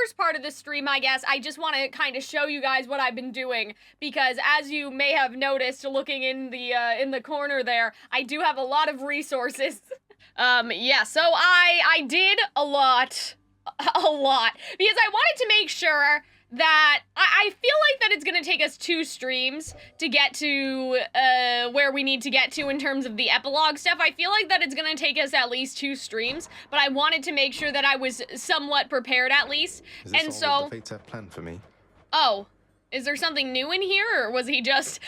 first part of the stream, I guess, I just want to kind of show you guys what I've been doing, because as you may have noticed, looking in the corner there, I do have a lot of resources. Yeah, so I did a lot, because I wanted to make sure that I feel like that it's gonna take us 2 streams to get to where we need to get to in terms of the epilogue stuff. I feel like that it's gonna take us at least 2 streams, but I wanted to make sure that I was somewhat prepared at least. Is this and all so the fates have planned for me? Oh, is there something new in here, or was he just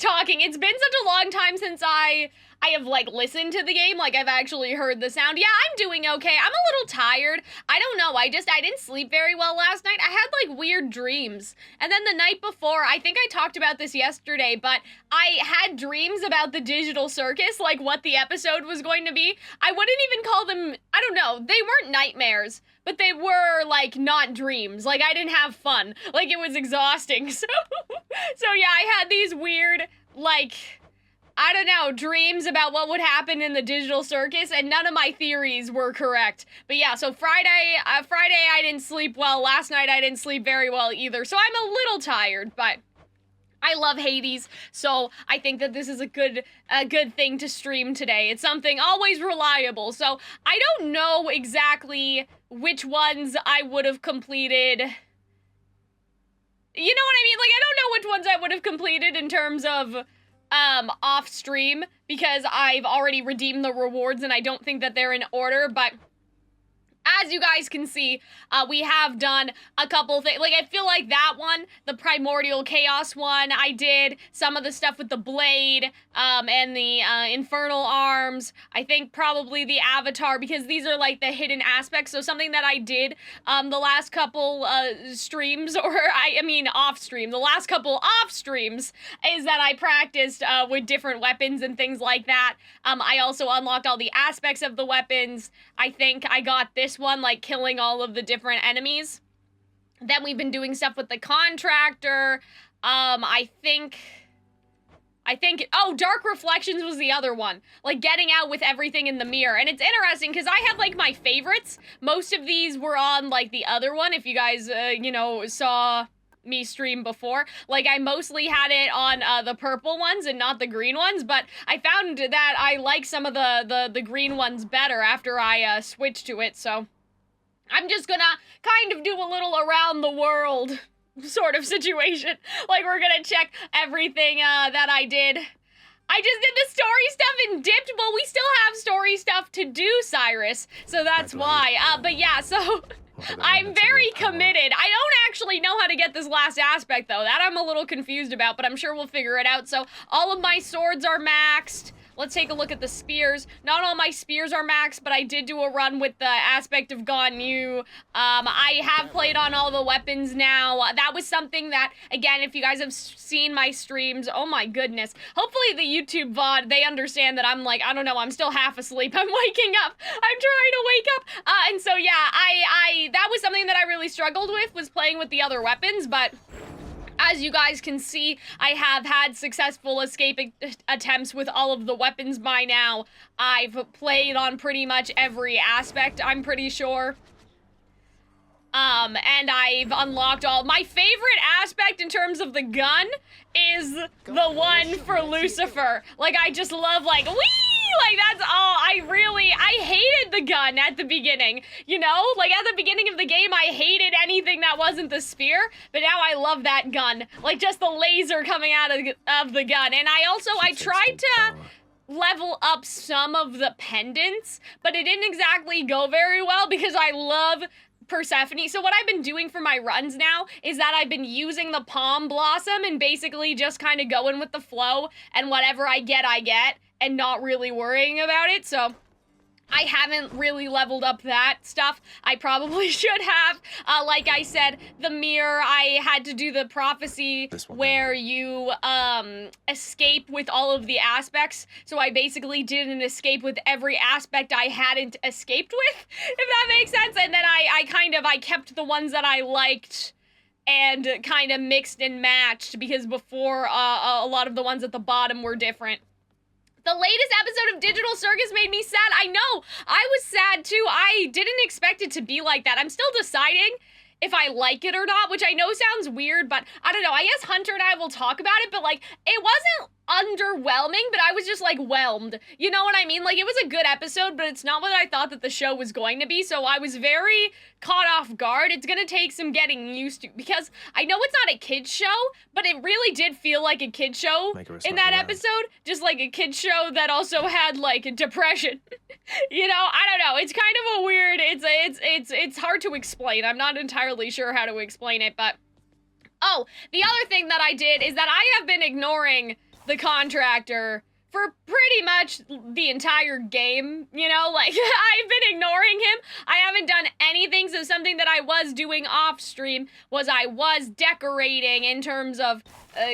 talking? It's been such a long time since I have, like, listened to the game, like, I've actually heard the sound. Yeah, I'm doing okay. I'm a little tired. I don't know, I didn't sleep very well last night. I had, like, weird dreams. And then the night before, I think I talked about this yesterday, but I had dreams about the digital circus, like, what the episode was going to be. I wouldn't even call them, I don't know, they weren't nightmares, but they were, like, not dreams. Like, I didn't have fun. Like, it was exhausting. So yeah, I had these weird, like, I don't know, dreams about what would happen in the digital circus, and none of my theories were correct. But yeah, so Friday I didn't sleep well. Last night I didn't sleep very well either. So I'm a little tired, but I love Hades, so I think that this is a good thing to stream today. It's something always reliable. So I don't know exactly which ones I would have completed. You know what I mean? Like, I don't know which ones I would have completed in terms of off stream, because I've already redeemed the rewards and I don't think that they're in order, but as you guys can see, we have done a couple things. Like, I feel like that one, the Primordial Chaos one, I did some of the stuff with the blade, and the, Infernal Arms. I think probably the Avatar, because these are, like, the hidden aspects. So something that I did, the last couple, streams, or, I mean, off-stream, the last couple off-streams, is that I practiced, with different weapons and things like that. I also unlocked all the aspects of the weapons. I think I got this one, like, killing all of the different enemies. Then we've been doing stuff with the contractor. I think, oh, Dark Reflections was the other one. Like, getting out with everything in the mirror. And it's interesting, because I had, like, my favorites. Most of these were on, like, the other one, if you guys, you know, saw me stream before. Like, I mostly had it on the purple ones and not the green ones, but I found that I like some of the green ones better after I switched to it, so I'm just gonna kind of do a little around the world sort of situation. Like, we're gonna check everything that I did. I just did the story stuff and dipped. Well, we still have story stuff to do, Cyrus, so that's why. But yeah, so I'm very committed. I don't actually know how to get this last aspect, though. That I'm a little confused about, but I'm sure we'll figure it out. So all of my swords are maxed. Let's take a look at the spears. Not all my spears are maxed, but I did do a run with the aspect of Ganyu. I have played on all the weapons now. That was something that, again, if you guys have seen my streams, oh my goodness. Hopefully the YouTube VOD, they understand that I'm like, I don't know, I'm still half asleep. I'm waking up. I'm trying to wake up. And so, yeah, that was something that I really struggled with, was playing with the other weapons, but as you guys can see, I have had successful escape attempts with all of the weapons by now. I've played on pretty much every aspect, I'm pretty sure. And I've unlocked all. My favorite aspect in terms of the gun is the one for Lucifer. Like, I just love, like, whee! Like, that's all. I hated the gun at the beginning, you know? Like, at the beginning of the game, I hated anything that wasn't the spear, but now I love that gun. Like, just the laser coming out of the gun. And I tried to level up some of the pendants, but it didn't exactly go very well because I love Persephone. So what I've been doing for my runs now is that I've been using the Palm Blossom and basically just kind of going with the flow, and whatever I get, and not really worrying about it. So I haven't really leveled up that stuff. I probably should have. Like I said, the mirror, I had to do the prophecy where you escape with all of the aspects. So I basically did an escape with every aspect I hadn't escaped with, if that makes sense. And then I kept the ones that I liked and kind of mixed and matched, because before a lot of the ones at the bottom were different. The latest episode of Digital Circus made me sad. I know, I was sad too. I didn't expect it to be like that. I'm still deciding if I like it or not, which I know sounds weird, but I don't know. I guess Hunter and I will talk about it, but like, it wasn't underwhelming, but I was just like whelmed. You know what I mean? Like, it was a good episode, but it's not what I thought that the show was going to be, so I was very caught off guard. It's gonna take some getting used to, because I know it's not a kid's show, but it really did feel like a kid's show in that episode. Just like a kid's show that also had like depression. You know, I don't know. It's kind of a weird, it's hard to explain. I'm not entirely sure how to explain it, but oh, the other thing that I did is that I have been ignoring the contractor for pretty much the entire game, you know, like, I've been ignoring him. I haven't done anything, so something that I was doing off stream was I was decorating in terms of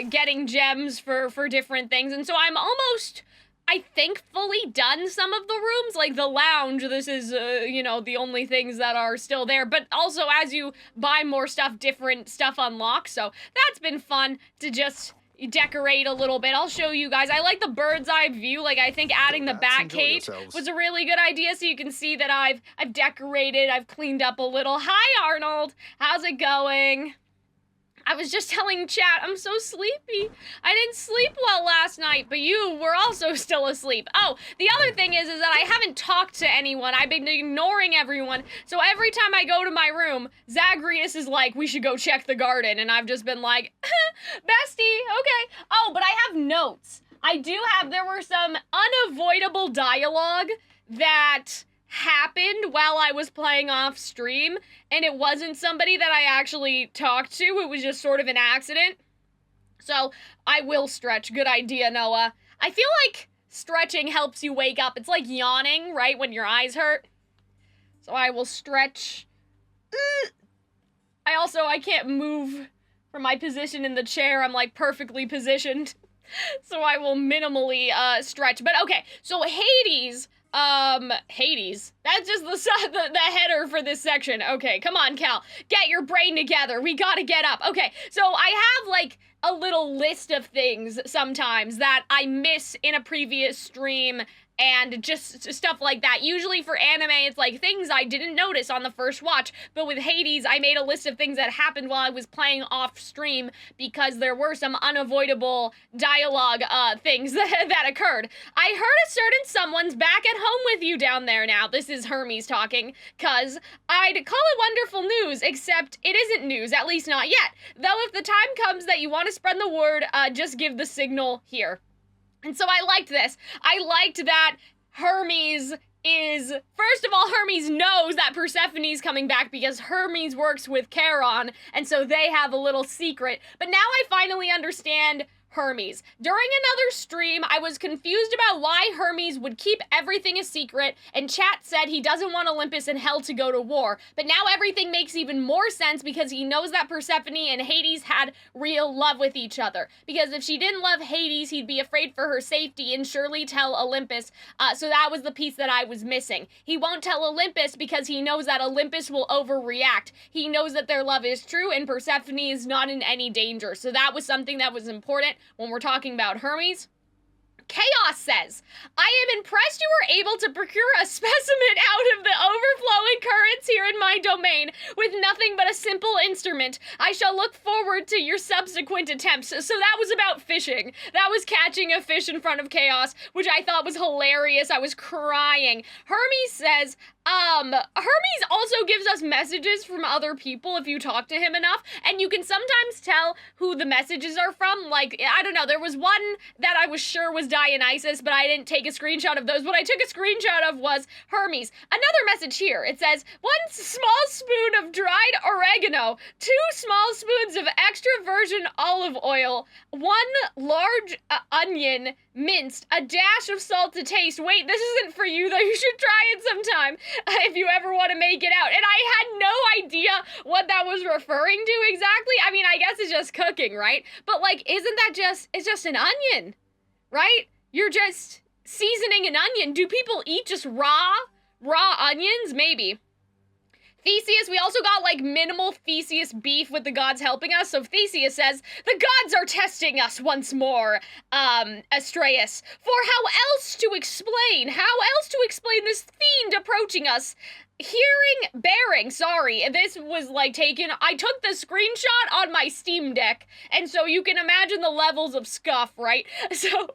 getting gems for different things, and so I'm almost, I think, fully done some of the rooms, like the lounge. This is, you know, the only things that are still there, but also as you buy more stuff, different stuff unlocks, so that's been fun to just decorate a little bit. I'll show you guys. I like the bird's eye view. Like, I think adding the bat cage was a really good idea, so you can see that I've decorated, I've cleaned up a little. Hi, Arnold. How's it going? I was just telling chat, I'm so sleepy. I didn't sleep well last night, but you were also still asleep. Oh, the other thing is that I haven't talked to anyone. I've been ignoring everyone. So every time I go to my room, Zagreus is like, we should go check the garden. And I've just been like, bestie, okay. Oh, but I have notes. There were some unavoidable dialogue that happened while I was playing off stream, and it wasn't somebody that I actually talked to. It was just sort of an accident. So I will stretch. Good idea, Noah. I feel like stretching helps you wake up. It's like yawning, right, when your eyes hurt. So I will stretch. I can't move from my position in the chair. I'm like perfectly positioned. So I will minimally stretch. But okay, so Hades, that's just the header for this section. Okay, come on, Cal. Get your brain together. We gotta get up. Okay, so I have, like, a little list of things sometimes that I miss in a previous stream and just stuff like that. Usually for anime, it's like things I didn't notice on the first watch, but with Hades, I made a list of things that happened while I was playing off stream because there were some unavoidable dialogue things that occurred. I heard a certain someone's back at home with you down there now. This is Hermes talking, cause I'd call it wonderful news, except it isn't news, at least not yet. Though if the time comes that you want to spread the word, just give the signal here. And so I liked this. I liked that Hermes is, first of all, Hermes knows that Persephone's coming back because Hermes works with Charon, and so they have a little secret. But now I finally understand Hermes. During another stream, I was confused about why Hermes would keep everything a secret, and chat said he doesn't want Olympus and Hell to go to war. But now everything makes even more sense because he knows that Persephone and Hades had real love with each other. Because if she didn't love Hades, he'd be afraid for her safety and surely tell Olympus. So that was the piece that I was missing. He won't tell Olympus because he knows that Olympus will overreact. He knows that their love is true and Persephone is not in any danger. So that was something that was important when we're talking about Hermes. Chaos says, I am impressed you were able to procure a specimen out of the overflowing currents here in my domain with nothing but a simple instrument. I shall look forward to your subsequent attempts. So that was about fishing. That was catching a fish in front of Chaos, which I thought was hilarious. I was crying. Hermes says, Hermes also gives us messages from other people if you talk to him enough, and you can sometimes tell who the messages are from. Like, I don't know, there was one that I was sure was Dionysus, but I didn't take a screenshot of those. What I took a screenshot of was Hermes. Another message here. It says, 1 small spoon of dried oregano, 2 small spoons of extra virgin olive oil, 1 large onion, minced, a dash of salt to taste. Wait, this isn't for you though. You should try it sometime if you ever want to make it out. And I had no idea what that was referring to exactly. I mean, I guess it's just cooking, right? But like, isn't that it's just an onion, right? You're just seasoning an onion. Do people eat just raw onions? Maybe. Theseus, we also got like minimal Theseus beef with the gods helping us. So Theseus says, the gods are testing us once more, Astraeus. For how else to explain this fiend approaching us? sorry, this was like I took the screenshot on my Steam Deck, and so you can imagine the levels of scuff, right? So,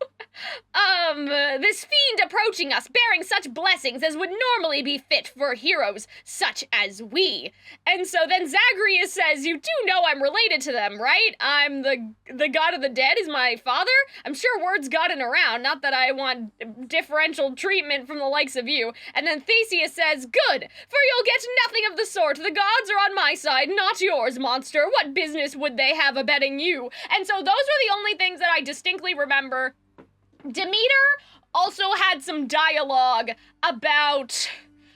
this fiend approaching us, bearing such blessings as would normally be fit for heroes such as we. And so then Zagreus says, you do know I'm related to them, right? I'm the god of the dead is my father? I'm sure word's gotten around, not that I want differential treatment from the likes of you. And then Theseus says, good, for you'll get nothing of the sort. The gods are on my side, not yours, monster. What business would they have abetting you? And so those were the only things that I distinctly remember. Demeter also had some dialogue about...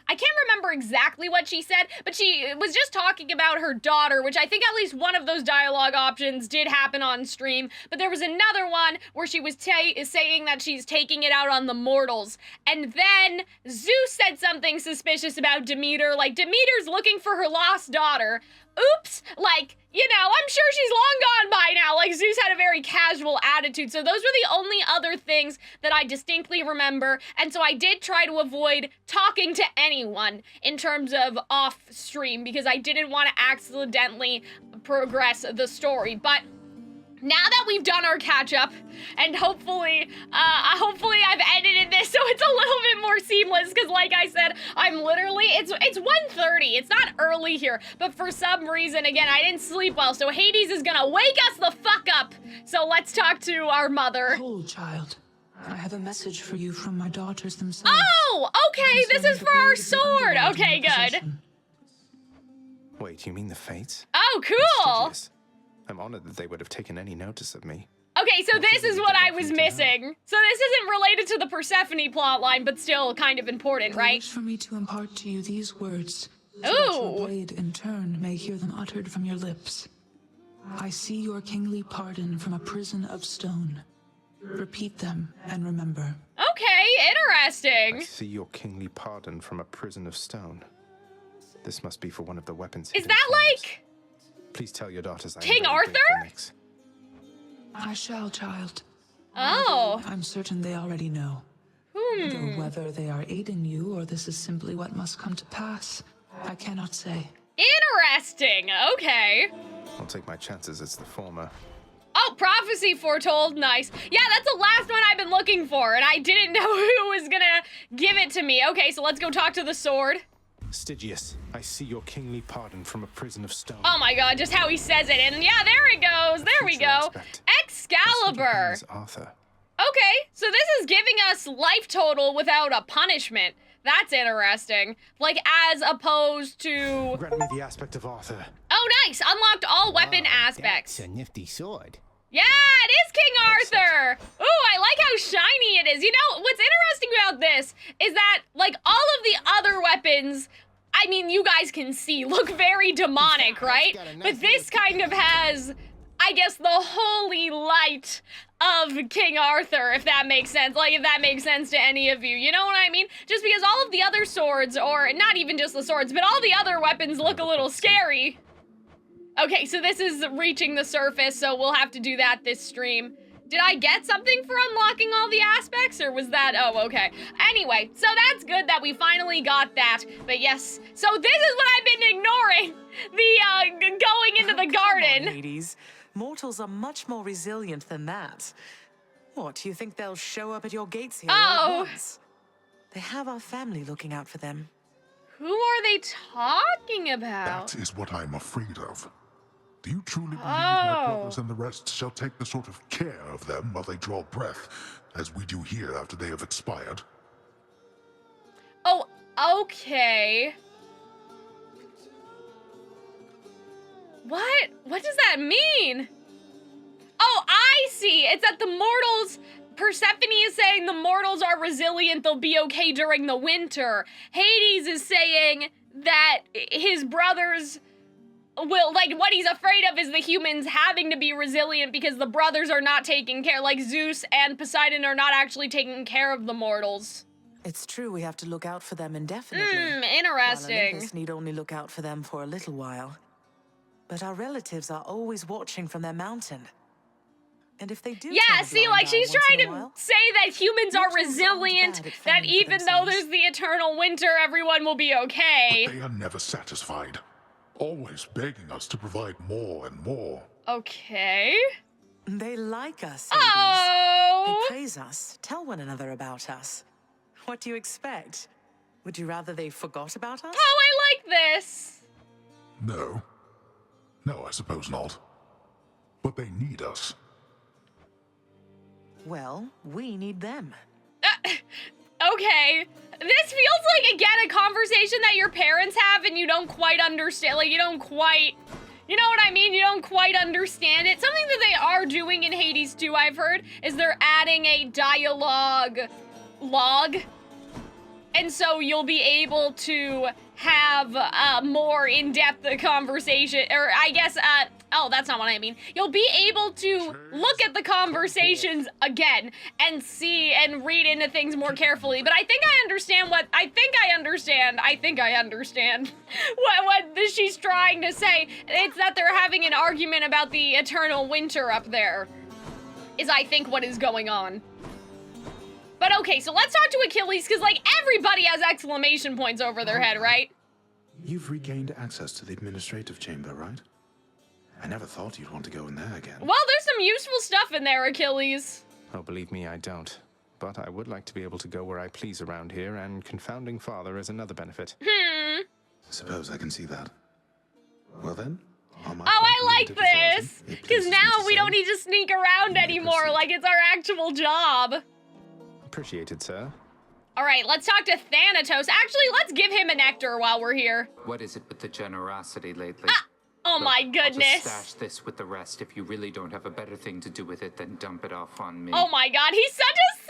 I can't remember exactly what she said, but she was just talking about her daughter, which I think at least one of those dialogue options did happen on stream, but there was another one where she was saying that she's taking it out on the mortals, and then Zeus said something suspicious about Demeter, like Demeter's looking for her lost daughter. Oops, like, you know, I'm sure she's long gone by now. Like, Zeus had a very casual attitude. So those were the only other things that I distinctly remember. And so I did try to avoid talking to anyone in terms of off stream because I didn't want to accidentally progress the story. But now that we've done our catch up, and hopefully I've edited this so it's a little bit more seamless, because like I said, I'm literally, it's 1:30, it's not early here, but for some reason, again, I didn't sleep well, so Hades is gonna wake us the fuck up. So let's talk to our mother. Hold, child. I have a message for you from my daughters themselves. Oh, okay, this is for our sword. Okay, good. Wait, you mean the Fates? Oh, cool. Prestigious. I'm honored that they would have taken any notice of me. Okay, so this is what I was missing. So this isn't related to the Persephone plotline, but still kind of important, right? I wish for me to impart to you these words, so that Ooh. your blade, in turn, may hear them uttered from your lips. I see your kingly pardon from a prison of stone. Repeat them and remember. Okay, interesting. I see your kingly pardon from a prison of stone. This must be for one of the weapons. Is that like... Please tell your daughters I King am Arthur? I shall, child. Oh. I'm certain they already know. Though whether they are aiding you or this is simply what must come to pass, I cannot say. Interesting, okay. I'll take my chances it's the former. Oh, prophecy foretold, nice. Yeah, that's the last one I've been looking for, and I didn't know who was gonna give it to me. Okay, so let's go talk to the sword. Stygius, I see your kingly pardon from a prison of stone. Oh my god, just how he says it, and yeah, there it goes, there we go. Excalibur. Arthur. Okay, so this is giving us life total without a punishment. That's interesting. Like, as opposed to... Grant me the aspect of Arthur. Oh, nice! Unlocked all weapon aspects. That's a nifty sword. Yeah, it is King Arthur! Ooh, I like how shiny it is. You know, what's interesting about this is that, like, all of the other weapons, I mean, you guys can see, look very demonic, right? But this kind of has, I guess, the holy light of King Arthur, if that makes sense. Like, if that makes sense to any of you. You know what I mean? Just because all of the other swords, or not even just the swords, but all the other weapons look a little scary. Okay, so this is reaching the surface, so we'll have to do that this stream. Did I get something for unlocking all the aspects, or was that... Oh, okay. Anyway, so that's good that we finally got that. But yes, so this is what I've been ignoring. The, going into the garden. Come on, ladies. Mortals are much more resilient than that. What, you think they'll show up at your gates here all at once? They have our family looking out for them. Who are they talking about? That is what I'm afraid of. Do you truly believe my brothers and the rest shall take the sort of care of them while they draw breath, as we do here after they have expired? Oh, okay. What? What does that mean? Oh, I see. It's that the mortals... Persephone is saying the mortals are resilient, they'll be okay during the winter. Hades is saying that his brothers will, like, what he's afraid of is the humans having to be resilient because the brothers are not taking care, like Zeus and Poseidon are not actually taking care of the mortals. It's true we have to look out for them indefinitely. Interesting. While Olympus need only look out for them for a little while. But our relatives are always watching from their mountain. And if they do, Yeah, see, like, she's trying to say that humans are mortals aren't resilient, bad at that fending for even though themselves. there's the eternal winter, everyone will be okay. They are never satisfied, always begging us to provide more and more. Okay. They like us, Hades. Oh! They praise us, tell one another about us. What do you expect? Would you rather they forgot about us? Oh, I like this! No. No, I suppose not. But they need us. Well, we need them. Okay. This feels like, again, a conversation that your parents have and you don't quite understand. Like, you don't quite... You know what I mean? You don't quite understand it. Something that they are doing in Hades 2, I've heard, is they're adding a dialogue log. And so you'll be able to have a more in-depth conversation, or I guess, oh, that's not what I mean. You'll be able to look at the conversations again and see and read into things more carefully. But I think I understand what she's trying to say. It's that they're having an argument about the eternal winter up there, is I think what is going on. But okay, so let's talk to Achilles, because, like, everybody has exclamation points over their head, right? You've regained access to the administrative chamber, right? I never thought you'd want to go in there again. Well, there's some useful stuff in there, Achilles. Oh, believe me, I don't. But I would like to be able to go where I please around here, and confounding father is another benefit. Suppose I can see that. Well then, on my Oh, I like limited authority, this! it Because pleases me now to we say don't need to sneak around anymore, like it's our actual job. Appreciated, sir. All right, let's talk to Thanatos. Actually, let's give him a nectar while we're here. What is it with the generosity lately? Oh Look, my I'll goodness. just stash this with the rest. If you really don't have a better thing to do with it, then dump it off on me. Oh my god, he's such a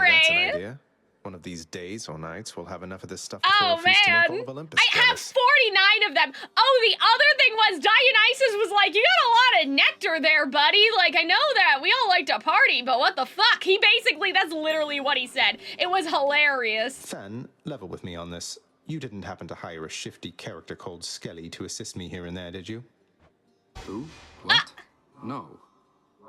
Hey, that's an tsundere. idea. One of these days or nights, we'll have enough of this stuff to throw Oh a feast to make all man, of Olympus I have jealous. 49 of them. Oh, the other thing was Dionysus was like, you got a lot of nectar there, buddy. Like, I know that we all like to party, but what the fuck? He basically, that's literally what he said. It was hilarious. Fan, level with me on this. You didn't happen to hire a shifty character called Skelly to assist me here and there, did you? Who? What? No.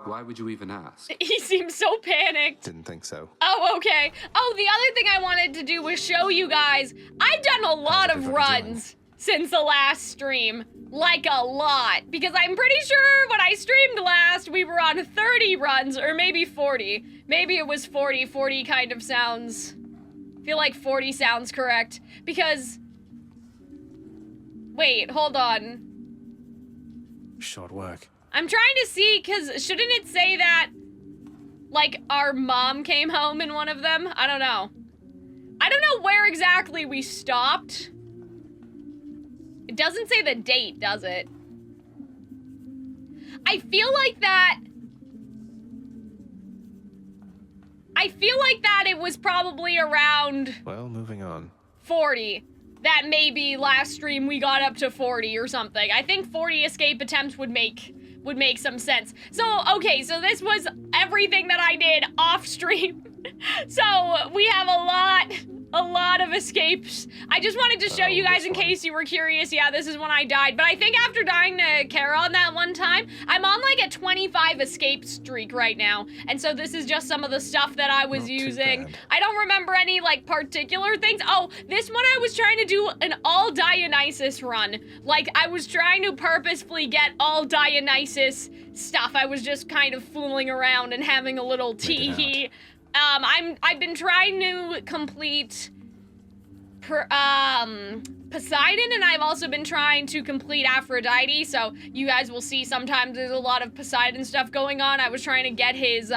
Why would you even ask? He seems so panicked. Didn't think so. Oh, okay. Oh, the other thing I wanted to do was show you guys, I've done a lot of everybody runs since the last stream. Like a lot. Because I'm pretty sure when I streamed last, we were on 30 runs, or maybe 40. Maybe it was 40. 40 kind of sounds... I feel like 40 sounds correct. Because... Wait, hold on. short work. I'm trying to see, because shouldn't it say that, like, our mom came home in one of them? I don't know. I don't know where exactly we stopped. It doesn't say the date, does it? I feel like that it was probably around Well, moving on. 40. That maybe last stream we got up to 40 or something. I think 40 escape attempts would make some sense. So, okay, so this was everything that I did off stream. So, we have a lot of escapes. I just wanted to show you guys in case you were curious. Yeah, this is when I died. But I think after dying to Kara on that one time, I'm on like a 25 escape streak right now. And so this is just some of the stuff that I was Not too using. bad. I don't remember any like particular things. Oh, this one I was trying to do an all Dionysus run. Like I was trying to purposefully get all Dionysus stuff. I was just kind of fooling around and having a little tee-hee. I've been trying to complete Poseidon, and I've also been trying to complete Aphrodite, so you guys will see sometimes there's a lot of Poseidon stuff going on. I was trying to get his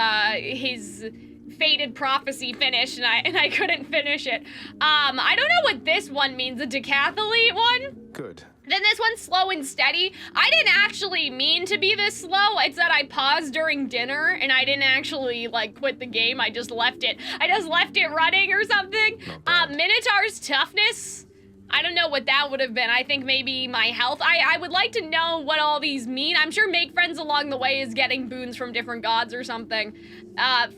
Fated Prophecy finished, and I couldn't finish it. I don't know what this one means, the decathlete one? Good. Then this one's slow and steady. I didn't actually mean to be this slow. It's that I paused during dinner and I didn't actually like quit the game. I just left it. I just left it running or something. Not bad. Minotaur's toughness. I don't know what that would have been. I think maybe my health. I would like to know what all these mean. I'm sure make friends along the way is getting boons from different gods or something.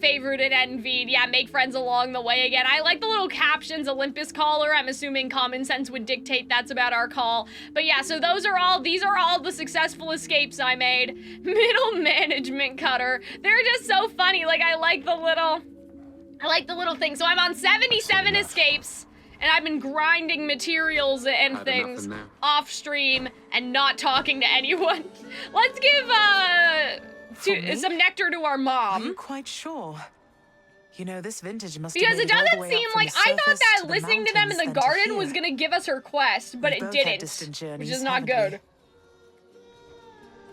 Favored and envied. Yeah, make friends along the way again. I like the little captions, Olympus caller. I'm assuming common sense would dictate that's about our call. But yeah, so these are all the successful escapes I made. Middle management cutter. They're just so funny. Like, I like the little thing. So I'm on 77 escapes. And I've been grinding materials and things off stream and not talking to anyone. Let's give some nectar to our mom. Are you quite sure? You know, this vintage must because have it doesn't seem like I thought that listening to them in the garden was gonna give us her quest, but it didn't, which is not good.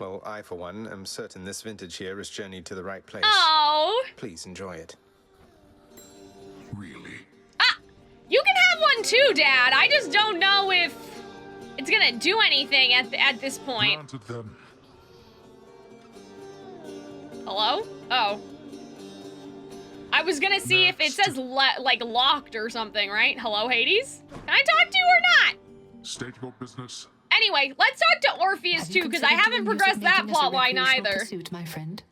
Well, I for one am certain this vintage here has journeyed to the right place. Oh. Please enjoy it. Really? You can have one too, Dad. I just don't know if it's gonna do anything at this point. Granted them. Hello? Oh. I was gonna see if it says like locked or something, right? Hello, Hades? Can I talk to you or not? State your business. Anyway, let's talk to Orpheus too, because I haven't progressed that plot line either. Pursuit, my friend.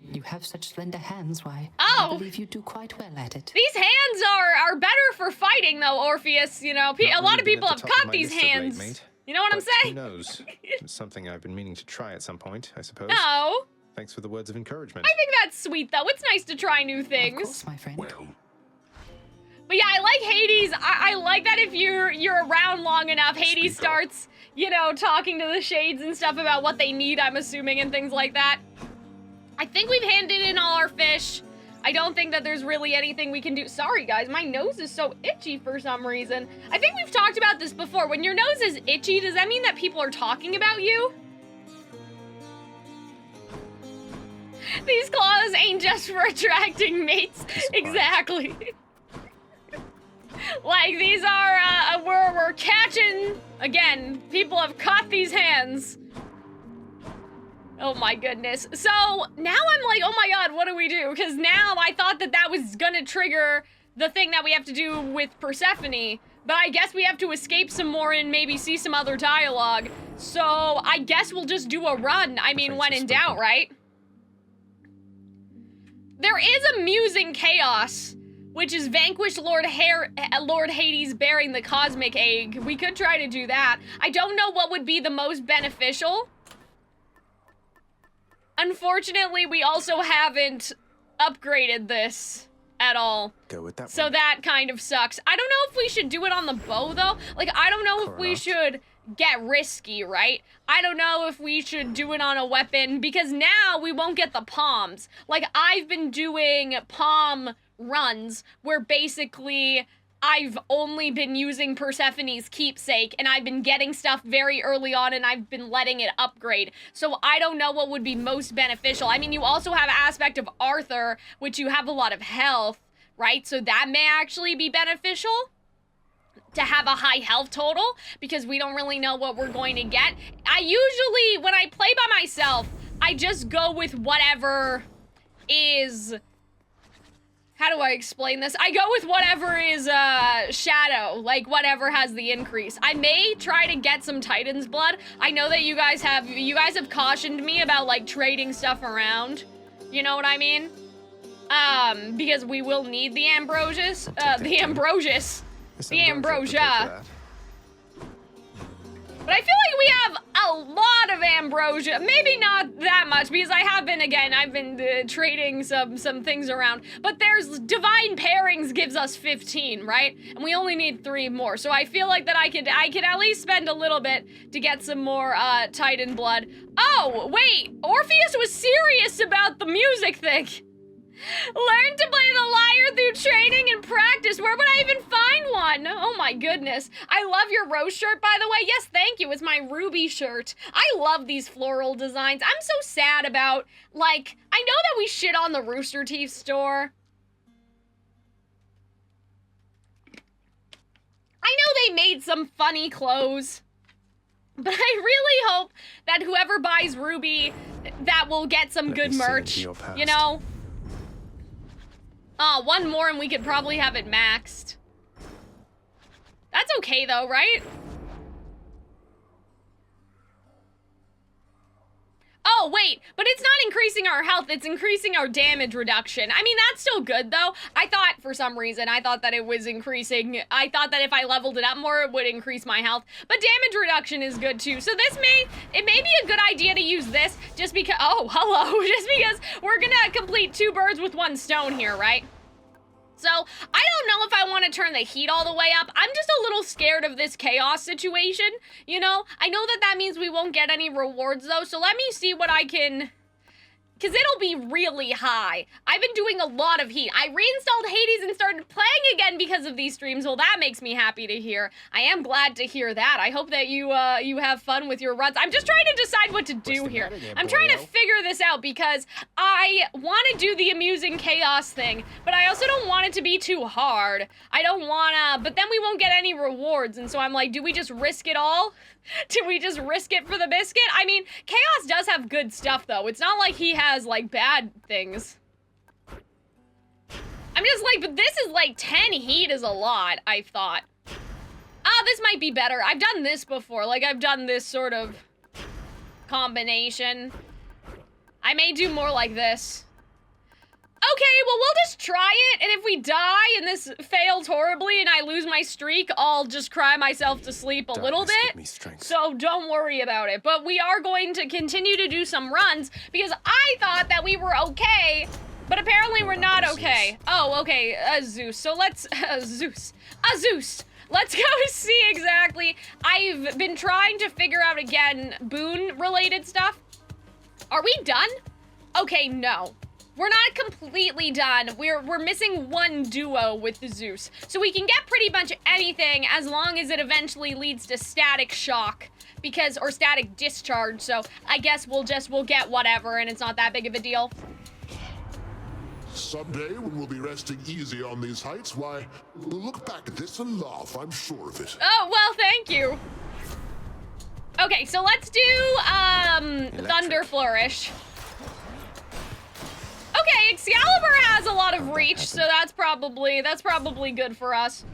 You have such slender hands, why? Oh! I believe you do quite well at it. These hands are better for fighting, though, Orpheus. You know, a lot of people have cut these hands. Late, you know what I'm saying? Who knows? It's something I've been meaning to try at some point, I suppose. Oh. Thanks for the words of encouragement. I think that's sweet, though. It's nice to try new things. Of course, my friend. Well. But yeah, I like Hades. I like that if you're around long enough, Hades starts, you know, talking to the shades and stuff about what they need, I'm assuming, and things like that. I think we've handed in all our fish. I don't think that there's really anything we can do. Sorry, guys, my nose is so itchy for some reason. I think we've talked about this before. When your nose is itchy, does that mean that people are talking about you? These claws ain't just for attracting mates. Exactly. Like, these are, we're catching, again, people have caught these hands. Oh my goodness. So now I'm like, oh my god, what do we do? Because now I thought that was gonna trigger the thing that we have to do with Persephone, but I guess we have to escape some more and maybe see some other dialogue. So I guess we'll just do a run. I mean, when in doubt, right? There is amusing chaos, which is vanquish Lord Hades bearing the cosmic egg. We could try to do that. I don't know what would be the most beneficial. Unfortunately, we also haven't upgraded this at all. Go with that so one. That kind of sucks. I don't know if we should do it on the bow, though. Like, I don't know if we should get risky, right? I don't know if we should do it on a weapon, because now we won't get the palms. Like, I've been doing palm runs where basically I've only been using Persephone's keepsake, and I've been getting stuff very early on, and I've been letting it upgrade. So I don't know what would be most beneficial. I mean, you also have aspect of Arthur, which you have a lot of health, right? So that may actually be beneficial to have a high health total, because we don't really know what we're going to get. I usually, when I play by myself, I just go with whatever is... How do I explain this? I go with whatever is, shadow, like whatever has the increase. I may try to get some Titan's blood. I know that you guys have cautioned me about, like, trading stuff around. You know what I mean? Because we will need the Ambrosius, the Ambrosia. But I feel like we have a lot of ambrosia. Maybe not that much, because I've been trading some things around. But there's divine pairings gives us 15, right? And we only need 3 more. So I feel like that I could at least spend a little bit to get some more Titan blood. Oh, wait, Orpheus was serious about the music thing. Learn to play the lyre through training and practice. Where would I even find one? Oh my goodness. I love your rose shirt, by the way. Yes, thank you. It's my ruby shirt. I love these floral designs. I'm so sad about, like, I know that we shit on the Rooster Teeth store. I know they made some funny clothes. But I really hope that whoever buys Ruby, that will get some good merch, you know? Oh, one more and we could probably have it maxed. That's okay though, right? Oh, wait, but it's not increasing our health, it's increasing our damage reduction. I mean, that's still good, though. I thought, for some reason, I thought that it was increasing. I thought that if I leveled it up more, it would increase my health. But damage reduction is good, too. So it may be a good idea to use this just because, oh, hello, just because we're gonna complete 2 birds with 1 stone here, right? So, I don't know if I want to turn the heat all the way up. I'm just a little scared of this chaos situation, you know? I know that that means we won't get any rewards, though, so let me see what I can... Because it'll be really high. I've been doing a lot of heat. I reinstalled Hades and started playing again because of these streams. Well, that makes me happy to hear. I am glad to hear that. I hope that you have fun with your runs. I'm just trying to decide what to do here. I'm trying to figure this out because I want to do the amusing chaos thing, but I also don't want it to be too hard. I don't want to, but then we won't get any rewards, and so I'm like, do we just risk it all? Do we just risk it for the biscuit? I mean, Chaos does have good stuff, though. It's not like he has, like, bad things. I'm just like, but this is, like, 10 heat is a lot, I thought. Ah, this might be better. I've done this before. Like, I've done this sort of combination. I may do more like this. Okay, well, we'll just try it, and if we die and this fails horribly and I lose my streak, I'll just cry myself to sleep a little bit. So don't worry about it. But we are going to continue to do some runs because I thought that we were okay, but apparently we're not okay. Oh, okay, Zeus. So let's, Zeus. Let's go see exactly. I've been trying to figure out, again, boon-related stuff. Are we done? Okay, no. We're not completely done. We're missing 1 duo with the Zeus. So we can get pretty much anything as long as it eventually leads to static shock. Because, or static discharge, so I guess we'll get whatever and it's not that big of a deal. Someday, when we'll be resting easy on these heights, why, we'll look back at this and laugh, I'm sure of it. Oh, well, thank you. Okay, so let's do, Thunder Flourish. Okay, Excalibur has a lot of reach, so that's probably good for us.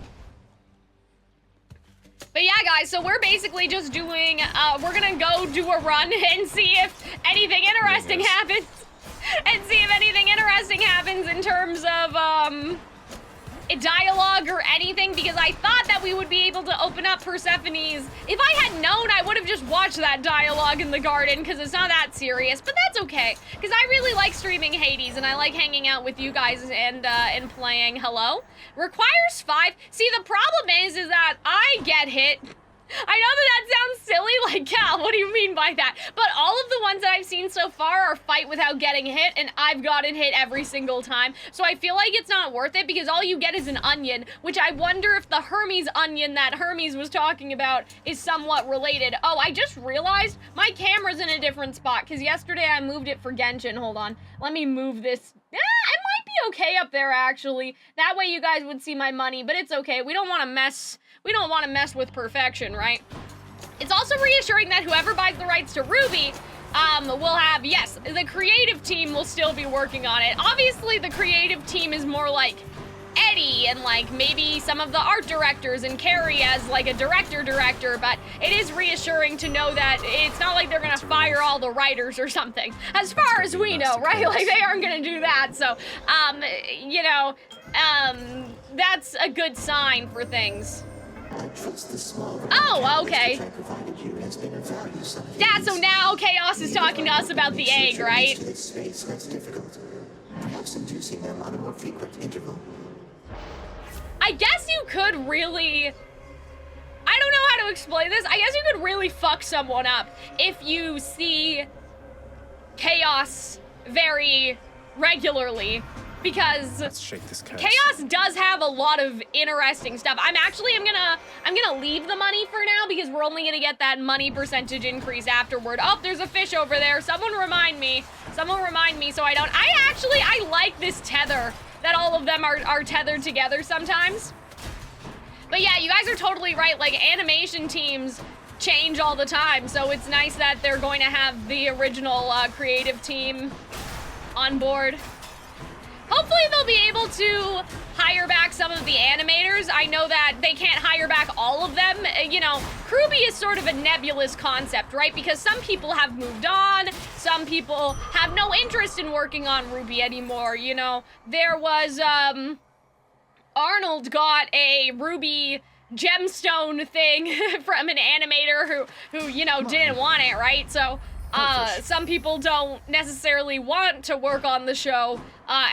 But yeah, guys, so we're basically just doing, we're gonna go do a run and see if anything interesting happens. And see if anything interesting happens in terms of, a dialogue or anything, because I thought that we would be able to open up Persephone's. If I had known, I would have just watched that dialogue in the garden, because it's not that serious, but that's okay, because I really like streaming Hades, and I like hanging out with you guys and playing. Hello? Requires 5. See, the problem is that I get hit. I know that sounds silly, like, Cal, what do you mean by that? But all of the ones that I've seen so far are fight without getting hit, and I've gotten hit every single time. So I feel like it's not worth it, because all you get is an onion, which I wonder if the Hermes onion that Hermes was talking about is somewhat related. Oh, I just realized my camera's in a different spot, because yesterday I moved it for Genshin. Hold on. Let me move this. It might be okay up there, actually. That way you guys would see my money, but it's okay. We don't want to mess with perfection, right? It's also reassuring that whoever buys the rights to Ruby will have, yes, the creative team will still be working on it. Obviously, the creative team is more like Eddie and like maybe some of the art directors and Carrie as like a director, but it is reassuring to know that it's not like they're gonna fire all the writers or something, as far as we know, right? Like they aren't gonna do that, so, you know, that's a good sign for things. Oh, okay. Yeah, so now Chaos is talking to us about the egg, right? I guess you could really... I don't know how to explain this. I guess you could really fuck someone up if you see Chaos very regularly. Because Let's shake this Chaos does have a lot of interesting stuff. I'm gonna leave the money for now because we're only gonna get that money percentage increase afterward. Oh, there's a fish over there. Someone remind me so I don't. I like this tether that all of them are tethered together sometimes. But yeah, you guys are totally right. Like animation teams change all the time, so it's nice that they're going to have the original creative team on board. Hopefully they'll be able to hire back some of the animators. I know that they can't hire back all of them. You know, Ruby is sort of a nebulous concept, right? Because some people have moved on, some people have no interest in working on Ruby anymore, you know. There was, Arnold got a Ruby gemstone thing from an animator who you know, didn't want it, right? So, some people don't necessarily want to work on the show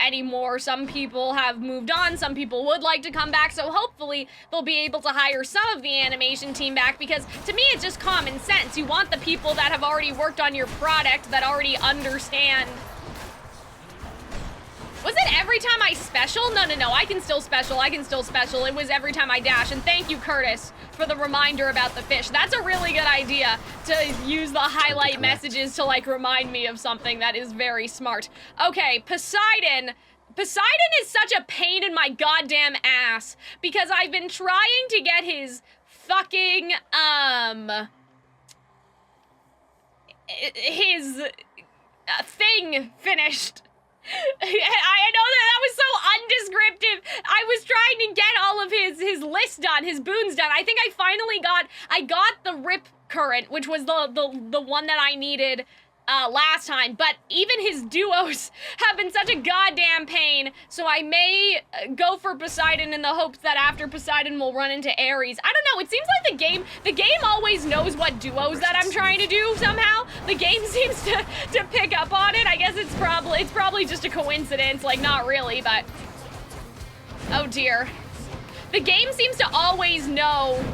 anymore. Some people have moved on, some people would like to come back, so hopefully they'll be able to hire some of the animation team back, because to me it's just common sense. You want the people that have already worked on your product, that already understand. Was it every time I special? No, I can still special. It was every time I dash. And thank you, Curtis, for the reminder about the fish. That's a really good idea, to use the highlight messages to, like, remind me of something. That is very smart. Okay, Poseidon. Poseidon is such a pain in my goddamn ass, because I've been trying to get his fucking, his thing finished. I know that was so undescriptive. I was trying to get all of his list done, his boons done. I think I got the rip current, which was the one that I needed last time, but even his duos have been such a goddamn pain, so I may go for Poseidon in the hopes that after Poseidon we'll run into Ares. I don't know, it seems like the game always knows what duos that I'm trying to do somehow. The game seems to pick up on it. I guess it's probably just a coincidence, like not really, but oh dear. The game seems to always know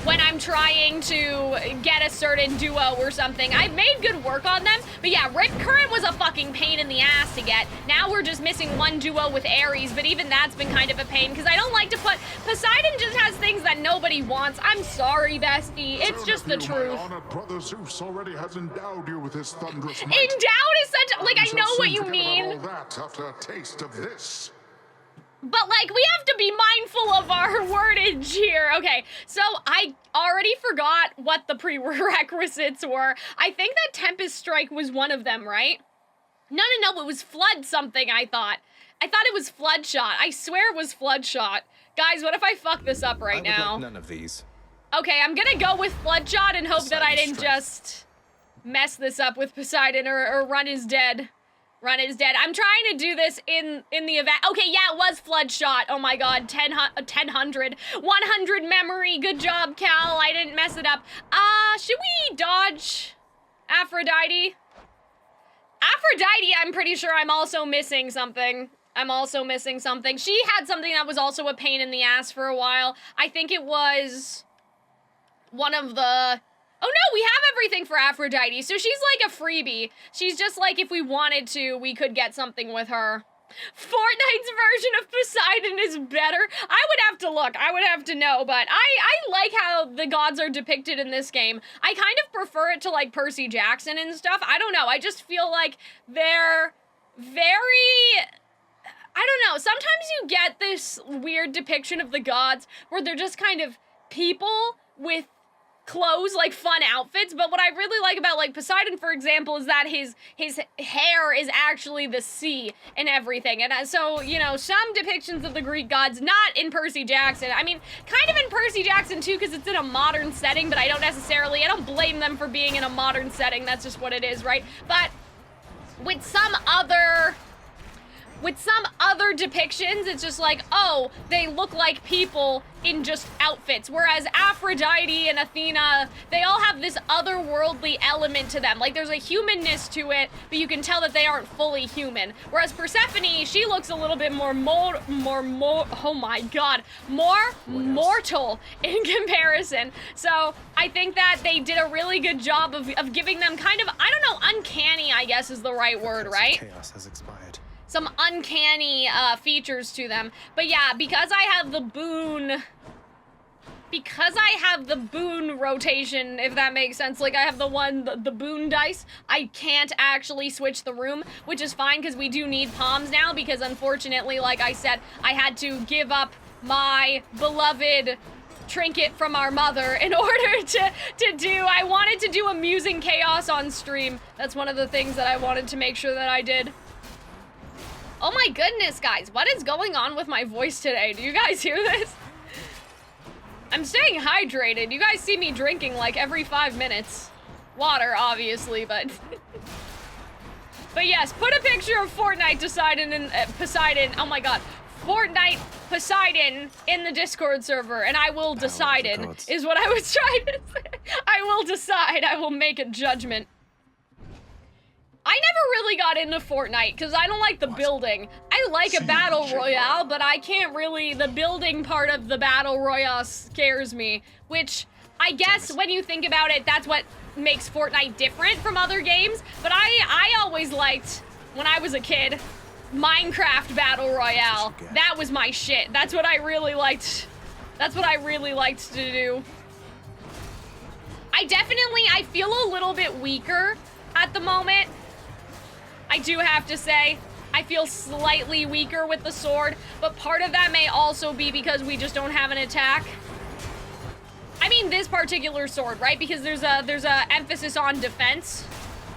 when I'm trying to get a certain duo or something. I've made good work on them, but yeah, Rip Current was a fucking pain in the ass to get. Now we're just missing one duo with Ares, but even that's been kind of a pain, because I don't like to put... Poseidon just has things that nobody wants. I'm sorry, bestie. It's just the truth. My honored brother Zeus already has endowed you with his thunderous might. Endowed is such... Like, I know what you mean. All that after a taste of this. But, like, we have to be mindful of our wordage here. Okay, so I already forgot what the prerequisites were. I think that Tempest Strike was one of them, right? No, it was Flood something, I thought. I thought it was Flood Shot. I swear it was Flood Shot. Guys, what if I fuck this up right now? Like none of these. Okay, I'm gonna go with Flood Shot and hope that I didn't just mess this up with Poseidon or Run is Dead. Run is dead. I'm trying to do this in the event. Okay, yeah, it was Flood Shot. Oh my god, 100 memory. Good job, Cal. I didn't mess it up. Should we dodge Aphrodite? Aphrodite, I'm pretty sure I'm also missing something. She had something that was also a pain in the ass for a while. I think it was one of the... Oh no, we have everything for Aphrodite, so she's like a freebie. She's just like, if we wanted to, we could get something with her. Fortnite's version of Poseidon is better. I would have to look, I would have to know, but I like how the gods are depicted in this game. I kind of prefer it to like Percy Jackson and stuff. I don't know, I just feel like they're very... I don't know, sometimes you get this weird depiction of the gods where they're just kind of people with clothes, like fun outfits, but what I really like about like Poseidon, for example, is that his hair is actually the sea and everything. And so, you know, some depictions of the Greek gods, not in Percy Jackson. I mean, kind of in Percy Jackson too, because it's in a modern setting, but I don't blame them for being in a modern setting. That's just what it is, right? But with some other depictions, it's just like, oh, they look like people in just outfits. Whereas Aphrodite and Athena, they all have this otherworldly element to them. Like, there's a humanness to it, but you can tell that they aren't fully human. Whereas Persephone, she looks a little bit more oh my god, more mortal in comparison. So I think that they did a really good job of giving them kind of, I don't know, uncanny, I guess is the right word, right? Chaos has expired. Some uncanny features to them. But yeah, because I have the boon rotation, if that makes sense, like I have the boon dice, I can't actually switch the room, which is fine because we do need palms now, because unfortunately, like I said, I had to give up my beloved trinket from our mother in order I wanted to do amusing chaos on stream. That's one of the things that I wanted to make sure that I did. Oh my goodness, guys. What is going on with my voice today? Do you guys hear this? I'm staying hydrated. You guys see me drinking like every 5 minutes. Water, obviously, but... But yes, put a picture of Fortnite Poseidon, oh my god. Fortnite Poseidon in the Discord server, and I will decide it, is what I was trying to say. I will decide. I will make a judgment. I never really got into Fortnite because I don't like the building. I like a battle royale, but I can't really, the building part of the battle royale scares me, which I guess when you think about it, that's what makes Fortnite different from other games. But I always liked, when I was a kid, Minecraft battle royale. That was my shit. That's what I really liked. That's what I really liked to do. I feel a little bit weaker at the moment. I do have to say, I feel slightly weaker with the sword, but part of that may also be because we just don't have an attack. I mean this particular sword, right? Because there's a emphasis on defense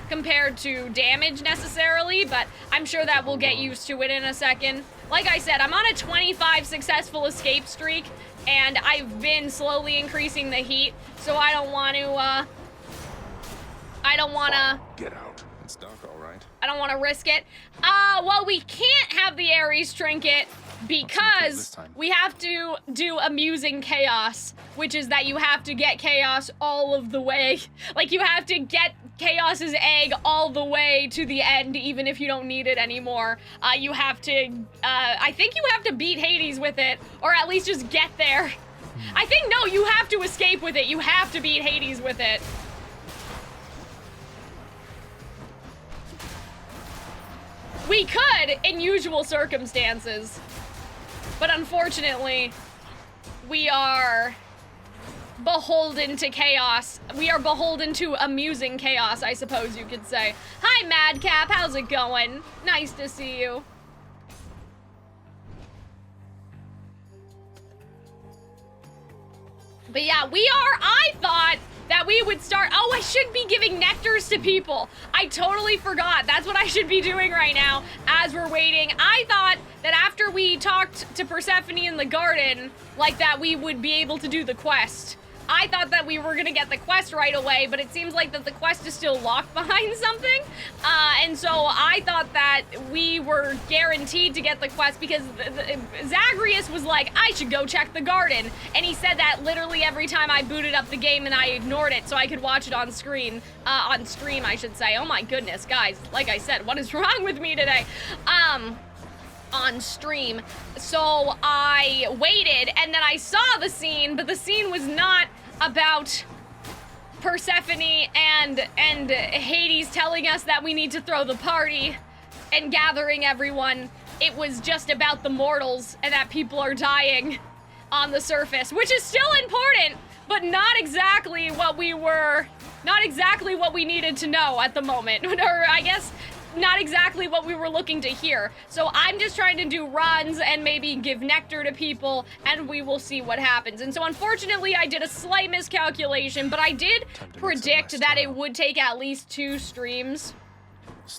compared to damage necessarily, but I'm sure that we'll get used to it in a second. Like I said, I'm on a 25 successful escape streak, and I've been slowly increasing the heat, so I don't want to, Get out. It's dark, all right. I don't want to risk it. Well, we can't have the Ares trinket because we have to do amusing chaos, which is that you have to get chaos all of the way. Like, you have to get Chaos's egg all the way to the end, even if you don't need it anymore. You have to, I think you have to beat Hades with it, or at least just get there. I think, no, you have to escape with it. You have to beat Hades with it. We could, in usual circumstances, but unfortunately, we are beholden to chaos. We are beholden to amusing chaos, I suppose you could say. Hi, Madcap, how's it going? Nice to see you. But yeah, I thought that we would start, oh, I should be giving nectars to people. I totally forgot. That's what I should be doing right now as we're waiting. I thought that after we talked to Persephone in the garden, like that we would be able to do the quest. I thought that we were gonna get the quest right away, but it seems like that the quest is still locked behind something. And so I thought that we were guaranteed to get the quest because Zagreus was like, I should go check the garden. And he said that literally every time I booted up the game and I ignored it so I could watch it on screen, on stream, I should say. Oh my goodness, guys. Like I said, what is wrong with me today? On stream. So I waited and then I saw the scene, but the scene was not about Persephone and Hades telling us that we need to throw the party and gathering everyone. It was just about the mortals and that people are dying on the surface, which is still important, but not exactly what we needed to know at the moment, or I guess not exactly what we were looking to hear. So I'm just trying to do runs and maybe give nectar to people, and we will see what happens. And so unfortunately, I did a slight miscalculation, but I did predict that it would take at least 2 streams.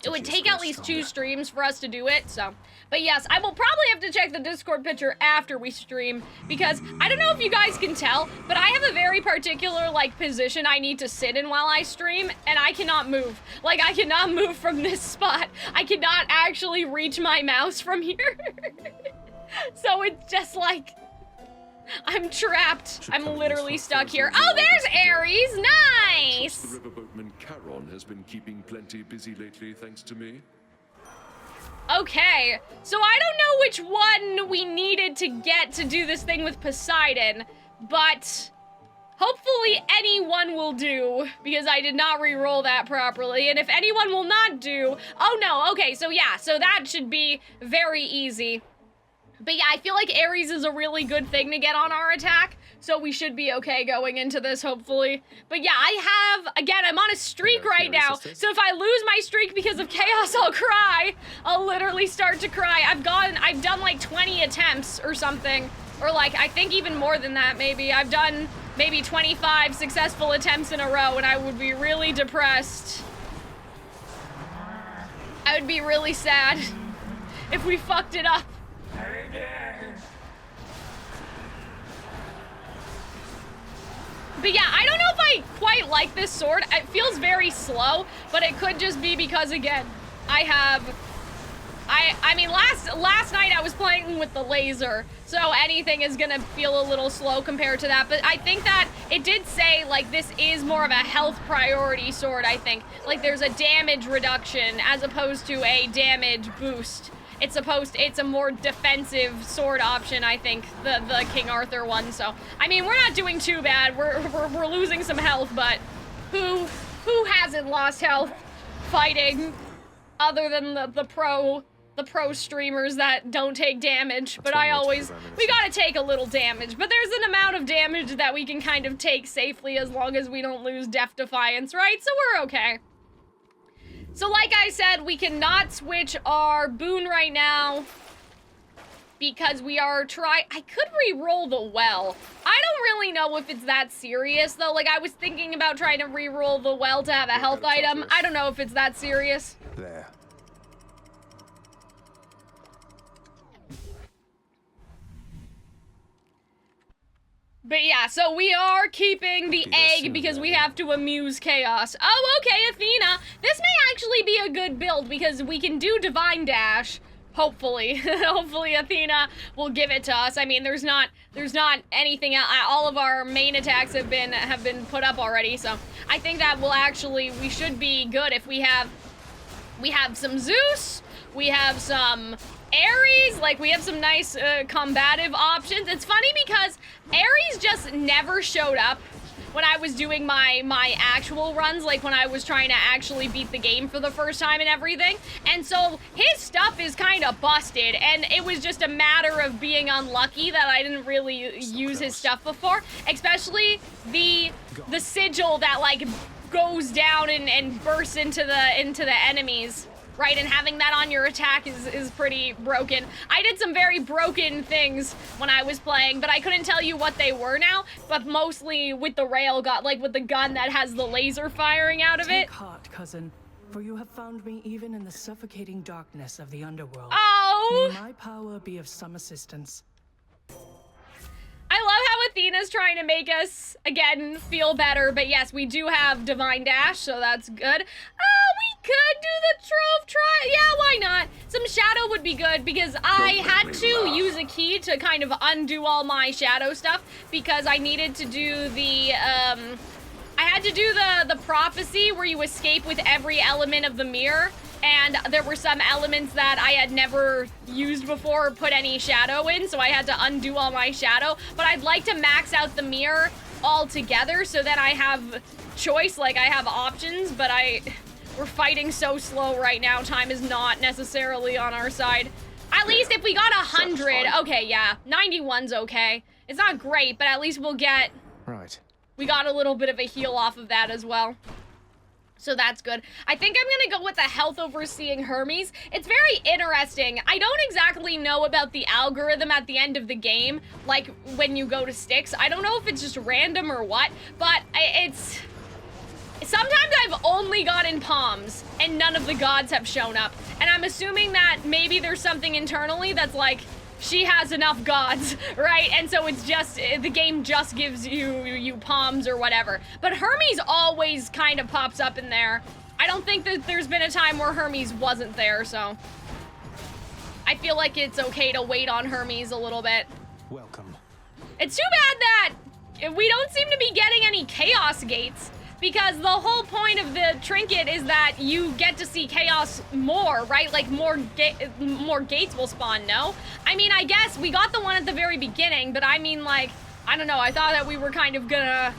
It would take at least 2 streams for us to do it, so. But yes, I will probably have to check the Discord picture after we stream, because I don't know if you guys can tell, but I have a very particular, like, position I need to sit in while I stream, and I cannot move. Like, I cannot move from this spot. I cannot actually reach my mouse from here. So it's just like, I'm trapped. I'm literally stuck here. Oh, there's Ares! Nice! The riverboatman Charon has been keeping plenty busy lately, thanks to me. Okay, so I don't know which one we needed to get to do this thing with Poseidon, but hopefully anyone will do, because I did not re-roll that properly, and if anyone will not do, oh no, okay, so yeah, so that should be very easy. But yeah, I feel like Ares is a really good thing to get on our attack, so we should be okay going into this, hopefully. But yeah, I have, again, I'm on a streak right now, so if I lose my streak because of chaos, I'll cry. I'll literally start to cry. I've done like 20 attempts or something, or like, I think even more than that, maybe. I've done maybe 25 successful attempts in a row, and I would be really depressed. I would be really sad. if we fucked it up. But yeah, I don't know if I quite like this sword. It feels very slow, but it could just be because, again, I mean, last night I was playing with the laser, so anything is gonna feel a little slow compared to that, but I think that it did say, like, this is more of a health priority sword, I think. Like, there's a damage reduction as opposed to a damage boost. It's a more defensive sword option, I think, the King Arthur one. So, I mean, we're not doing too bad. We're losing some health, but who hasn't lost health fighting other than the pro streamers that don't take damage? But we gotta take a little damage. But there's an amount of damage that we can kind of take safely as long as we don't lose Death Defiance, right? So we're okay. So like I said, we cannot switch our boon right now because we are I could re-roll the well. I don't really know if it's that serious though. Like, I was thinking about trying to re-roll the well to have a health item. I don't know if it's that serious. There. But yeah, so we are keeping the egg because we have to amuse Chaos. Oh, okay, Athena. This may actually be a good build because we can do Divine Dash. Hopefully. Hopefully Athena will give it to us. I mean, there's not anything else. All of our main attacks have been put up already, so I think that we should be good if we have some Zeus, we have some Ares, like, we have some nice combative options. It's funny because Ares just never showed up when I was doing my actual runs, like when I was trying to actually beat the game for the first time and everything. And so his stuff is kind of busted, and it was just a matter of being unlucky that I didn't really use his stuff before, especially the sigil that, like, goes down and bursts into the enemies. Right, and having that on your attack is pretty broken. I did some very broken things when I was playing, but I couldn't tell you what they were now, but mostly with the railgun, like with the gun that has the laser firing out of it. Take heart, cousin, for you have found me even in the suffocating darkness of the underworld. Oh! May my power be of some assistance. I love how Athena's trying to make us, again, feel better, but yes, we do have Divine Dash, so that's good. We could do the Trove Try. Yeah, why not? Some Shadow would be good, because I had to use a key to kind of undo all my Shadow stuff, because I needed to do the, I had to do the prophecy where you escape with every element of the mirror. And there were some elements that I had never used before or put any shadow in, so I had to undo all my shadow. But I'd like to max out the mirror altogether so that I have choice, like I have options, but we're fighting so slow right now. Time is not necessarily on our side. At least if we got 100, okay, yeah, 91's okay. It's not great, but at least we'll get... Right. We got a little bit of a heal off of that as well. So that's good. I think I'm gonna go with the Health Overseeing Hermes. It's very interesting. I don't exactly know about the algorithm at the end of the game, like when you go to Styx. I don't know if it's just random or what, but it's... Sometimes I've only gotten palms, and none of the gods have shown up. And I'm assuming that maybe there's something internally that's like, she has enough gods, right? And so it's just, the game just gives you palms or whatever. But Hermes always kind of pops up in there. I don't think that there's been a time where Hermes wasn't there, so. I feel like it's okay to wait on Hermes a little bit. Welcome. It's too bad that we don't seem to be getting any Chaos Gates. Because the whole point of the trinket is that you get to see Chaos more, right? Like, more gates will spawn, no? I mean, I guess we got the one at the very beginning, but I mean, like, I don't know, I thought that we were kind of gonna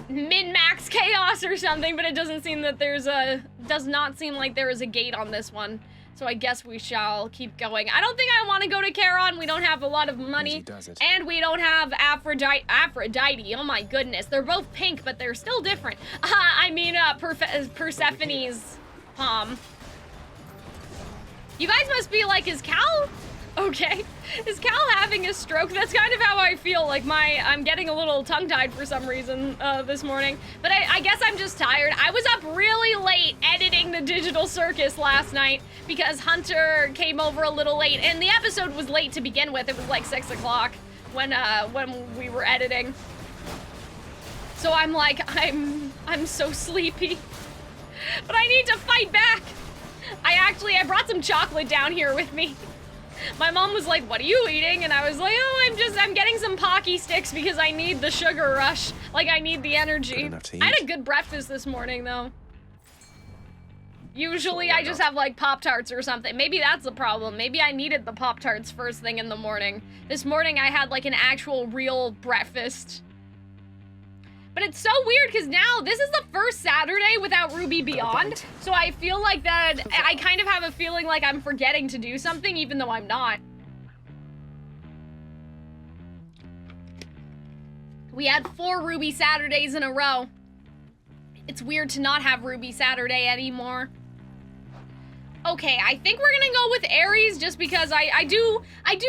min-max Chaos or something, but it doesn't seem that does not seem like there is a gate on this one. So I guess we shall keep going. I don't think I want to go to Charon. We don't have a lot of money. And we don't have Aphrodite. Oh my goodness. They're both pink, but they're still different. I mean, Persephone's palm. You guys must be like, is Cal Okay. Is Cal having a stroke? That's kind of how I feel. Like I'm getting a little tongue-tied for some reason this morning. But I guess I'm just tired. I was up really late editing the Digital Circus last night because Hunter came over a little late, and the episode was late to begin with. It was like 6 o'clock when we were editing. So I'm like, I'm so sleepy. But I need to fight back. I brought some chocolate down here with me. My mom was like, what are you eating? And I was like, oh, I'm getting some Pocky Sticks because I need the sugar rush. Like, I need the energy. I had a good breakfast this morning, though. Usually I just have, like, Pop-Tarts or something. Maybe that's the problem. Maybe I needed the Pop-Tarts first thing in the morning. This morning I had, like, an actual real breakfast. But it's so weird because now this is the first Saturday without Ruby Beyond. So I feel like that I kind of have a feeling like I'm forgetting to do something even though I'm not. We had 4 Ruby Saturdays in a row. It's weird to not have Ruby Saturday anymore. Okay, I think we're gonna go with Ares just because I do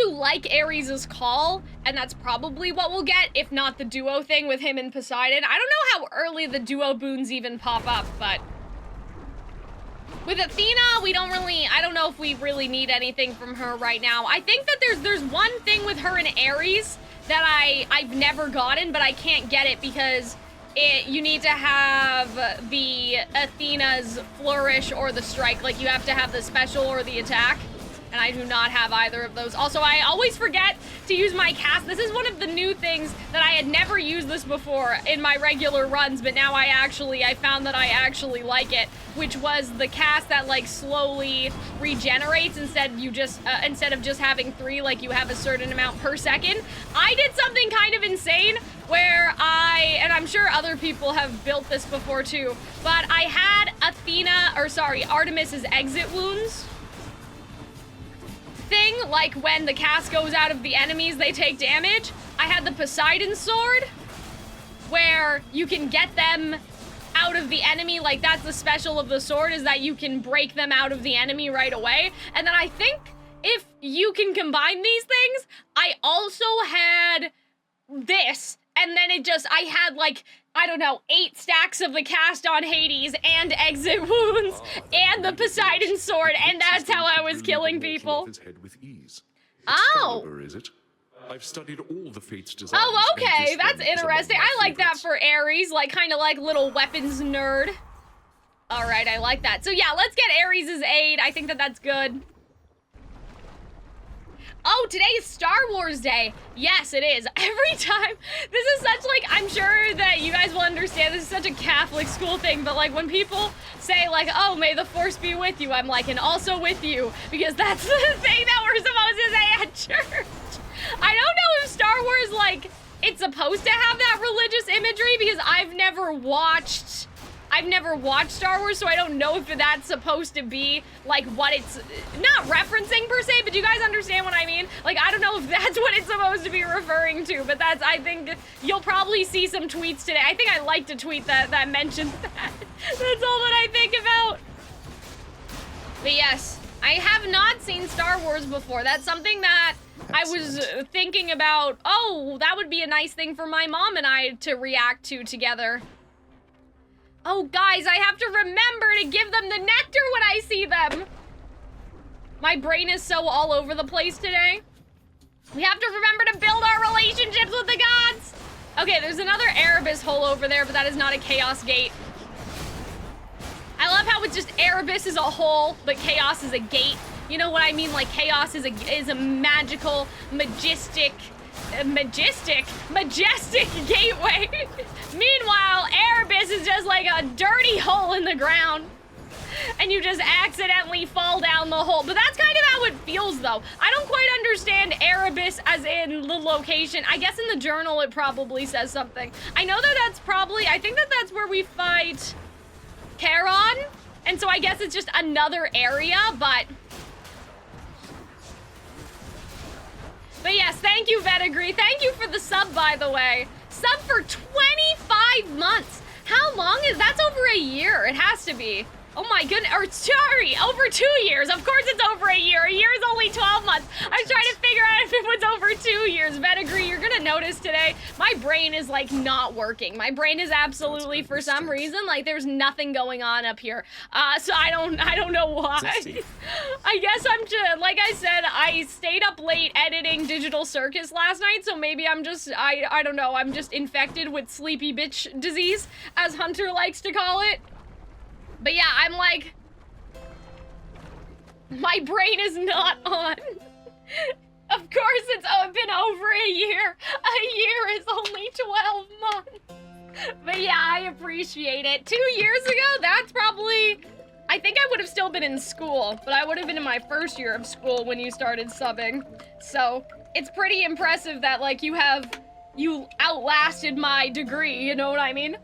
like Ares' call, and that's probably what we'll get, if not the duo thing with him and Poseidon. I don't know how early the duo boons even pop up, but with Athena, I don't know if we really need anything from her right now. I think that there's one thing with her and Ares that I've never gotten, but I can't get it because you need to have the Athena's flourish or the strike. Like, you have to have the special or the attack, and I do not have either of those. Also, I always forget to use my cast. This is one of the new things that I had never used this before in my regular runs, but now I found that I actually like it, which was the cast that, like, slowly regenerates instead of just having 3, like, you have a certain amount per second. I did something kind of insane where and I'm sure other people have built this before too, but I had Artemis's exit wounds thing, like when the cast goes out of the enemies, they take damage. I had the Poseidon sword, where you can get them out of the enemy, like that's the special of the sword, is that you can break them out of the enemy right away. And then I think if you can combine these things, I also had this, and then I had like, I don't know, 8 stacks of the cast on Hades and exit wounds and the Poseidon sword, and that's how I was killing people. His head with ease. Oh. Excalibur, is it? I've studied all the Fates designs. Oh, okay, that's interesting. I like that for Ares, like kind of like little weapons nerd. All right, I like that. So yeah, let's get Ares' aid. I think that's good. Oh, today is Star Wars Day. Yes, it is. Every time. This is such, like, I'm sure that you guys will understand this is such a Catholic school thing, but, like, when people say, like, oh, may the Force be with you, I'm like, and also with you, because that's the thing that we're supposed to say at church. I don't know if Star Wars, like, it's supposed to have that religious imagery, because I've never watched Star Wars, so I don't know if that's supposed to be, like, what it's not referencing per se, but do you guys understand what I mean? Like, I don't know if that's what it's supposed to be referring to, but I think you'll probably see some tweets today. I think I liked a tweet that mentions that. That's all that I think about. But yes, I have not seen Star Wars before. That's something that I was thinking about. Oh, that would be a nice thing for my mom and I to react to together. Oh, guys, I have to remember to give them the nectar when I see them. My brain is so all over the place today. We have to remember to build our relationships with the gods. Okay, there's another Erebus hole over there, but that is not a Chaos Gate. I love how it's just Erebus is a hole, but Chaos is a gate. You know what I mean? Like, Chaos is a magical, majestic gateway. Meanwhile, Erebus is just like a dirty hole in the ground. And you just accidentally fall down the hole. But that's kind of how it feels, though. I don't quite understand Erebus as in the location. I guess in the journal it probably says something. I know that I think that's where we fight Charon. And so I guess it's just another area, but yes, thank you, Vetigree. Thank you for the sub, by the way. Sub for 25 months. How long is that's over a year? It has to be. Oh my goodness, or sorry, over 2 years. Of course it's over a year. A year is only 12 months. I was trying to figure out if it was over 2 years. Venegree, you're gonna notice today, my brain is like not working. My brain is absolutely, for some reason, like there's nothing going on up here. So I don't know why. I guess I'm just, like I said, I stayed up late editing Digital Circus last night, so maybe I'm just, I don't know, I'm just infected with sleepy bitch disease, as Hunter likes to call it. But yeah, I'm like, my brain is not on. Of course it's been over a year. A year is only 12 months. But yeah, I appreciate it. 2 years ago, that's probably, I think I would have still been in school, but I would have been in my first year of school when you started subbing. So it's pretty impressive that like you outlasted my degree, you know what I mean?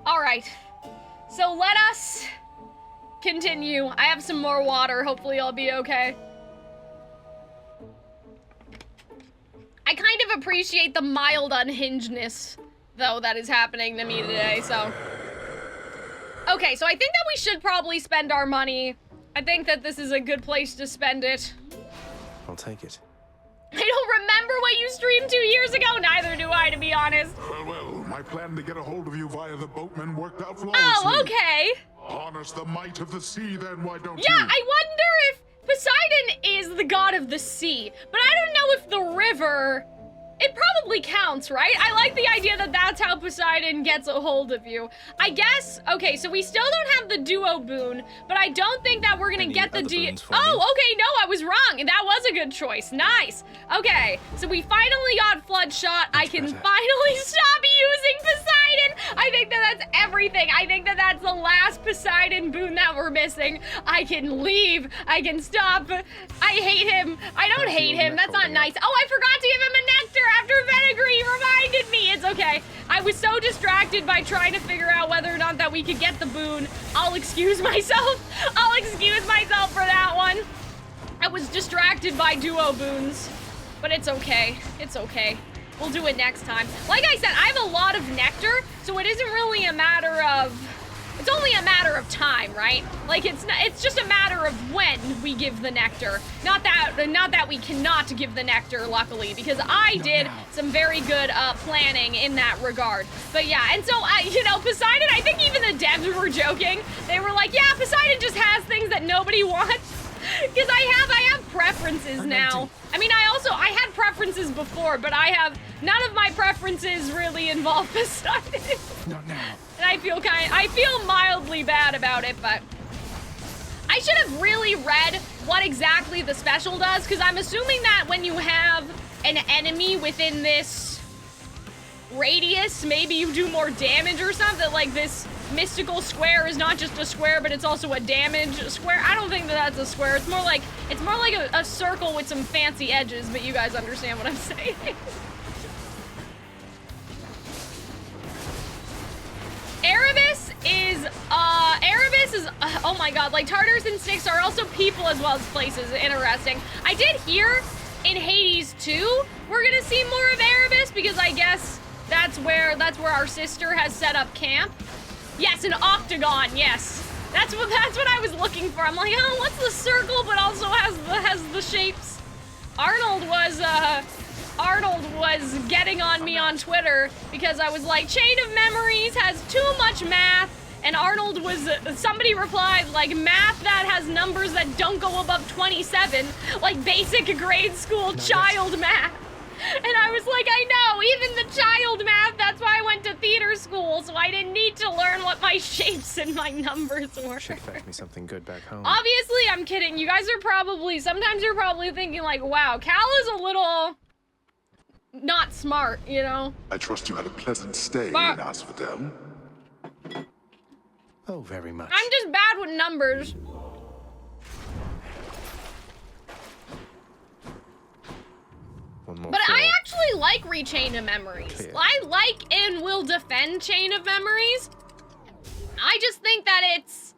All right, so let us continue. I have some more water. Hopefully I'll be okay. I kind of appreciate the mild unhingedness, though, that is happening to me today, so. Okay, so I think that we should probably spend our money. I think that this is a good place to spend it. I'll take it. I don't remember what you streamed 2 years ago. Neither do I, to be honest. Well, my plan to get a hold of you via the boatman worked out flawlessly. Oh, okay. Harness the might of the sea, then, why don't you? Yeah, I wonder if Poseidon is the god of the sea, but I don't know if the river... It probably counts, right? I like the idea that that's how Poseidon gets a hold of you. I guess, okay, so we still don't have the duo boon, but I don't think that we're gonna get the Oh, okay, no, I was wrong. That was a good choice. Nice. Okay, so we finally got Flood Shot. I can finally stop using Poseidon. I think that that's everything. I think that that's the last Poseidon boon that we're missing. I can leave. I can stop. I hate him. I don't hate him. That's not nice. Oh, I forgot to give him a nectar after Venegree reminded me. It's okay. I was so distracted by trying to figure out whether or not that we could get the boon. I'll excuse myself. I'll excuse myself for that one. I was distracted by duo boons, but it's okay. It's okay. We'll do it next time. Like I said, I have a lot of nectar, so it isn't really a matter of... It's only a matter of time, right? Like it's just a matter of when we give the nectar. Not that we cannot give the nectar, luckily, because I did some very good planning in that regard. But yeah, and so you know, Poseidon, I think even the devs were joking. They were like, yeah, Poseidon just has things that nobody wants. Because I have preferences now. I mean, I had preferences before, but none of my preferences really involve Poseidon. Not now. And I feel mildly bad about it, but I should have really read what exactly the special does, because I'm assuming that when you have an enemy within this radius, maybe you do more damage or something. Like this mystical square is not just a square, but it's also a damage square. I don't think that that's a square. It's more like a circle with some fancy edges, but you guys understand what I'm saying. Erebus is, oh my god, like Tartarus and Styx are also people as well as places. Interesting. I did hear in Hades 2, we're gonna see more of Erebus, because I guess that's where our sister has set up camp. Yes, an octagon, yes. That's what I was looking for. I'm like, oh, what's the circle, but also has the shapes. Arnold was getting on me on Twitter because I was like, Chain of Memories has too much math, and Arnold was, somebody replied, like, math that has numbers that don't go above 27, like basic grade school child math. And I was like, I know, even the child math, that's why I went to theater school, so I didn't need to learn what my shapes and my numbers were. Should fetch me something good back home. Obviously, I'm kidding. You guys are sometimes you're probably thinking like, wow, Cal is a little not smart, you know? I trust you had a pleasant stay in Asphodel. Oh, very much. I'm just bad with numbers. But I actually like Chain of Memories. Clear. I like and will defend Chain of Memories. I just think that it's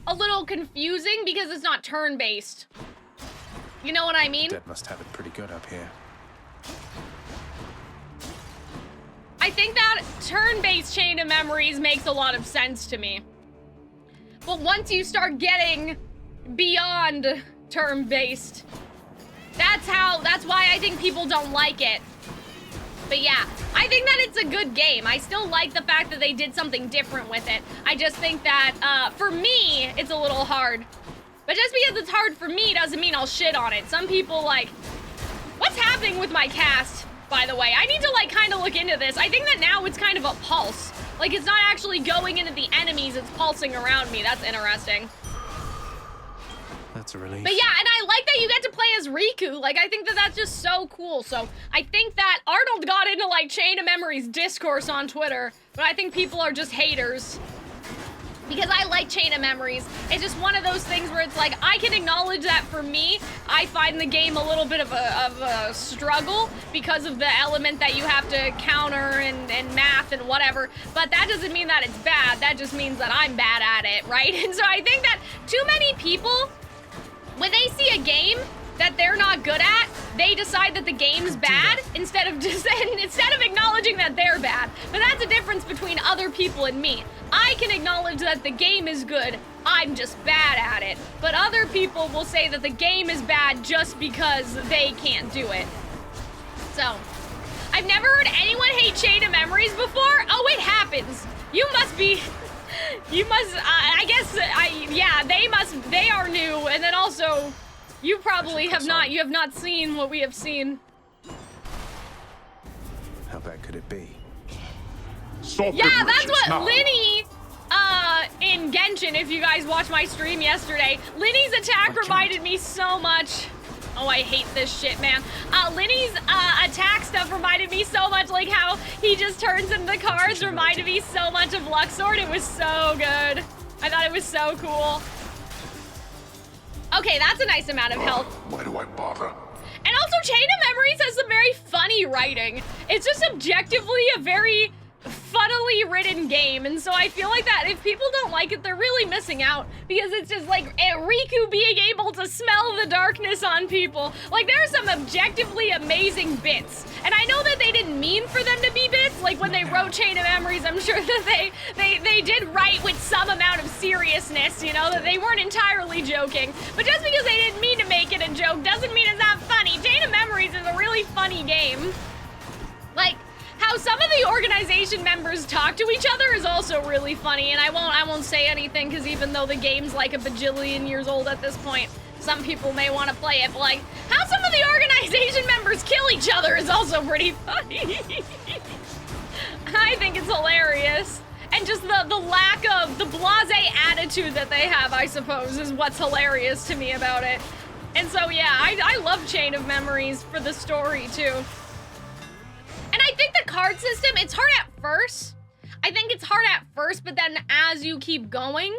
a little confusing because it's not turn-based. You know what I mean? Dead must have it pretty good up here. I think that turn-based Chain of Memories makes a lot of sense to me. But once you start getting beyond turn-based, that's why I think people don't like it. But yeah, I think that it's a good game. I still like the fact that they did something different with it. I just think that, for me, it's a little hard. But just because it's hard for me doesn't mean I'll shit on it. Some people, like, what's happening with my cast, by the way? I need to, like, kind of look into this. I think that now it's kind of a pulse. Like, it's not actually going into the enemies, it's pulsing around me. That's interesting. That's a relief. But yeah, and I like that you get to play as Riku. Like, I think that that's just so cool. So I think that Arnold got into, like, Chain of Memories discourse on Twitter, but I think people are just haters. Because I like Chain of Memories. It's just one of those things where it's like, I can acknowledge that for me, I find the game a little bit of a struggle because of the element that you have to counter and math and whatever. But that doesn't mean that it's bad. That just means that I'm bad at it, right? And so I think that too many people, when they see a game that they're not good at, they decide that the game's bad instead of acknowledging that they're bad. But that's a difference between other people and me. I can acknowledge that the game is good, I'm just bad at it. But other people will say that the game is bad just because they can't do it. So, I've never heard anyone hate Chain of Memories before. Oh, it happens. You must be... You must, I guess, yeah, they are new, and then also, you probably have not seen what we have seen. How bad could it be? Yeah, that's what Linny, in Genshin, if you guys watched my stream yesterday, Linny's attack reminded me so much. Oh, I hate this shit, man. Linny's attack stuff reminded me so much, like how he just turns into the cards reminded me so much of Luxord. It was so good. I thought it was so cool. Okay, that's a nice amount of health. Why do I bother? And also, Chain of Memories has some very funny writing. It's just objectively a very funnily written game, and so I feel like that if people don't like it, they're really missing out, because it's just like Riku being able to smell the darkness on people. Like, there are some objectively amazing bits, and I know that they didn't mean for them to be bits. Like, when they wrote Chain of Memories, I'm sure that they did write with some amount of seriousness, you know, that they weren't entirely joking. But just because they didn't mean to make it a joke doesn't mean it's not funny. Chain of Memories is a really funny game. Like, how some of the organization members talk to each other is also really funny, and I won't say anything, because even though the game's like a bajillion years old at this point, some people may want to play it, but like, how some of the organization members kill each other is also pretty funny. I think it's hilarious. And just the lack of, the blasé attitude that they have, I suppose, is what's hilarious to me about it. And so yeah, I love Chain of Memories for the story too. And I think the card system, it's hard at first. I think it's hard at first, but then as you keep going,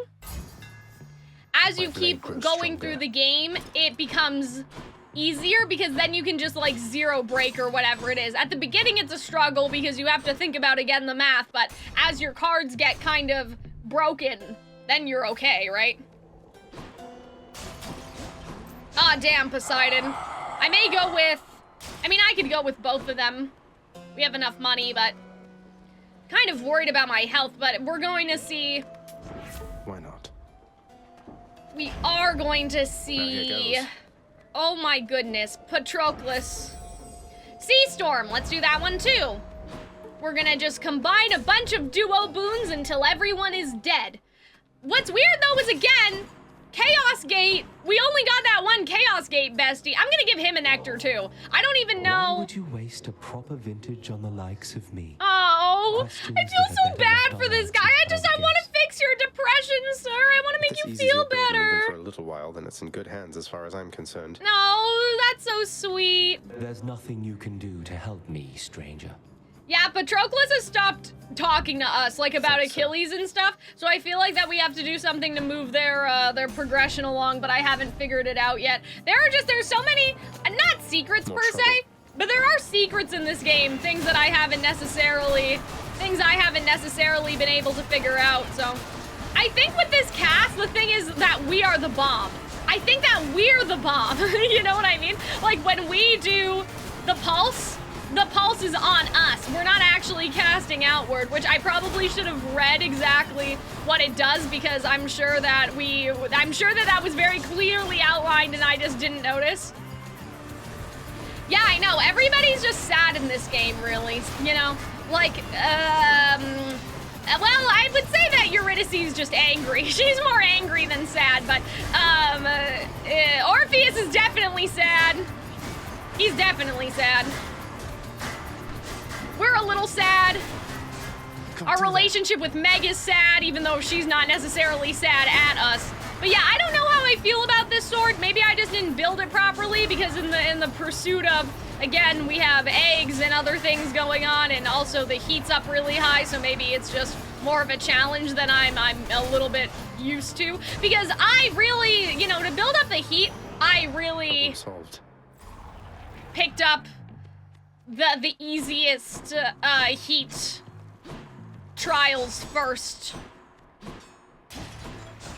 through the game, it becomes easier, because then you can just like zero break or whatever it is. At the beginning, it's a struggle because you have to think about, again, the math, but as your cards get kind of broken, then you're okay, right? Ah, damn, Poseidon. I may go with, I could go with both of them. We have enough money, but kind of worried about my health, but we're going to see. Why not? We are going to see. Oh my goodness, Patroclus. Sea Storm, let's do that one too. We're gonna just combine a bunch of duo boons until everyone is dead. What's weird though is, again, Chaos Gate, we only got that one Chaos Gate bestie. I'm gonna give him a nectar too. I don't even know. Why would you waste a proper vintage on the likes of me? Oh, I feel so bad for this guy. I want to fix your depression, sir. I want to make you feel better. For a little while, then it's in good hands as far as I'm concerned. No, that's so sweet. There's nothing you can do to help me, stranger. Yeah, Patroclus has stopped talking to us, like, about Achilles and stuff, so I feel like that we have to do something to move their progression along, but I haven't figured it out yet. There's so many, not secrets per se, but there are secrets in this game, things I haven't necessarily been able to figure out, so. I think with this cast, the thing is that we are the bomb. I think that we're the bomb, you know what I mean? Like, when we do the pulse chaos is on us. We're not actually casting outward, which I probably should have read exactly what it does because I'm sure that that was very clearly outlined and I just didn't notice. Yeah, I know. Everybody's just sad in this game, really. You know, like, well, I would say that Eurydice's just angry. She's more angry than sad, but, Orpheus is definitely sad. He's definitely sad. We're a little sad. Our relationship with Meg is sad, even though she's not necessarily sad at us. But yeah, I don't know how I feel about this sword. Maybe I just didn't build it properly because in the pursuit of, again, we have eggs and other things going on, and also the heat's up really high, so maybe it's just more of a challenge than I'm a little bit used to. Because I really, you know, to build up the heat, I really picked up the easiest heat trials first.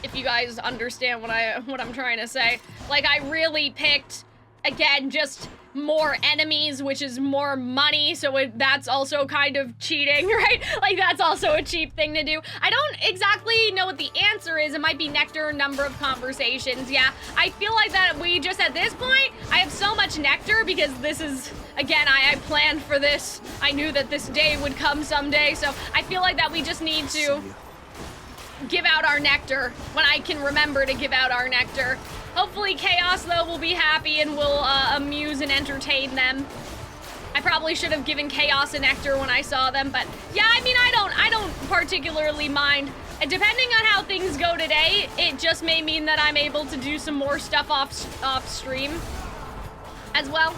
If you guys understand what I'm trying to say. Like, I really picked, again, just more enemies, which is more money, so that's also kind of cheating, right? Like, that's also a cheap thing to do. I don't exactly know what the answer is. It might be nectar, number of conversations. Yeah, I feel like that we just, at this point, I have so much nectar because this is, again, I planned for this. I knew that this day would come someday, so I feel like that we just need to give out our nectar when I can remember to give out our nectar. Hopefully Chaos, though, will be happy and will amuse and entertain them. I probably should have given Chaos a nectar when I saw them, but yeah, I mean, I don't particularly mind. And depending on how things go today, it just may mean that I'm able to do some more stuff off stream as well.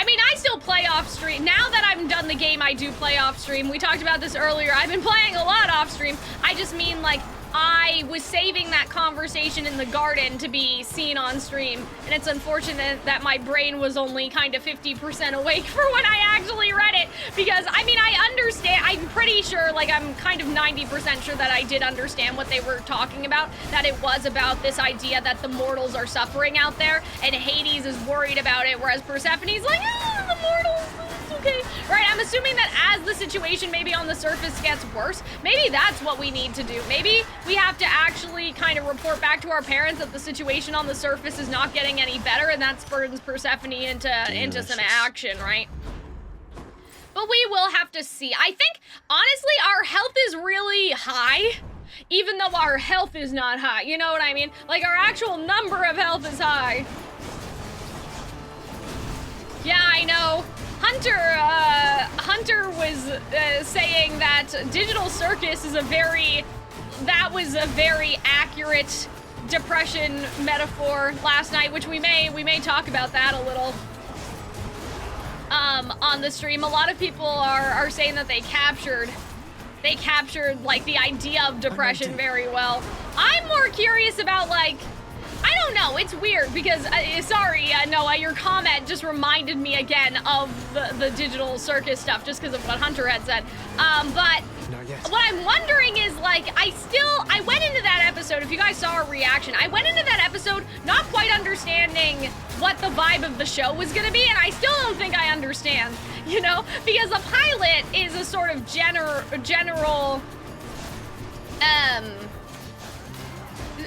I mean, I still play off stream. Now that I'm done the game, I do play off stream. We talked about this earlier. I've been playing a lot off stream. I just mean, like, I was saving that conversation in the garden to be seen on stream, and it's unfortunate that my brain was only kind of 50% awake for when I actually read it, because, I mean, I understand, I'm pretty sure, like, I'm kind of 90% sure that I did understand what they were talking about, that it was about this idea that the mortals are suffering out there, and Hades is worried about it, whereas Persephone's like, the mortals, it's okay. Right, I'm assuming that as the situation maybe on the surface gets worse, maybe that's what we need to do. Maybe we have to actually kind of report back to our parents that the situation on the surface is not getting any better, and that spurs Persephone into some action, right? But we will have to see. I think, honestly, our health is really high, even though our health is not high. You know what I mean? Like, our actual number of health is high. Yeah, I know. Hunter was saying that Digital Circus is that was a very accurate depression metaphor last night, which we may talk about that a little on the stream. A lot of people are saying that they captured like the idea of depression very well. I'm more curious about, like, I don't know, it's weird because, sorry, Noah, your comment just reminded me again of the Digital Circus stuff just because of what Hunter had said. But what I'm wondering is, like, I went into that episode, if you guys saw our reaction, I went into that episode not quite understanding what the vibe of the show was gonna be, and I still don't think I understand, you know? Because the pilot is a sort of general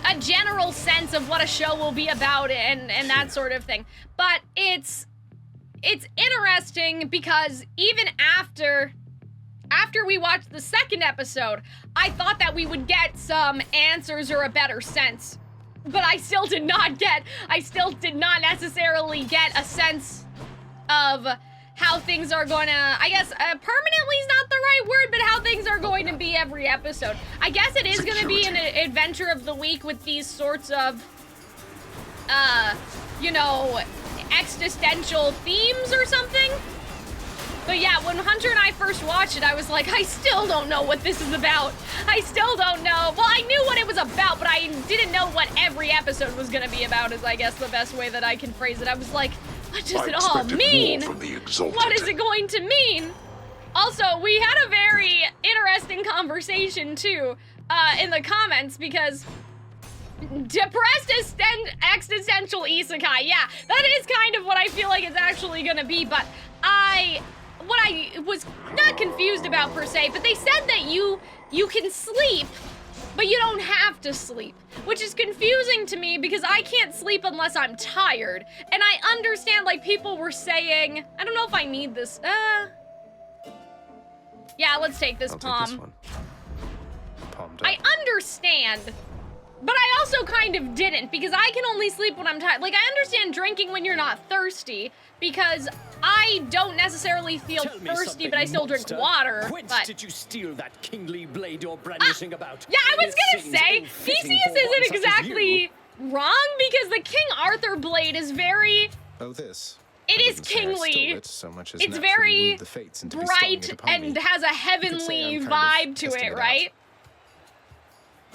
a general sense of what a show will be about and that sort of thing. But it's interesting because even after we watched the second episode, I thought that we would get some answers or a better sense. But I still did not necessarily get a sense of how things are going to, I guess, permanently is not the right word, but how things are going to be every episode. I guess it is going to be an adventure of the week with these sorts of, you know, existential themes or something. But yeah, when Hunter and I first watched it, I was like, I still don't know what this is about. I still don't know. Well, I knew what it was about, but I didn't know what every episode was going to be about, is I guess the best way that I can phrase it. I was like, what does it all mean? What is it going to mean? Also, we had a very interesting conversation, too, in the comments, because depressed existential isekai, yeah, that is kind of what I feel like it's actually gonna be, but what I was not confused about per se, but they said that you can sleep, but you don't have to sleep, which is confusing to me because I can't sleep unless I'm tired. And I understand, like, people were saying, I don't know if I need this. Yeah, let's take this palm. Take this one. Palmed I up. understand, but I also kind of didn't because I can only sleep when I'm tired. Like, I understand drinking when you're not thirsty because I don't necessarily feel thirsty, but I still drink water. Whence but did you steal that kingly blade you're brandishing about? yeah, I was It gonna seems say, ill-fitting Theseus for one isn't such as exactly you. wrong because the King Arthur blade is very, Oh, this. it I is wouldn't say I stole kingly. it so much as It's naturally very wooed the fates into bestowing it bright upon and me. has a You could say heavenly I'm kind of vibe to testing it, it out. right?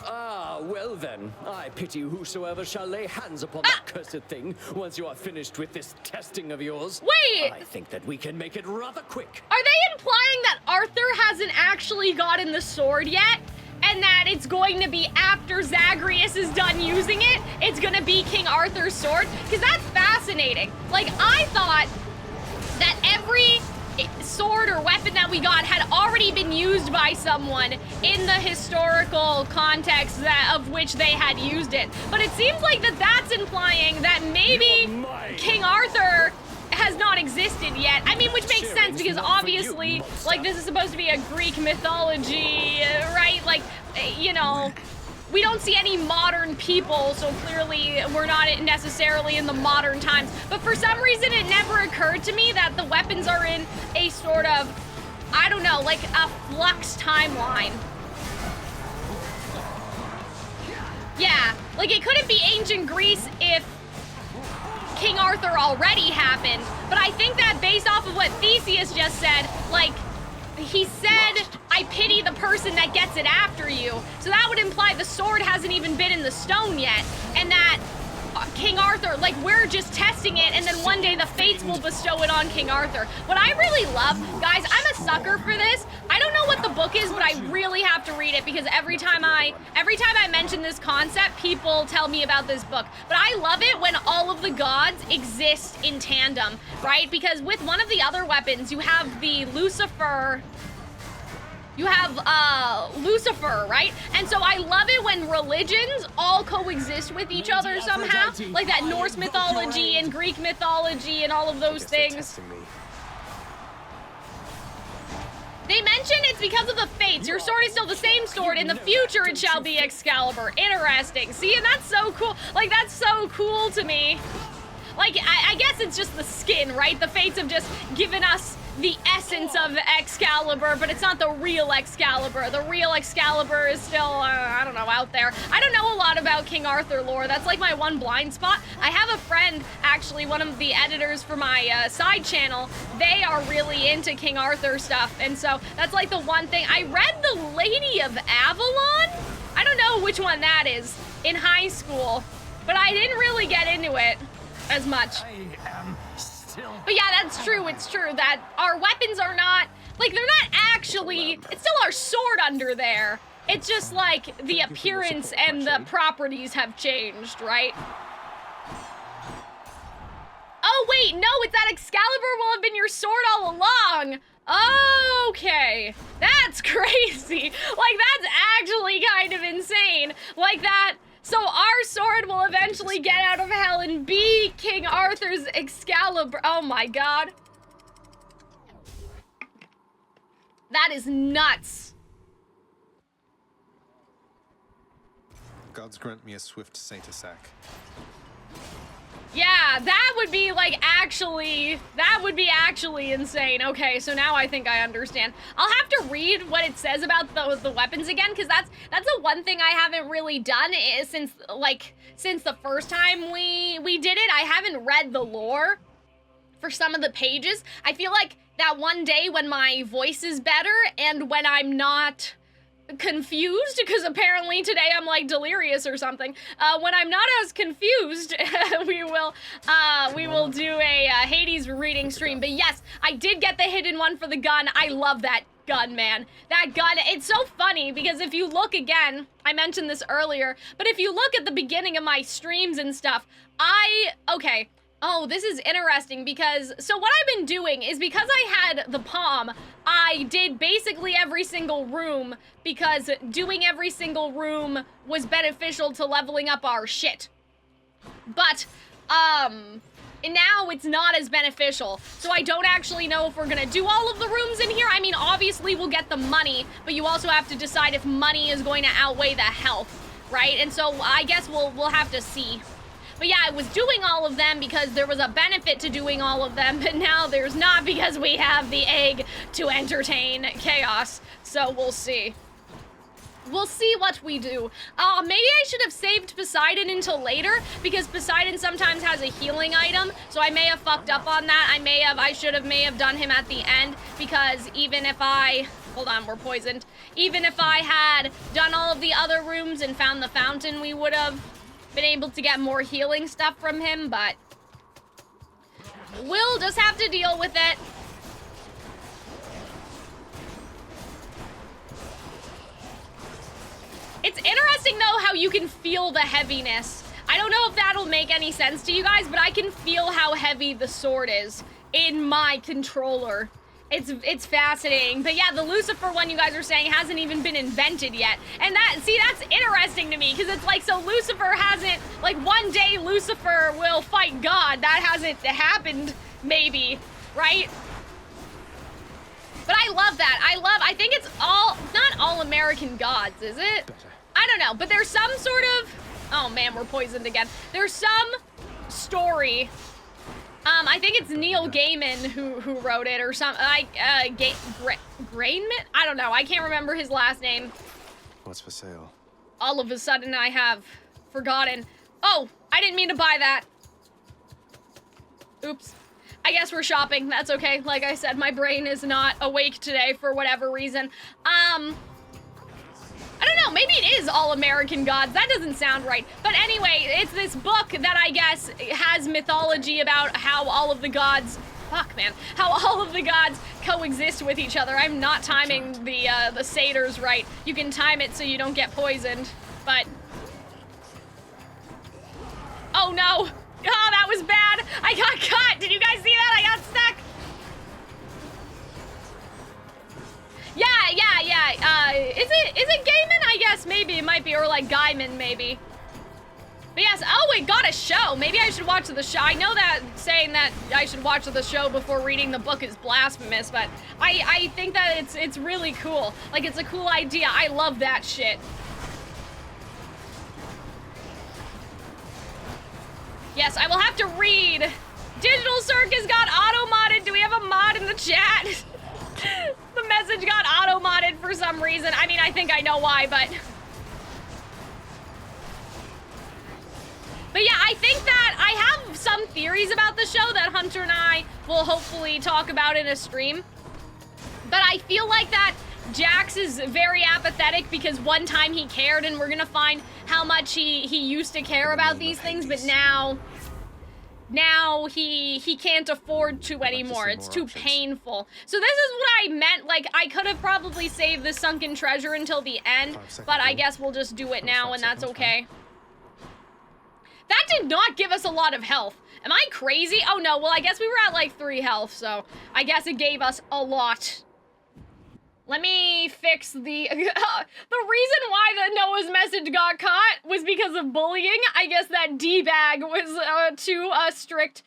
Ah, well then, I pity whosoever shall lay hands upon that cursed thing once you are finished with this testing of yours. Wait! I think that we can make it rather quick. Are they implying that Arthur hasn't actually gotten the sword yet? And that it's going to be after Zagreus is done using it, it's gonna be King Arthur's sword? Because that's fascinating. Like, I thought that every sword or weapon that we got had already been used by someone in the historical context of which they had used it. But it seems like that's implying that maybe King Arthur has not existed yet. I mean, which makes sense because obviously, like, this is supposed to be a Greek mythology, right? Like, you know, we don't see any modern people, so clearly we're not necessarily in the modern times. But for some reason, it never occurred to me that the weapons are in a sort of, I don't know, like a flux timeline. Yeah, like it couldn't be ancient Greece if King Arthur already happened, but I think that based off of what Theseus just said, like, he said, I pity the person that gets it after you. So that would imply the sword hasn't even been in the stone yet, and that King Arthur, like, we're just testing it, and then one day the fates will bestow it on King Arthur. What I really love, guys, I'm a sucker for this. I don't know what the book is, but I really have to read it because every time I mention this concept, people tell me about this book. But I love it when all of the gods exist in tandem, right? Because with one of the other weapons, you have the Lucifer. You have Lucifer, right? And so I love it when religions all coexist with each other somehow. Like that Norse mythology and Greek mythology and all of those things. They mention it's because of the fates. Your sword is still the same sword. In the future, it shall be Excalibur. Interesting. See, and that's so cool. Like, that's so cool to me. Like, I guess it's just the skin, right? The fates have just given us the essence of Excalibur, but it's not the real Excalibur. The real Excalibur is still, I don't know, out there. I don't know a lot about King Arthur lore. That's like my one blind spot. I have a friend, actually, one of the editors for my side channel. They are really into King Arthur stuff, and so that's like the one thing. I read The Lady of Avalon? I don't know which one that is in high school, but I didn't really get into it as much. But yeah, that's true. It's true that our weapons are not, like, they're not actually, it's still our sword under there. It's just like the appearance and the properties have changed, right? Oh, wait, no, it's that Excalibur will have been your sword all along. Okay, that's crazy. Like, that's actually kind of insane. Like that. So our sword will eventually get out of hell and be King Arthur's Excalibur. Oh my god. That is nuts. Gods grant me a swift saint-a-sack. Yeah, that would be like actually, that would be actually insane. Okay, so now I think I understand. I'll have to read what it says about the weapons again, because that's the one thing I haven't really done is since the first time we did it. I haven't read the lore for some of the pages. I feel like that one day when my voice is better and when I'm not confused, because apparently today I'm like delirious or something. When I'm not as confused, we will do a Hades reading stream. But yes, I did get the hidden one for the gun. I love that gun, man. That gun, it's so funny because if you look again, I mentioned this earlier, but if you look at the beginning of my streams and stuff, okay, Oh, this is interesting because, so what I've been doing is because I had the palm, I did basically every single room because doing every single room was beneficial to leveling up our shit. But, now it's not as beneficial, so I don't actually know if we're gonna do all of the rooms in here. I mean, obviously we'll get the money, but you also have to decide if money is going to outweigh the health, right? And so I guess we'll have to see. But yeah, I was doing all of them because there was a benefit to doing all of them, but now there's not because we have the egg to entertain chaos. So we'll see. We'll see what we do. Maybe I should have saved Poseidon until later because Poseidon sometimes has a healing item. So I may have fucked up on that. I should have done him at the end because even if hold on, we're poisoned. Even if I had done all of the other rooms and found the fountain, we would have been able to get more healing stuff from him, but we'll just have to deal with it. It's interesting though how you can feel the heaviness. I don't know if that'll make any sense to you guys, but I can feel how heavy the sword is in my controller. It's fascinating. But yeah, the Lucifer one you guys are saying hasn't even been invented yet. And that's interesting to me, because it's like, so Lucifer hasn't, like one day Lucifer will fight God. That hasn't happened, maybe, right? But I love that. I think it's not all American gods, is it? I don't know, but there's some sort of, oh man, we're poisoned again. There's some story. I think it's Neil Gaiman who wrote it or something. Grainman? I don't know. I can't remember his last name. What's for sale? All of a sudden I have forgotten. Oh, I didn't mean to buy that. Oops. I guess we're shopping. That's okay. Like I said, my brain is not awake today for whatever reason. I don't know, maybe it is all American gods. That doesn't sound right. But anyway, it's this book that I guess has mythology about how all of the gods, how all of the gods coexist with each other. I'm not timing the satyrs right. You can time it so you don't get poisoned, but... Oh no! Oh, that was bad! I got caught! Did you guys see that? I got stuck! Yeah. Is it Gaiman? I guess maybe it might be, or like Gaiman maybe. But yes, oh, it got a show. Maybe I should watch the show. I know that saying that I should watch the show before reading the book is blasphemous, but I think that it's really cool. Like, it's a cool idea. I love that shit. Yes, I will have to read. Digital Circus got auto-modded. Do we have a mod in the chat? The message got auto-modded for some reason. I mean, I think I know why, but yeah, I think that I have some theories about the show that Hunter and I will hopefully talk about in a stream. But I feel like that Jax is very apathetic because one time he cared, and we're gonna find how much he used to care about these things, but now he can't afford to anymore. It's too painful. So this is what I meant. Like, I could have probably saved the sunken treasure until the end, but I guess we'll just do it now, and that's okay. That did not give us a lot of health. Am I crazy? Oh no, well I guess we were at like 3 health, so I guess it gave us a lot. Let me fix the reason why the Noah's message got caught was because of bullying. I guess that D-bag was too strict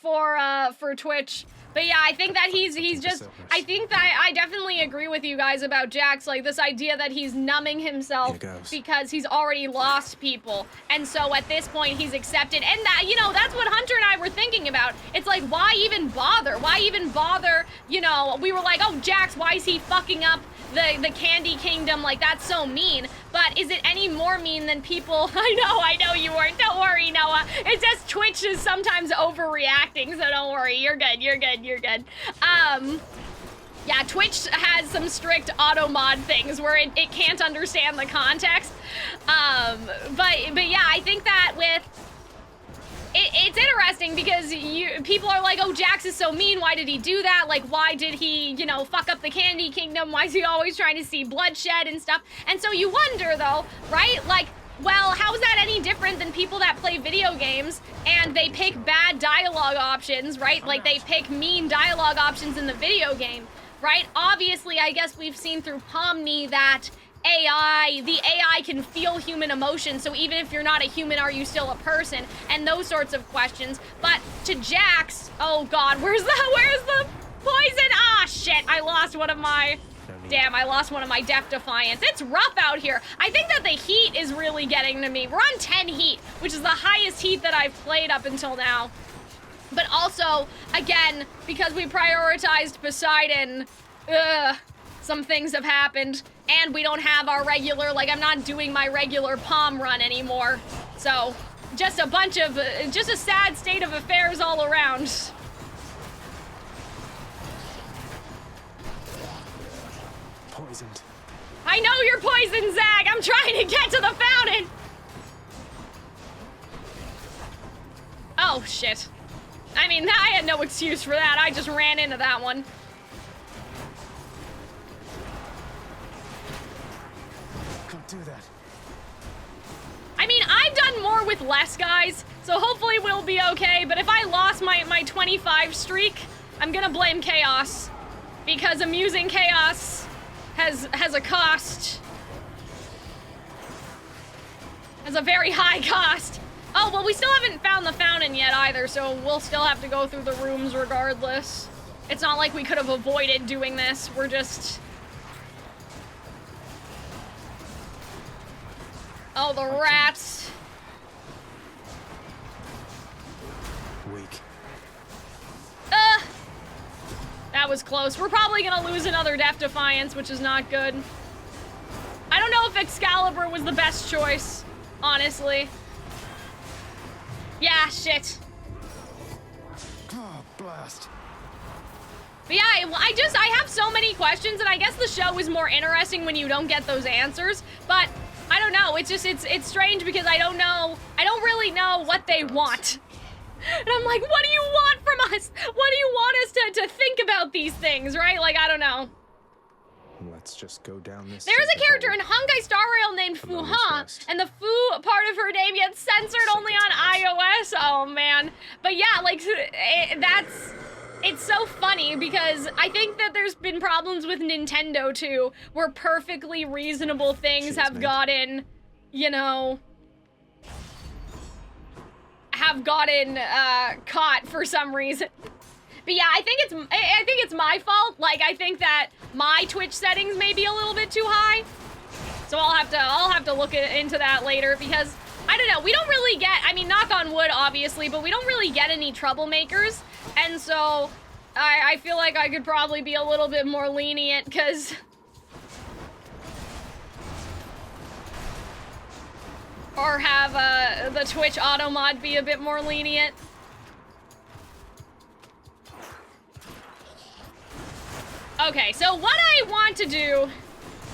for Twitch. But yeah, I think that he's just, I think that I definitely agree with you guys about Jax, like this idea that he's numbing himself because he's already lost people. And so at this point he's accepted, and that, you know, that's what Hunter and I were thinking about. It's like, why even bother? Why even bother? You know, we were like, oh, Jax, why is he fucking up the Candy Kingdom? Like, that's so mean. But is it any more mean than people? I know you weren't. Don't worry, Noah. It's just Twitch is sometimes overreacting, so don't worry. You're good. Yeah, Twitch has some strict auto mod things where it can't understand the context. But yeah, I think that it's interesting because people are like, oh, Jax is so mean. Why did he do that? Like, why did he, you know, fuck up the Candy Kingdom? Why is he always trying to see bloodshed and stuff? And so you wonder, though, right? Like, Well, how's that any different than people that play video games and they pick bad dialogue options, right? Like they pick mean dialogue options in the video game, right? Obviously, I guess we've seen through Pomni that the AI can feel human emotion, so even if you're not a human, are you still a person? And those sorts of questions. But to Jax, oh god, where's the poison? Ah, shit, I lost one of my... Damn, I lost one of my Depth Defiance. It's rough out here. I think that the heat is really getting to me. We're on 10 heat, which is the highest heat that I've played up until now. But also, again, because we prioritized Poseidon, some things have happened. And we don't have our regular, like, I'm not doing my regular palm run anymore. So, just a bunch of, just a sad state of affairs all around. Poisoned. I know you're poisoned, Zag! I'm trying to get to the fountain! Oh, shit. I mean, I had no excuse for that. I just ran into that one. Do that. I mean, I've done more with less, guys, so hopefully we'll be okay, but if I lost my 25 streak, I'm gonna blame Chaos, because amusing Chaos has a cost. Has a very high cost. Oh, well, we still haven't found the fountain yet either, so we'll still have to go through the rooms regardless. It's not like we could have avoided doing this, we're just... Oh, the rats. Weak. That was close. We're probably gonna lose another Depth Defiance, which is not good. I don't know if Excalibur was the best choice, honestly. Yeah, shit. Oh, blast. But yeah, I have so many questions, and I guess the show is more interesting when you don't get those answers, but I don't know, it's just, it's strange because I don't really know what they want. And I'm like, what do you want from us? What do you want us to think about these things, right? Like, I don't know. Let's just go down this. There's a character in Honkai Star Rail named Fuha, and the Fu part of her name gets censored only on iOS. Oh, man. But yeah, like, it's so funny because I think that there's been problems with Nintendo too, where perfectly reasonable things have gotten, you know, caught for some reason. But yeah, I think it's my fault. Like, I think that my Twitch settings may be a little bit too high. So I'll have to look into that later because I don't know, we don't really get, I mean, knock on wood obviously, but we don't really get any troublemakers. And so I feel like I could probably be a little bit more lenient because or have the Twitch auto mod be a bit more lenient. Okay, so what I want to do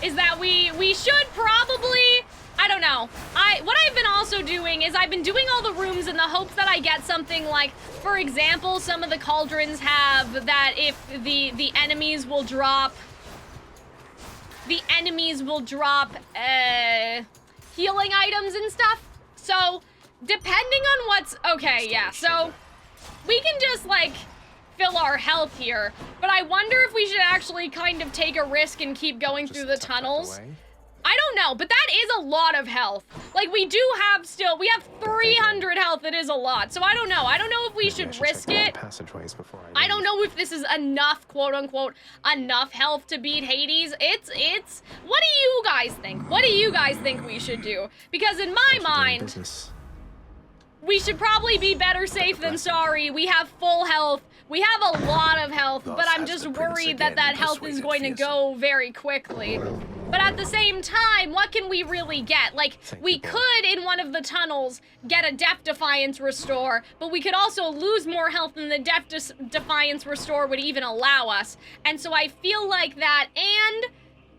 is that we should probably, I don't know. What I've been also doing is I've been doing all the rooms in the hopes that I get something like, for example, some of the cauldrons have that if the enemies will drop healing items and stuff. So depending on what's okay, yeah. So we can just like fill our health here, but I wonder if we should actually kind of take a risk and keep going through the tunnels. I don't know, but that is a lot of health. Like, we have 300 health. It is a lot. So I don't know. I don't know if we should risk it. Passageways before I don't know if this is enough, quote unquote, enough health to beat Hades. It's, what do you guys think? What do you guys think we should do? Because in my mind, we should probably be better safe than sorry. We have full health. We have a lot of health, but I'm just worried that that health is going to go very quickly. But at the same time, what can we really get? Like, we could, in one of the tunnels, get a Depth Defiance restore, but we could also lose more health than the Depth Defiance restore would even allow us. And so I feel like that, and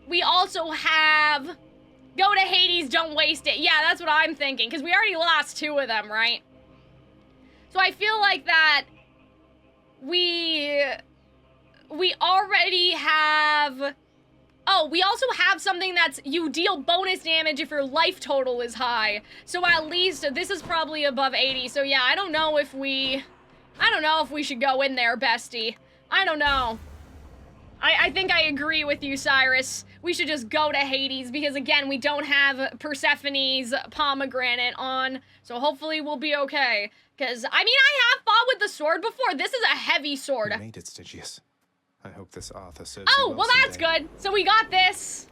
we also have... Go to Hades, don't waste it. Yeah, that's what I'm thinking, because we already lost 2 of them, right? So I feel like that we already have... Oh, we also have something that's you deal bonus damage if your life total is high. So at least this is probably above 80. So yeah, I don't know if we should go in there, bestie. I don't know. I think I agree with you, Cyrus. We should just go to Hades because, again, we don't have Persephone's pomegranate on, so hopefully we'll be okay. Because, I mean, I have fought with the sword before. This is a heavy sword. You made it, Stygius. I hope this Arthur serves Oh, you well, that's someday. good. So we got this.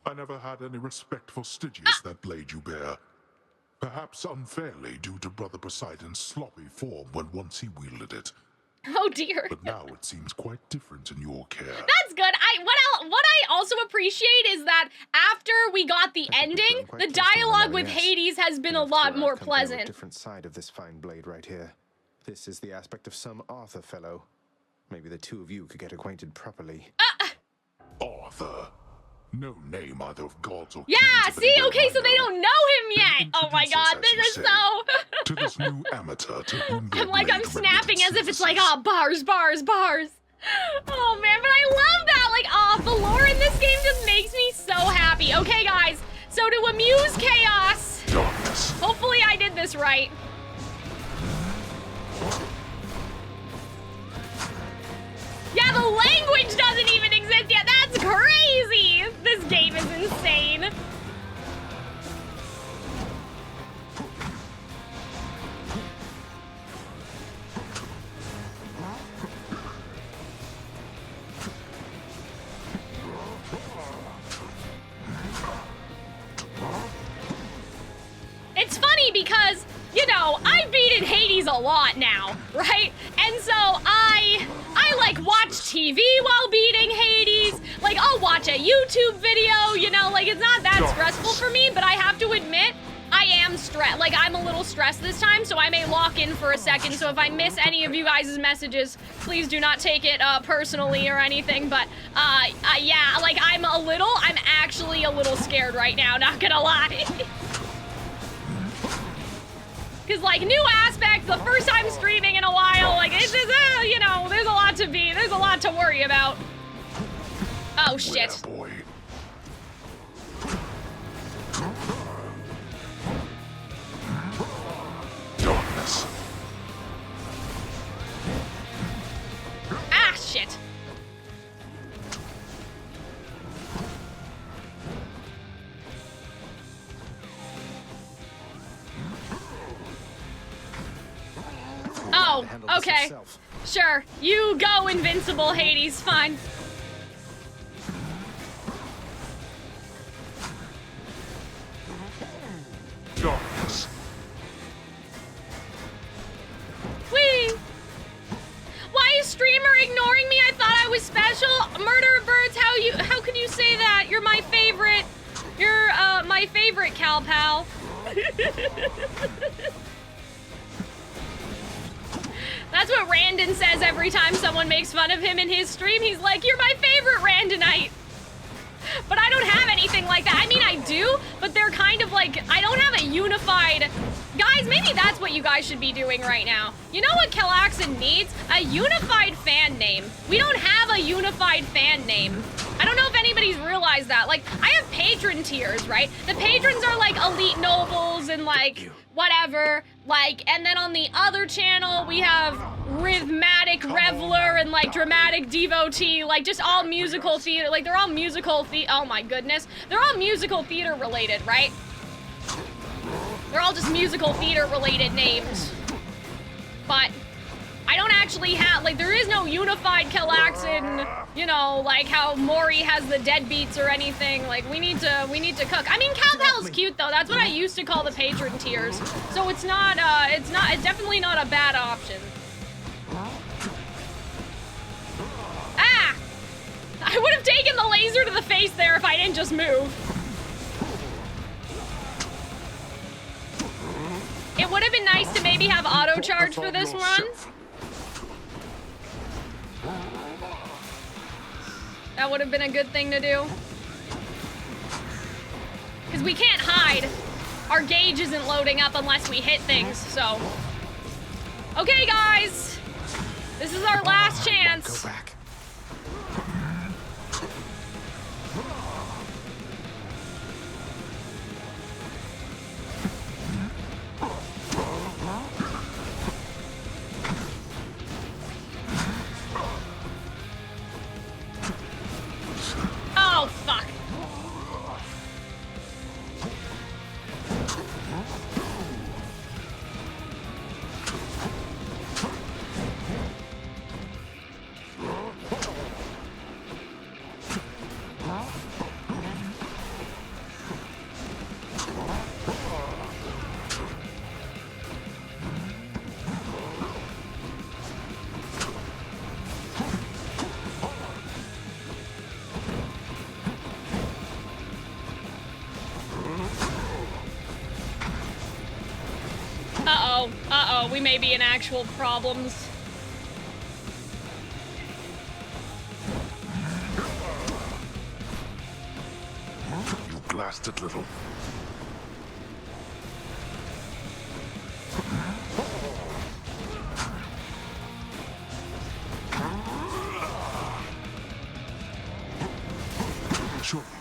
I never had any respect for Stygius, that blade you bear. Perhaps unfairly due to Brother Poseidon's sloppy form when once he wielded it. Oh dear. But now it seems quite different in your care. That's good. What I also appreciate is that after we got the ending, the dialogue with Hades has been a lot more pleasant. A different side of this fine blade right here. This is the aspect of some Arthur fellow. Maybe the two of you could get acquainted properly. Arthur. No name either of gods or yeah, kings of see? any Okay, so they don't know him yet. Oh my god, this is so... to this new amateur to whom I'm like, I'm snapping as if it's like, oh, bars, bars, bars. Oh man, but I love that. Like, oh, the lore in this game just makes me so happy. Okay, guys, so to amuse chaos, hopefully I did this right. Yeah, the language doesn't even exist yet. That's crazy. This game is insane. It's funny because, you know, I've beaten Hades a lot now, right? And so I like watch TV while beating Hades. Like, I'll watch a YouTube video, you know, like it's not that stressful for me, but I have to admit, I am stressed. Like, I'm a little stressed this time, so I may lock in for a second. So if I miss any of you guys' messages, please do not take it personally or anything. But, yeah, like, I'm actually a little scared right now, not gonna lie. Because, like, new aspects, the first time streaming in a while, like, it's just, you know, there's a lot to worry about. Oh, shit. Boy. Darkness. Ah, shit. Oh, okay. Sure. You go, Invincible Hades. Fine. Darkness. Whee! Why is streamer ignoring me? I thought I was special. Murder Birds, how could you say that? You're my favorite. You're my favorite, Cal Pal. That's what Randon says every time someone makes fun of him in his stream. He's like, you're my favorite Randonite. But I don't have anything like that. I mean, I do, but they're kind of like, I don't have a unified... Guys, maybe that's what you guys should be doing right now. You know what Calxiyn needs? A unified fan name. We don't have a unified fan name. I don't know if anybody's realized that. Like, I have patron tiers, right? The patrons are like elite nobles and like whatever. Like, and then on the other channel, we have rhythmatic reveler and like dramatic devotee, like just all musical theater. Like, they're all musical oh my goodness. They're all musical theater related, right? They're all just musical theater related names. But I don't actually have, like, there is no unified Calxiyn, you know, like how Mori has the deadbeats or anything. Like, we need to cook. I mean, Calpal's cute though. That's what I used to call the patron tiers. So it's definitely not a bad option. Ah! I would have taken the laser to the face there if I didn't just move. It would have been nice to maybe have auto charge for this run. That would have been a good thing to do. Because we can't hide. Our gauge isn't loading up unless we hit things, so. Okay, guys. This is our last chance. Go back. Uh-oh. Uh-oh. We may be in actual problems. You blasted little.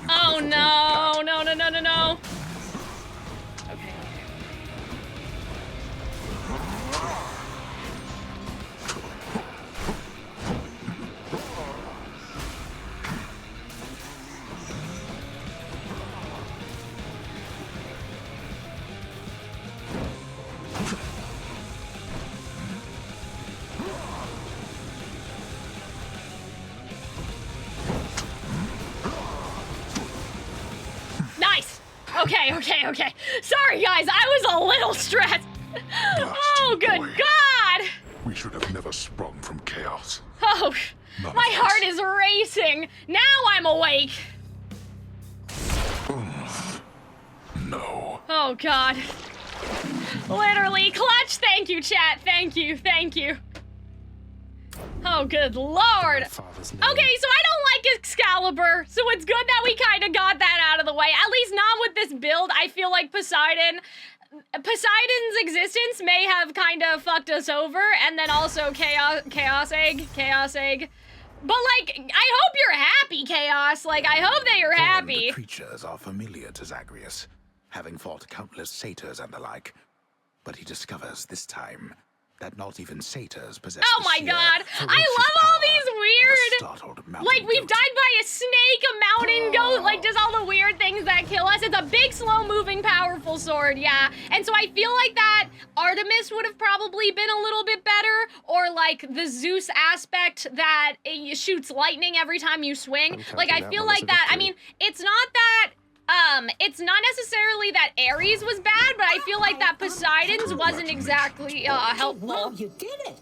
Oh no, no, no, no, no, no. Okay. Nice. Okay. Sorry, guys. I was a little stressed. Oh, good God. We should have never sprung from chaos. Oh, my heart is racing. Now I'm awake. No. Oh, God. Literally. Clutch. Thank you, chat. Thank you. Oh, good Lord. Okay, so I don't like Excalibur, so it's good that we kind of got that out of the way. At least not with this build. I feel like Poseidon's existence may have kind of fucked us over, and then also Chaos Egg. But, like, I hope you're happy, Chaos. Like, I hope that you're happy. The creatures are familiar to Zagreus, having fought countless satyrs and the like. But he discovers this time that not even satyrs possess Oh my God! I love all these weird, like we've died by a snake, a mountain goat, like just all the weird things that kill us. It's a big, slow-moving, powerful sword, yeah. And so I feel like that Artemis would have probably been a little bit better, or like the Zeus aspect that it shoots lightning every time you swing. Like I feel like that. I mean, it's not that. It's not necessarily that Ares was bad, but I feel like that Poseidon's wasn't exactly, helpful. Wow, you did it!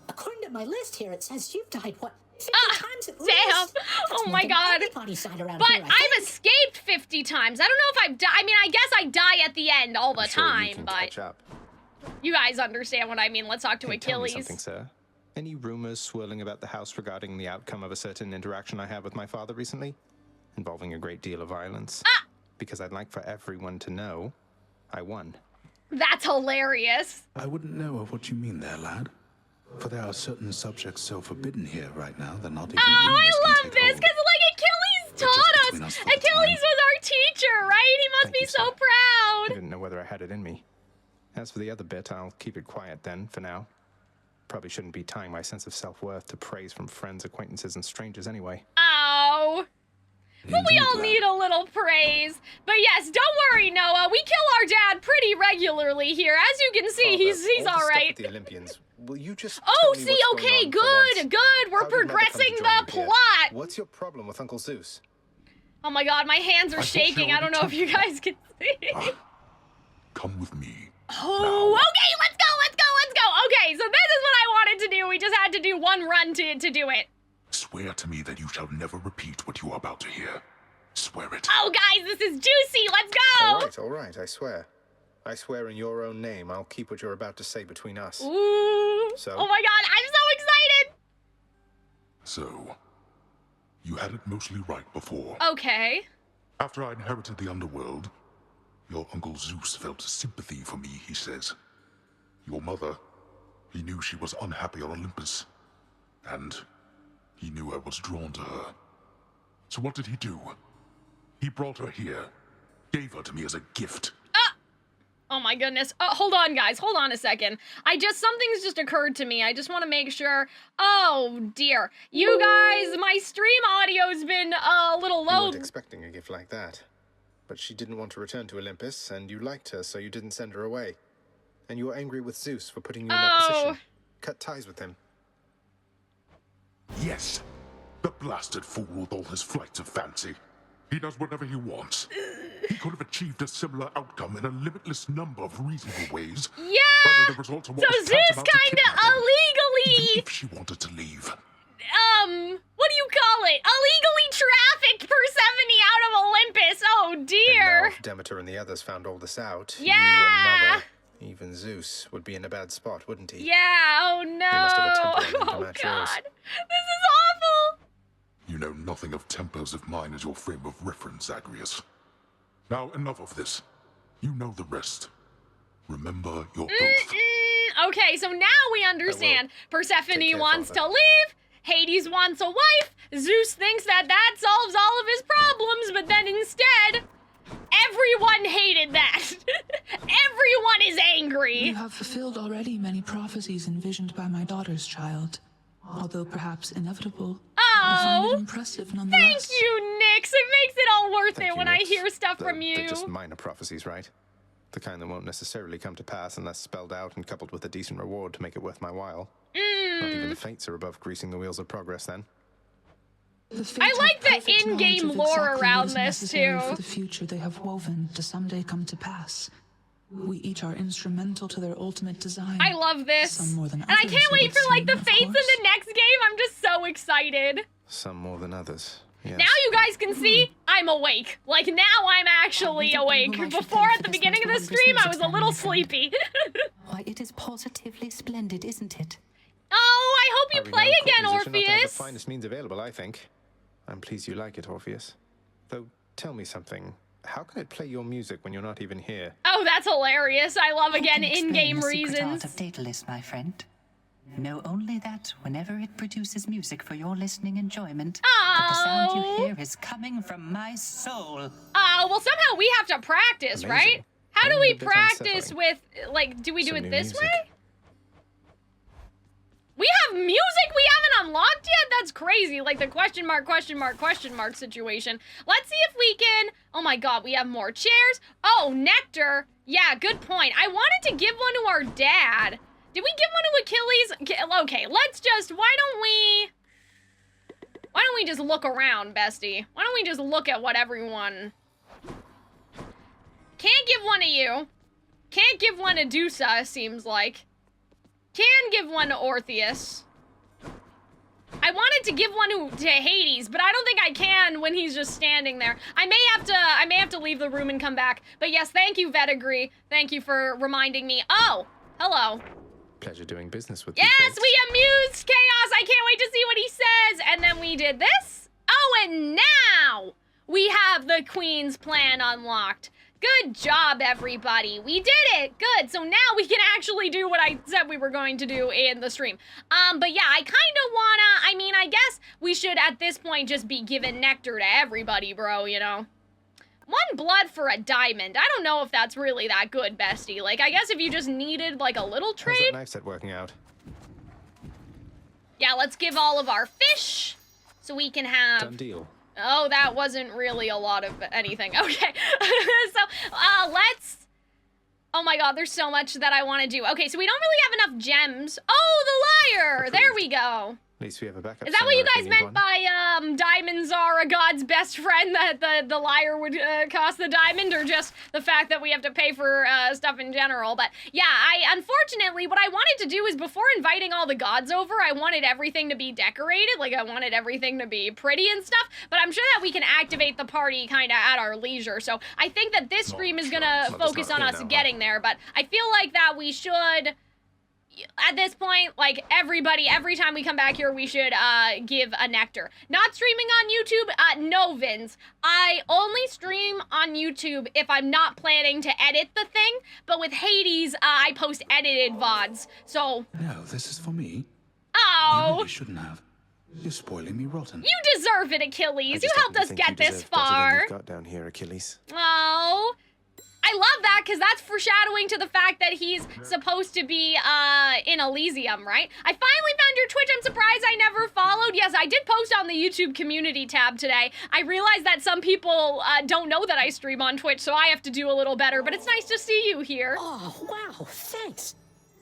According to my list here, it says you've died, what, 50 times at Damn! least? Oh my God. But I've escaped 50 times. I don't know if I've died. I mean, I guess I die at the end all the time, but you guys understand what I mean. Let's talk to Achilles. Tell me something, sir. Any rumors swirling about the house regarding the outcome of a certain interaction I had with my father recently? Involving a great deal of violence. Because I'd like for everyone to know I won. That's hilarious. I wouldn't know of what you mean there, lad. For there are certain subjects so forbidden here right now that not even I love this, because like Achilles taught us. Achilles was our teacher, right? He must be so proud. I didn't know whether I had it in me. As for the other bit, I'll keep it quiet then, for now. Probably shouldn't be tying my sense of self-worth to praise from friends, acquaintances, and strangers anyway. Oh. But we all need a little praise. But yes, don't worry, Noah. We kill our dad pretty regularly here. As you can see, he's all right. The Olympians. Will you just see, okay, good. We're progressing the plot. What's your problem with Uncle Zeus? Oh my God, my hands are shaking. I don't know if you guys can see. Come with me. Oh, okay, let's go. Okay, so this is what I wanted to do. We just had to do one run to do it. Swear to me that you shall never repeat what you are about to hear. Swear it. Oh, guys, this is juicy. Let's go. All right, I swear. I swear in your own name, I'll keep what you're about to say between us. Ooh. So? Oh my God, I'm so excited. So, you had it mostly right before. Okay. After I inherited the Underworld, your Uncle Zeus felt sympathy for me, he says. Your mother, he knew she was unhappy on Olympus. And he knew I was drawn to her. So what did he do? He brought her here, gave her to me as a gift. Oh my goodness. Hold on, guys. Hold on a second. Something's just occurred to me. I just want to make sure. Oh, dear. You guys, my stream audio's been a little low. You weren't expecting a gift like that. But she didn't want to return to Olympus, and you liked her, so you didn't send her away. And you were angry with Zeus for putting you in that position. Cut ties with him. Yes. The blasted fool with all his flights of fancy. He does whatever he wants. He could have achieved a similar outcome in a limitless number of reasonable ways. Yeah! The result of So Zeus kinda illegally... If she wanted to leave. What do you call it? Illegally trafficked Persephone out of Olympus. Oh, dear. And now if Demeter and the others found all this out, yeah! you and Mother Even Zeus would be in a bad spot, wouldn't he? Yeah, oh no. He must have a temperament to Oh match god. yours. This is awful. You know nothing of tempers if mine is your frame of reference, Zagreus. Now, enough of this. You know the rest. Remember your oath. Okay, so now we understand. Persephone care, wants Father. to leave. Hades wants a wife. Zeus thinks that solves all of his problems, but then instead, everyone hated that. Everyone is angry. You have fulfilled already many prophecies envisioned by my daughter's child. Although perhaps inevitable, I find it impressive nonetheless. Thank you, Nyx. It makes it all worth Thank it you, when Nyx. I hear stuff Though from you. They're just minor prophecies, right? The kind that won't necessarily come to pass unless spelled out and coupled with a decent reward to make it worth my while. Not even the fates are above greasing the wheels of progress then. I like the in-game lore around this, too. For the future they have woven to someday come to pass. We each are instrumental to their ultimate design. I love this. Some more than And I others, can't it wait would for, like, seem, the of fates in course. the next game. I'm just so excited. Some more than others. Yes. Now you guys can see I'm awake. Like, now I'm actually awake. Before, at the beginning of the stream, I was a little sleepy. Why, it is positively splendid, isn't it? Oh, I hope you A play renowned again, court musician ought to have Orpheus. the finest means available, I think. I'm pleased you like it, Orpheus. Though, tell me something. How can it play your music when you're not even here? Oh, that's hilarious. I love, again, Who can explain in-game the secret reasons. art of Daedalus, my friend. Know only that whenever it produces music for your listening enjoyment, that the sound you hear is coming from my soul. Oh, well, somehow we have to practice, Amazing. right? How do And we a bit practice unsettling. with, like, do we do Some it new this music. way? We have music we haven't unlocked yet? That's crazy. Like the question mark situation. Let's see if we can... Oh my god, we have more chairs. Oh, nectar. Yeah, good point. I wanted to give one to our dad. Did we give one to Achilles? Okay, let's just... Why don't we just look around, bestie? Why don't we just look at what everyone... Can't give one to you. Can't give one to Dusa, seems like. Can give one to Orpheus. I wanted to give one to Hades, but I don't think I can when he's just standing there. I may have to leave the room and come back. But yes, thank you, Vetigree. Thank you for reminding me. Oh, hello. Pleasure doing business with Yes, you folks. we amused Chaos. I can't wait to see what he says. And then we did this. Oh, and now we have the Queen's plan unlocked. Good job, everybody. We did it. Good. So now we can actually do what I said we were going to do in the stream. But yeah, I kind of wanna, I mean, I guess we should at this point just be giving nectar to everybody, bro, you know? 1 blood for a diamond. I don't know if that's really that good, bestie. Like, I guess if you just needed, like, a little How's that trade. knife set working out? Yeah, let's give all of our fish so we can have... Done deal. Oh, that wasn't really a lot of anything. Okay, so, let's... Oh my god, there's so much that I want to do. Okay, so we don't really have enough gems. Oh, the lyre! Approved. There we go. At least we have a backup. Is that what you somewhere if guys we need meant one. by, diamonds are a god's best friend, that the lyre would, cost the diamond, or just the fact that we have to pay for, stuff in general? But, yeah, unfortunately, what I wanted to do is, before inviting all the gods over, I wanted everything to be decorated, like, I wanted everything to be pretty and stuff, but I'm sure that we can activate the party kinda at our leisure, so I think that this stream is gonna focus on us getting there, but I feel like that we should... At this point, like, everybody, every time we come back here, we should, give a nectar. Not streaming on YouTube, no, Vins. I only stream on YouTube if I'm not planning to edit the thing, but with Hades, I post edited VODs, so... No, this is for me. You Oh! really shouldn't have. You're spoiling me rotten. You deserve it, Achilles! You helped us get this far! You've got down here, Achilles. Oh... I love that, because that's foreshadowing to the fact that he's supposed to be, in Elysium, right? I finally found your Twitch. I'm surprised I never followed. Yes, I did post on the YouTube community tab today. I realized that some people, don't know that I stream on Twitch, so I have to do a little better, but it's nice to see you here. Oh, wow, thanks.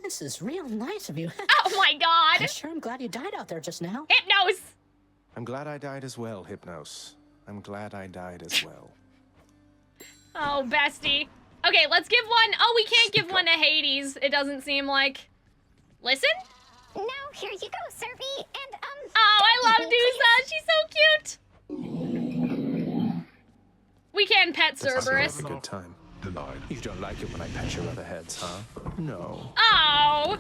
This is real nice of you. Oh my god! I sure am glad you died out there just now. Hypnos! I'm glad I died as well, Hypnos. I'm glad I died as well. Oh, bestie. Okay, let's give one. Oh, we can't give one to Hades, it doesn't seem like. Listen? No, here you go, Servy, and, Oh, I love Dusa, she's so cute! We can pet Let's Cerberus. have a good time. denied. You don't like it when I pet your other heads, huh? No. Oh!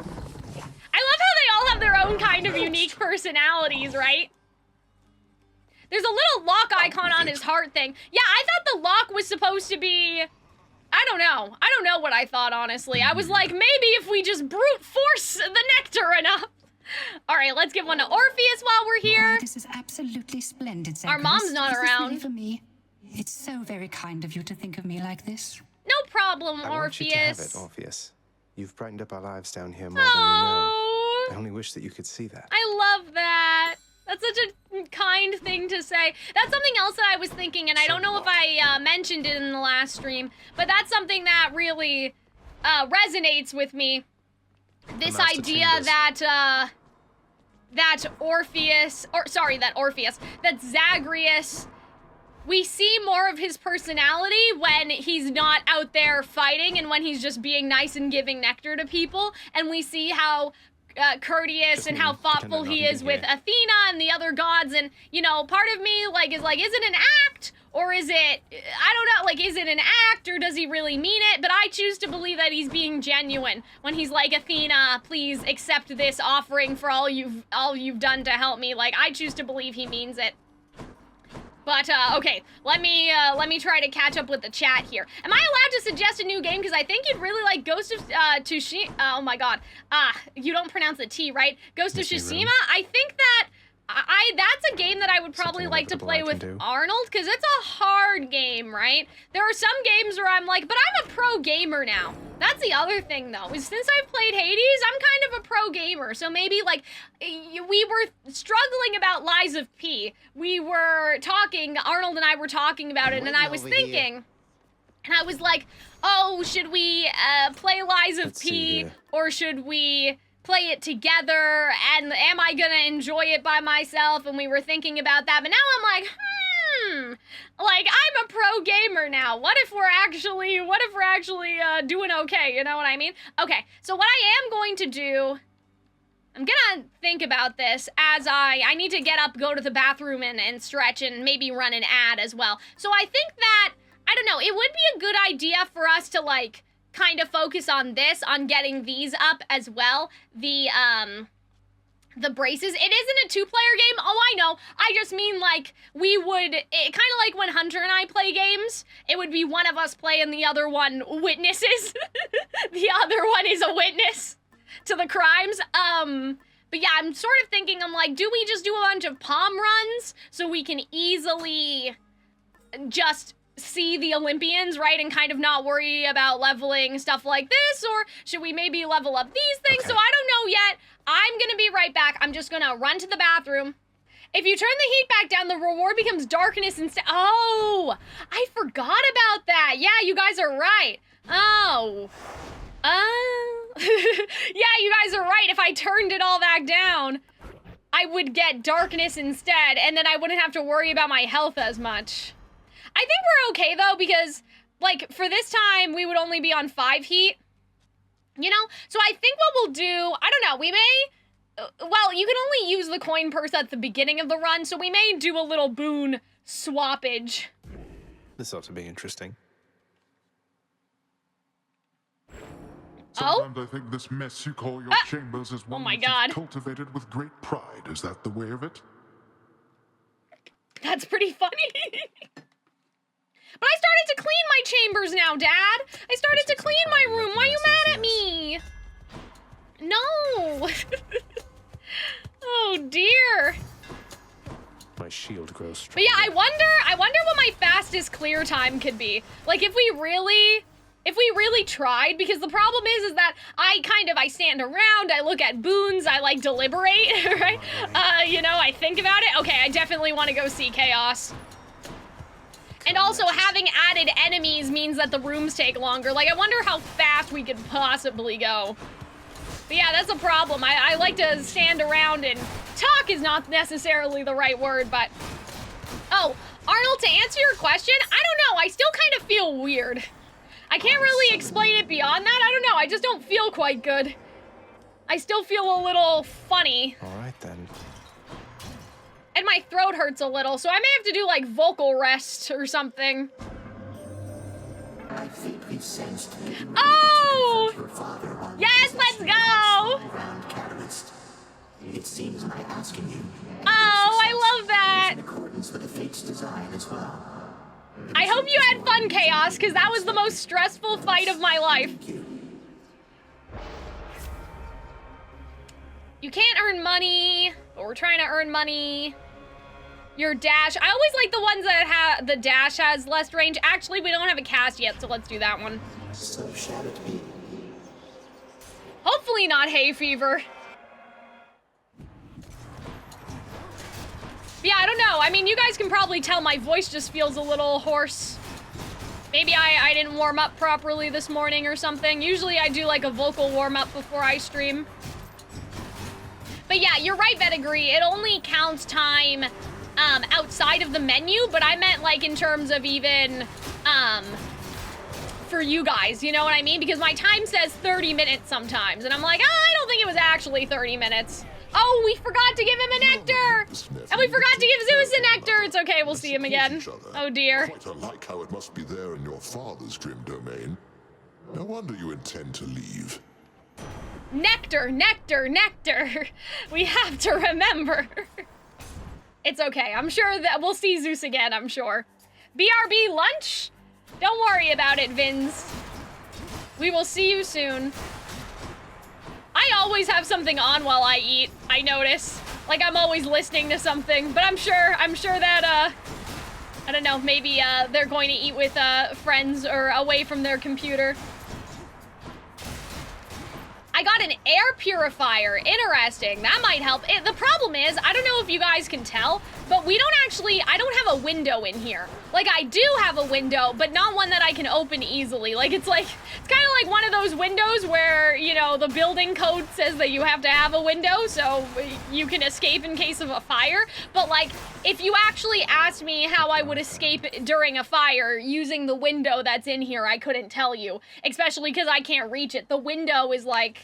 I love how they all have their own kind of unique personalities, right? There's a little lock icon on his heart thing. Yeah, I thought the lock was supposed to be... I don't know. I don't know what I thought, honestly. I was like, maybe if we just brute force the nectar enough. All right, let's give one to Orpheus while we're here. Why, this is absolutely splendid, Zagreus. Our mom's not Is this around. really for me? It's so very kind of you to think of me like this. No problem, I Orpheus. want you to have it, Orpheus. You've brightened up our lives down here more than you know. I only wish that you could see that. I love that. That's such a kind thing to say. That's something else that I was thinking, and I don't know if I mentioned it in the last stream, but that's something that really resonates with me. This idea that that Zagreus, we see more of his personality when he's not out there fighting and when he's just being nice and giving nectar to people, and we see how courteous and how thoughtful he is with Athena and the other gods, and you know, part of me is it an act or is it, I don't know, like, is it an act or does he really mean it? But I choose to believe that he's being genuine when he's like, Athena, please accept this offering for all you've done to help me. Like, I choose to believe he means it. But, okay, let me try to catch up with the chat here. Am I allowed to suggest a new game? Because I think you'd really like Ghost of, Tsushima, oh my god. You don't pronounce the T, right? Ghost of Tsushima? I think that, that's a game that I would probably like to play with Arnold, because it's a hard game, right? There are some games where I'm like, but I'm a pro gamer now. That's the other thing, though, is since I've played Hades, I'm kind of a pro gamer. So maybe, like, we were struggling about Lies of P. We were talking, Arnold and I were talking about it, and I was thinking, and I was like, oh, should we play Lies of P, or should we play it together, and am I gonna enjoy it by myself? And we were thinking about that, but now I'm like, like, I'm a pro gamer now. What if we're actually doing okay, you know what I mean? Okay, so what I am going to do, I'm gonna think about this as I need to get up, go to the bathroom, and stretch, and maybe run an ad as well. So I think that, I don't know, it would be a good idea for us to, like, kind of focus on this, on getting these up as well. The braces. It isn't a two-player game. Oh, I know. I just mean, like, we would, kind of like when Hunter and I play games, it would be one of us play and the other one witnesses. The other one is a witness to the crimes. But yeah, I'm sort of thinking, I'm like, do we just do a bunch of palm runs so we can easily just see the Olympians, right, and kind of not worry about leveling stuff like this, or should we maybe level up these things? Okay. So I don't know yet. I'm gonna be right back. I'm just gonna run to the bathroom. If you turn the heat back down, the reward becomes darkness instead. Oh, I forgot about that. Yeah, you guys are right. Oh. Yeah, you guys are right. If I turned it all back down, I would get darkness instead, and then I wouldn't have to worry about my health as much. I think we're okay, though, because, like, for this time, we would only be on 5 heat, you know? So I think what we'll do, I don't know, we may, well, you can only use the coin purse at the beginning of the run, so we may do a little boon swappage. This ought to be interesting. Sometimes I think this mess you call your chambers is one that you've cultivated with great pride. Is that the way of it? That's pretty funny. But I started to clean my chambers now, Dad. I started to clean my room. Why are you mad at me? No. Oh, dear. My shield grows strong. But yeah, I wonder what my fastest clear time could be. Like, if we really tried, because the problem is that I stand around, I look at boons, I, like, deliberate, right? You know, I think about it. Okay, I definitely want to go see Chaos. And also, having added enemies means that the rooms take longer. Like, I wonder how fast we could possibly go. But yeah, that's a problem. I like to stand around and talk is not necessarily the right word, but... Oh, Arnold, to answer your question, I don't know. I still kind of feel weird. I can't really explain it beyond that. I don't know. I just don't feel quite good. I still feel a little funny. All right, then. And my throat hurts a little, so I may have to do, like, vocal rest or something. I think we've Oh! Yes, let's go! It seems my asking you. Oh, I love that! In accordance with the fate's design as well. I hope you had fun, Chaos, because that was the most stressful fight of my life. You can't earn money, but we're trying to earn money. Your dash. I always like the ones that have the dash has less range. Actually, we don't have a cast yet, so let's do that one. Hopefully not hay fever. Yeah, I don't know. I mean, you guys can probably tell my voice just feels a little hoarse. Maybe I didn't warm up properly this morning or something. Usually I do like a vocal warm up before I stream. But yeah, you're right, Pedigree. It only counts time outside of the menu, but I meant like in terms of even for you guys, you know what I mean? Because my time says 30 minutes sometimes, and I'm like, oh, I don't think it was actually 30 minutes. Oh, we forgot to give him a nectar! And we forgot to give Zeus a nectar! It's okay, we'll see him again. Oh dear. Quite unlike how it must be there in your father's grim domain. No wonder you intend to leave. Nectar, nectar, nectar. We have to remember. It's okay, I'm sure that we'll see Zeus again, I'm sure. BRB lunch? Don't worry about it, Vins. We will see you soon. I always have something on while I eat, I notice. Like, I'm always listening to something, but I'm sure that, I don't know, maybe, they're going to eat with, friends or away from their computer. I got an air purifier. Interesting. That might help. The problem is, I don't know if you guys can tell, but I don't have a window in here. Like, I do have a window, but not one that I can open easily. Like, it's kind of like one of those windows where, you know, the building code says that you have to have a window so you can escape in case of a fire. But, like, if you actually asked me how I would escape during a fire using the window that's in here, I couldn't tell you. Especially because I can't reach it. The window is like...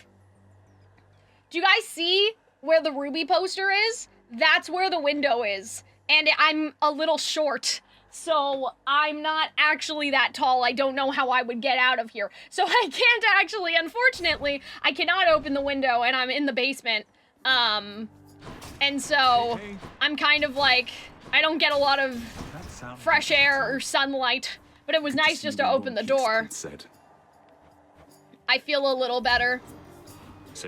Do you guys see where the Ruby poster is? That's where the window is. And I'm a little short, so I'm not actually that tall. I don't know how I would get out of here. So I can't actually, unfortunately, I cannot open the window and I'm in the basement. And so I'm kind of like, I don't get a lot of fresh air or sunlight, but it was nice just to open the door. I feel a little better.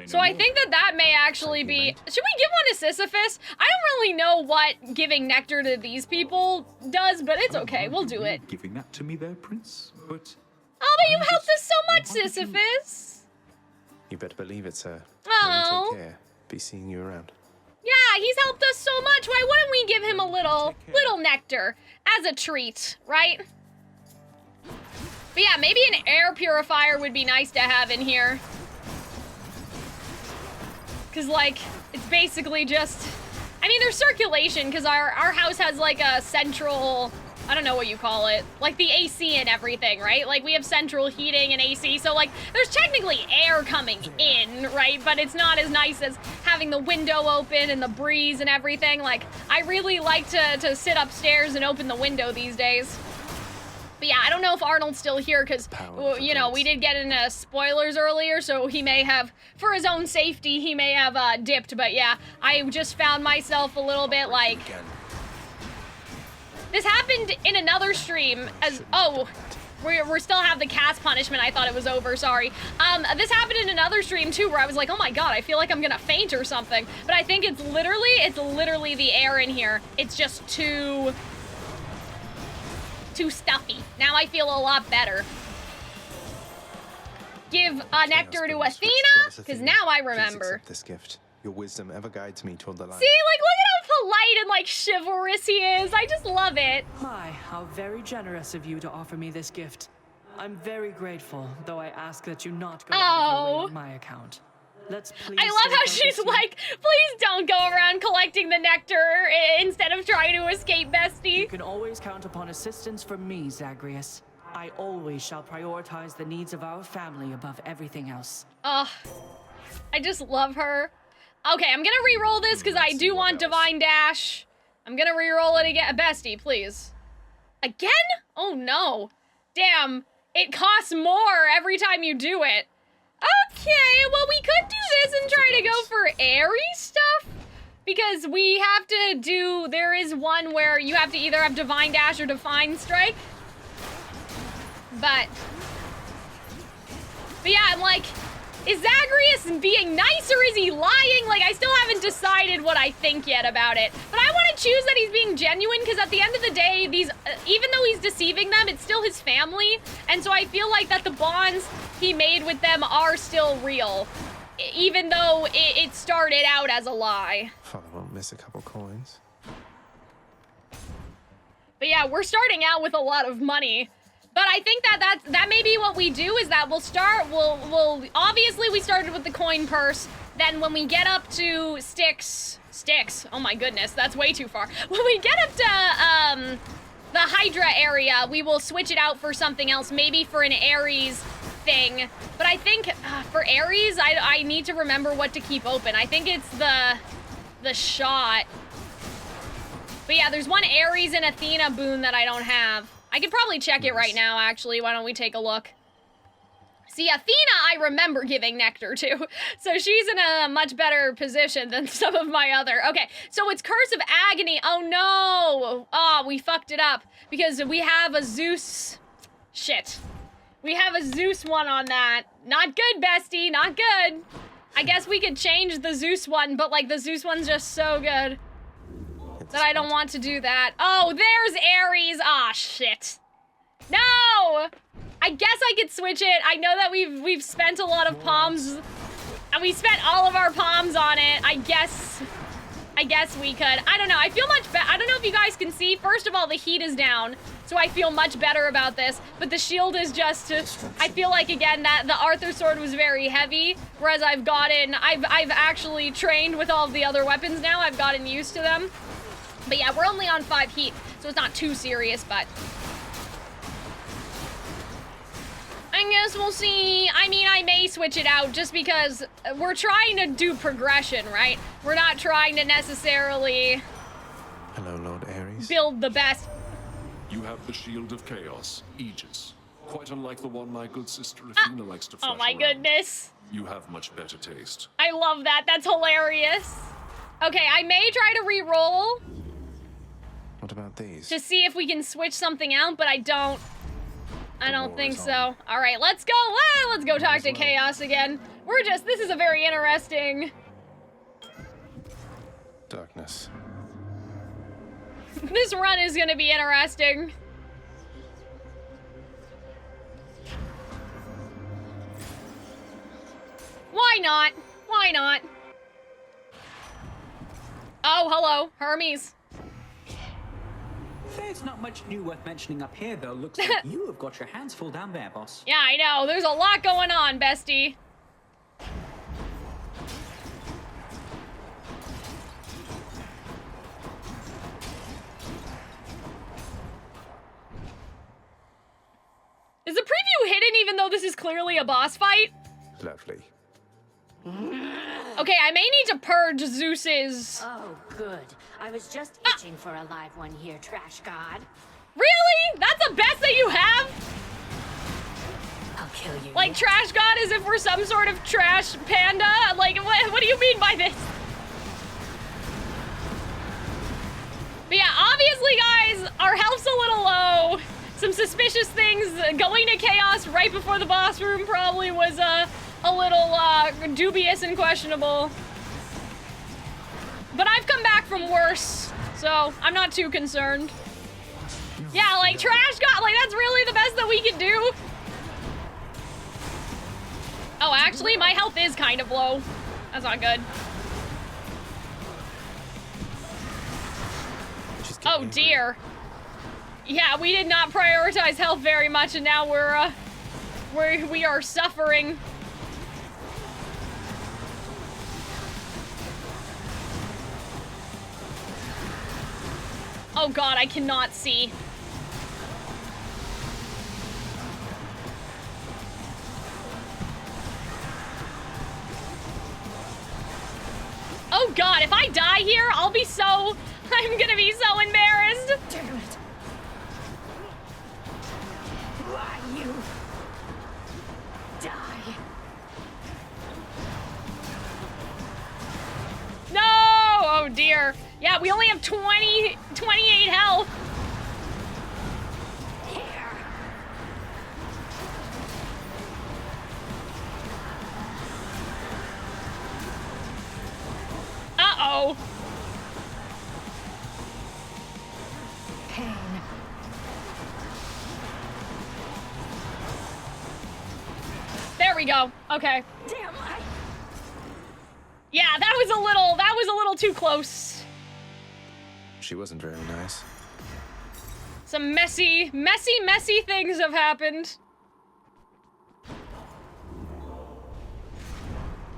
So I think that may actually be... Should we give one to Sisyphus? I don't really know what giving nectar to these people does, but it's okay. We'll do it. Giving that to me there, Prince, but... Oh, but you've helped us so much, Sisyphus! You better believe it, sir. Oh. Take care. Be seeing you around. Yeah, he's helped us so much. Why wouldn't we give him a little nectar as a treat, right? But yeah, maybe an air purifier would be nice to have in here. Because, like, it's basically just... I mean, there's circulation, because our house has, like, a central... I don't know what you call it. Like, the AC and everything, right? Like, we have central heating and AC, so, like, there's technically air coming in, right? But it's not as nice as having the window open and the breeze and everything. Like, I really like to sit upstairs and open the window these days. But yeah, I don't know if Arnold's still here because, you know, we did get into spoilers earlier, so he may have, for his own safety, he may have dipped. But yeah, I just found myself a little bit like... This happened in another stream as... Oh, we still have the cast punishment. I thought it was over, sorry. This happened in another stream too where I was like, oh my god, I feel like I'm gonna faint or something. But I think it's literally the air in here. It's just too stuffy. Now I feel a lot better. Give a nectar to Athena, because now I remember. This gift. Your wisdom ever guides me toward the light. See, like, look at how polite and, like, chivalrous he is. I just love it. My, how very generous of you to offer me this gift. I'm very grateful, though I ask that you not go out of your way on my account. Let's please. I love how she's like, please don't go around collecting the nectar instead of trying to escape, bestie. You can always count upon assistance from me, Zagreus. I always shall prioritize the needs of our family above everything else. Ugh. I just love her. Okay, I'm gonna re-roll this because I do want Divine Dash. I'm gonna re-roll it again. Bestie, please. Again? Oh no. Damn. it costs more every time you do it. Okay, well, we could do this and try to go for Ares stuff. Because we have to do, there is one where you have to either have Divine Dash or Divine Strike. But yeah, I'm like, is Zagreus being nice or is he lying? Like, I still haven't decided what I think yet about it. But I want to choose that he's being genuine because at the end of the day, these, even though he's deceiving them, it's still his family. And so I feel like that the bonds he made with them are still real. Even though it started out as a lie. Father won't miss a couple coins. But yeah, we're starting out with a lot of money. But I think that may be what we do is that we'll obviously we started with the coin purse. Then when we get up to sticks, oh my goodness, that's way too far. When we get up to the Hydra area, we will switch it out for something else, maybe for an Ares thing. But I think for Ares, I need to remember what to keep open. I think it's the shot. But yeah, there's one Ares and Athena boon that I don't have. I could probably check it right now, actually. Why don't we take a look? See, Athena, I remember giving Nectar to. So she's in a much better position than some of my other. Okay, so it's Curse of Agony. Oh, no. Oh, we fucked it up. Because we have a Zeus. Shit. We have a Zeus one on that. Not good, bestie. Not good. I guess we could change the Zeus one, but, like, the Zeus one's just so good that I don't want to do that. Oh, there's Ares. Ah, shit. No! I guess I could switch it. I know that we've spent a lot of palms, and we spent all of our palms on it. I guess we could. I don't know. I feel much better. I don't know if you guys can see. First of all, the heat is down, so I feel much better about this. But the shield is just, I feel like, again, that the Arthur sword was very heavy, whereas I've actually trained with all of the other weapons now. I've gotten used to them. But yeah, we're only on 5 heat, so it's not too serious, but I guess we'll see. I mean, I may switch it out just because we're trying to do progression, right? We're not trying to necessarily Hello, Lord Ares. Build the best. You have the Shield of Chaos, Aegis. Quite unlike the one my good sister Athena likes to flash Oh my around. goodness. You have much better taste. I love that. That's hilarious. Okay, I may try to re-roll What about these? to see if we can switch something out, but I don't think so. All right, let's go. Let's go talk to Chaos again. This is a very interesting. Darkness. This run is gonna be interesting. Why not? Why not? Oh, hello, Hermes. There's not much new worth mentioning up here, though. Looks like you have got your hands full down there, boss. Yeah, I know. There's a lot going on, bestie. Is the preview hidden even though this is clearly a boss fight? Lovely. Okay, I may need to purge Zeus's. Oh, good. I was just itching for a live one here, Trash God. Really? That's the best that you have? I'll kill you. Like Trash God as if we're some sort of trash panda? Like, what do you mean by this? But yeah, obviously, guys, our health's a little low. Some suspicious things. Going to Chaos right before the boss room probably was a little dubious and questionable. But I've come back from worse, so I'm not too concerned. Yeah, like Trash God, like that's really the best that we can do. Oh, actually, my health is kind of low. That's not good. Oh dear. Yeah, we did not prioritize health very much, and now we are suffering. Oh god, I cannot see. Oh god, if I die here, I'm gonna be so embarrassed. Damn it. Why, you dear. Yeah, we only have 28 health. Uh-oh. Pain. There we go. Okay. Damn. Yeah, that was a little too close. She wasn't very nice. Some messy things have happened.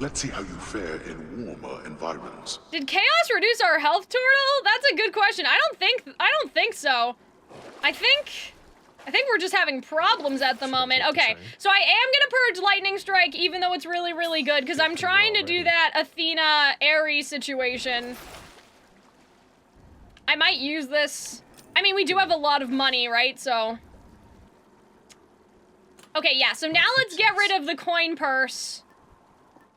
Let's see how you fare in warmer environs. Did chaos reduce our health total? That's a good question. I don't think so. I think we're just having problems at the moment. Okay, so I am gonna purge Lightning Strike, even though it's really, really good, because I'm trying to do that Athena Ares situation. I might use this. I mean, we do have a lot of money, right? So. Okay, yeah, so now let's get rid of the coin purse.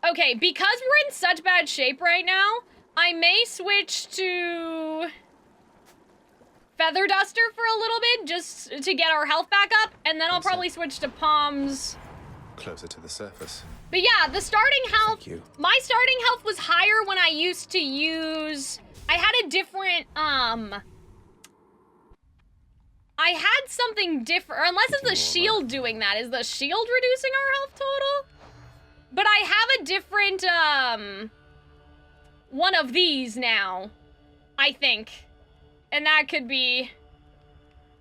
Okay, because we're in such bad shape right now, I may switch to Feather Duster for a little bit, just to get our health back up, and then I'll probably switch to Palms. Closer to the surface. But yeah, the starting health, Thank you. my starting health was higher when I used to use, I had a different, I had something different, or unless it's the shield doing that. Is the shield reducing our health total? But I have a different, one of these now, I think. And that could be,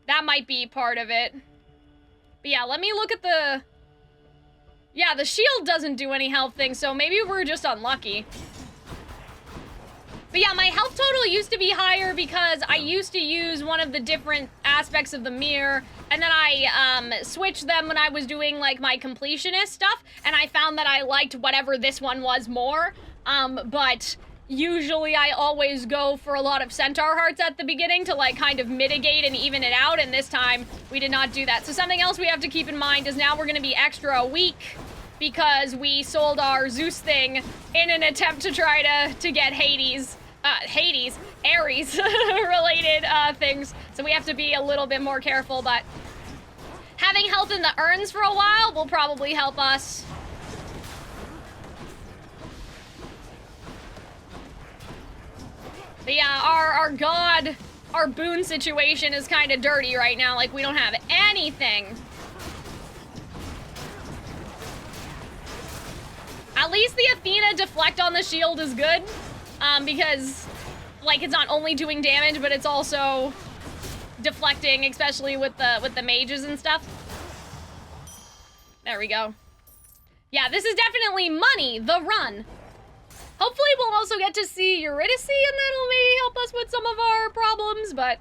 that might be part of it. But yeah, let me look at the, yeah, the shield doesn't do any health things, so maybe we're just unlucky. But yeah, my health total used to be higher because I used to use one of the different aspects of the mirror, and then I switched them when I was doing like my completionist stuff, and I found that I liked whatever this one was more. But usually I always go for a lot of Centaur Hearts at the beginning to like kind of mitigate and even it out, and this time we did not do that. So something else we have to keep in mind is now we're gonna be extra weak because we sold our Zeus thing in an attempt to try to get Ares related things. So we have to be a little bit more careful, but having health in the urns for a while will probably help us. But yeah, our boon situation is kind of dirty right now. Like, we don't have anything. At least the Athena deflect on the shield is good. Because, like, it's not only doing damage, but it's also deflecting, especially with the mages and stuff. There we go. Yeah, this is definitely money, the run. Hopefully we'll also get to see Eurydice, and that'll maybe help us with some of our problems, but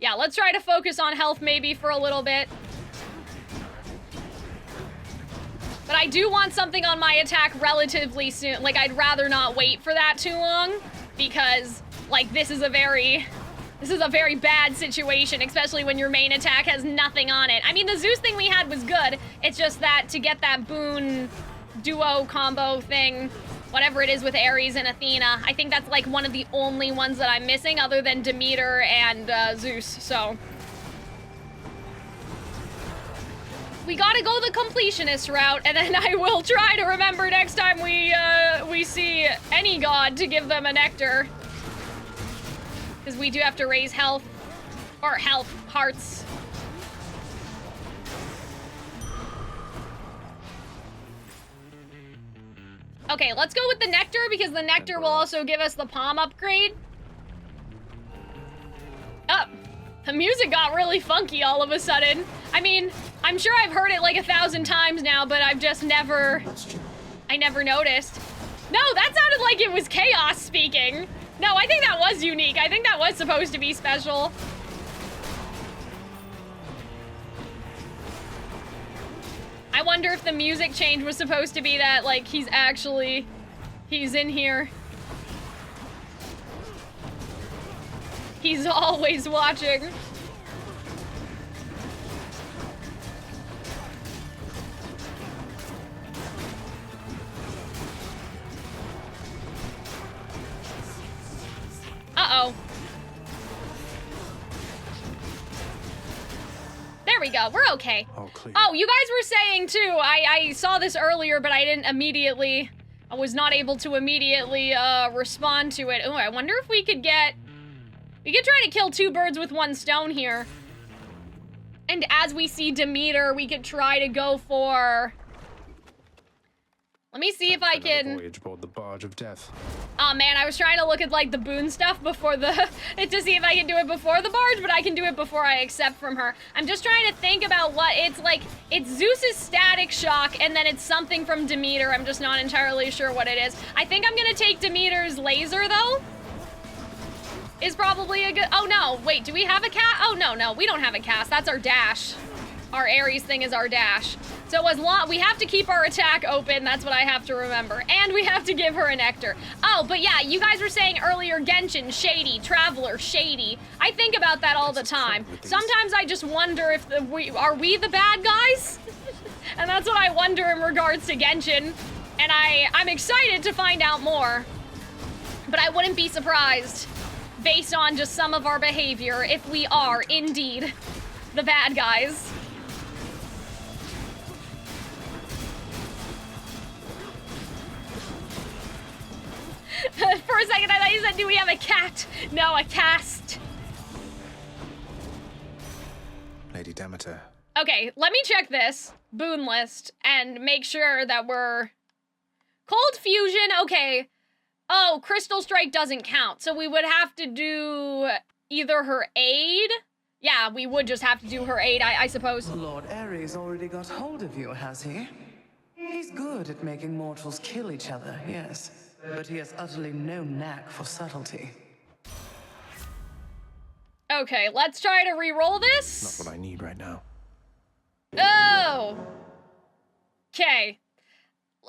yeah, let's try to focus on health maybe for a little bit. But I do want something on my attack relatively soon. Like, I'd rather not wait for that too long, because, like, this is a very bad situation, especially when your main attack has nothing on it. I mean, the Zeus thing we had was good. It's just that to get that boon duo combo thing, whatever it is with Ares and Athena, I think that's, like, one of the only ones that I'm missing other than Demeter and Zeus, so. We gotta go the completionist route, and then I will try to remember next time we see any god to give them a nectar. Because we do have to raise health, or hearts. Okay, let's go with the nectar, because the nectar will also give us the palm upgrade. Oh, the music got really funky all of a sudden. I mean, I'm sure I've heard it like 1,000 times now, but I've just never noticed. No, that sounded like it was Chaos speaking. No, I think that was unique. I think that was supposed to be special. I wonder if the music change was supposed to be that, like, he's in here. He's always watching. we go. We're okay. All clear. Oh, you guys were saying too, I saw this earlier, but I didn't immediately, I was not able to immediately respond to it. Oh, I wonder if we could get, we could try to kill 2 birds with 1 stone here. And as we see Demeter, we could try to go for, let me see if I can. Voyage aboard the barge of death. Oh man, I was trying to look at like the boon stuff before the, to see if I can do it before the barge, but I can do it before I accept from her. I'm just trying to think about what it's like. It's Zeus's static shock, and then it's something from Demeter. I'm just not entirely sure what it is. I think I'm gonna take Demeter's laser though. Is probably a good, oh no, wait, do we have a cast? Oh no, we don't have a cast, that's our dash. Our Ares thing is our dash. So as long, we have to keep our attack open, that's what I have to remember. And we have to give her a nectar. Oh, but yeah, you guys were saying earlier Genshin, shady, Traveler, shady. I think about that all the time. Sometimes I just wonder if are we the bad guys? And that's what I wonder in regards to Genshin. And I'm excited to find out more. But I wouldn't be surprised, based on just some of our behavior, if we are indeed the bad guys. For a second, I thought you said, do we have a cat? No, a cast. Lady Demeter. Okay, let me check this boon list and make sure that we're... Cold Fusion, okay. Oh, Crystal Strike doesn't count, so we would have to do either her aid? Yeah, we would just have to do her aid, I suppose. Lord Ares already got hold of you, has he? He's good at making mortals kill each other, yes. But he has utterly no knack for subtlety. Okay, let's try to re-roll this. Not what I need right now. Oh! Okay.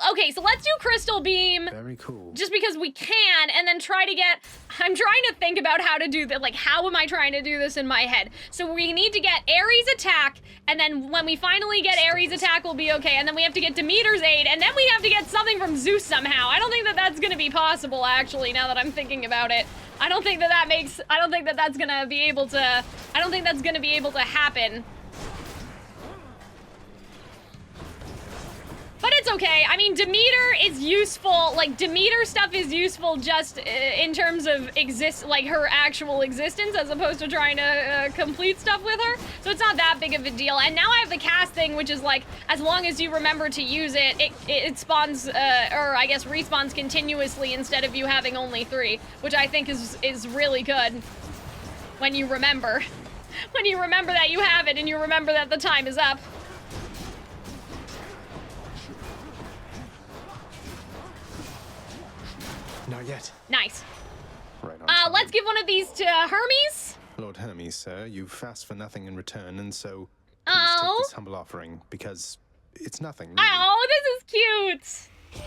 Okay, so let's do Crystal Beam. Very cool. Just because we can, and then try to get... I'm trying to think about how to do that. Like, how am I trying to do this in my head? So we need to get Ares attack, and then when we finally get Ares attack, we'll be okay. And then we have to get Demeter's aid, and then we have to get something from Zeus somehow. I don't think that that's gonna be possible, actually, now that I'm thinking about it. I don't think that that's gonna be able to... I don't think that's gonna be able to happen. But it's okay. I mean, Demeter is useful. Like, Demeter stuff is useful just in terms of her actual existence, as opposed to trying to complete stuff with her. So it's not that big of a deal. And now I have the cast thing, which is like, as long as you remember to use it, it spawns, or I guess respawns continuously instead of you having only 3, which I think is really good when you remember. When you remember that you have it and you remember that the time is up. Not yet. Nice. Right on. Let's give one of these to Hermes. Lord Hermes, sir, you fast for nothing in return, and so please take this humble offering, because it's nothing. Really. Oh, this is cute.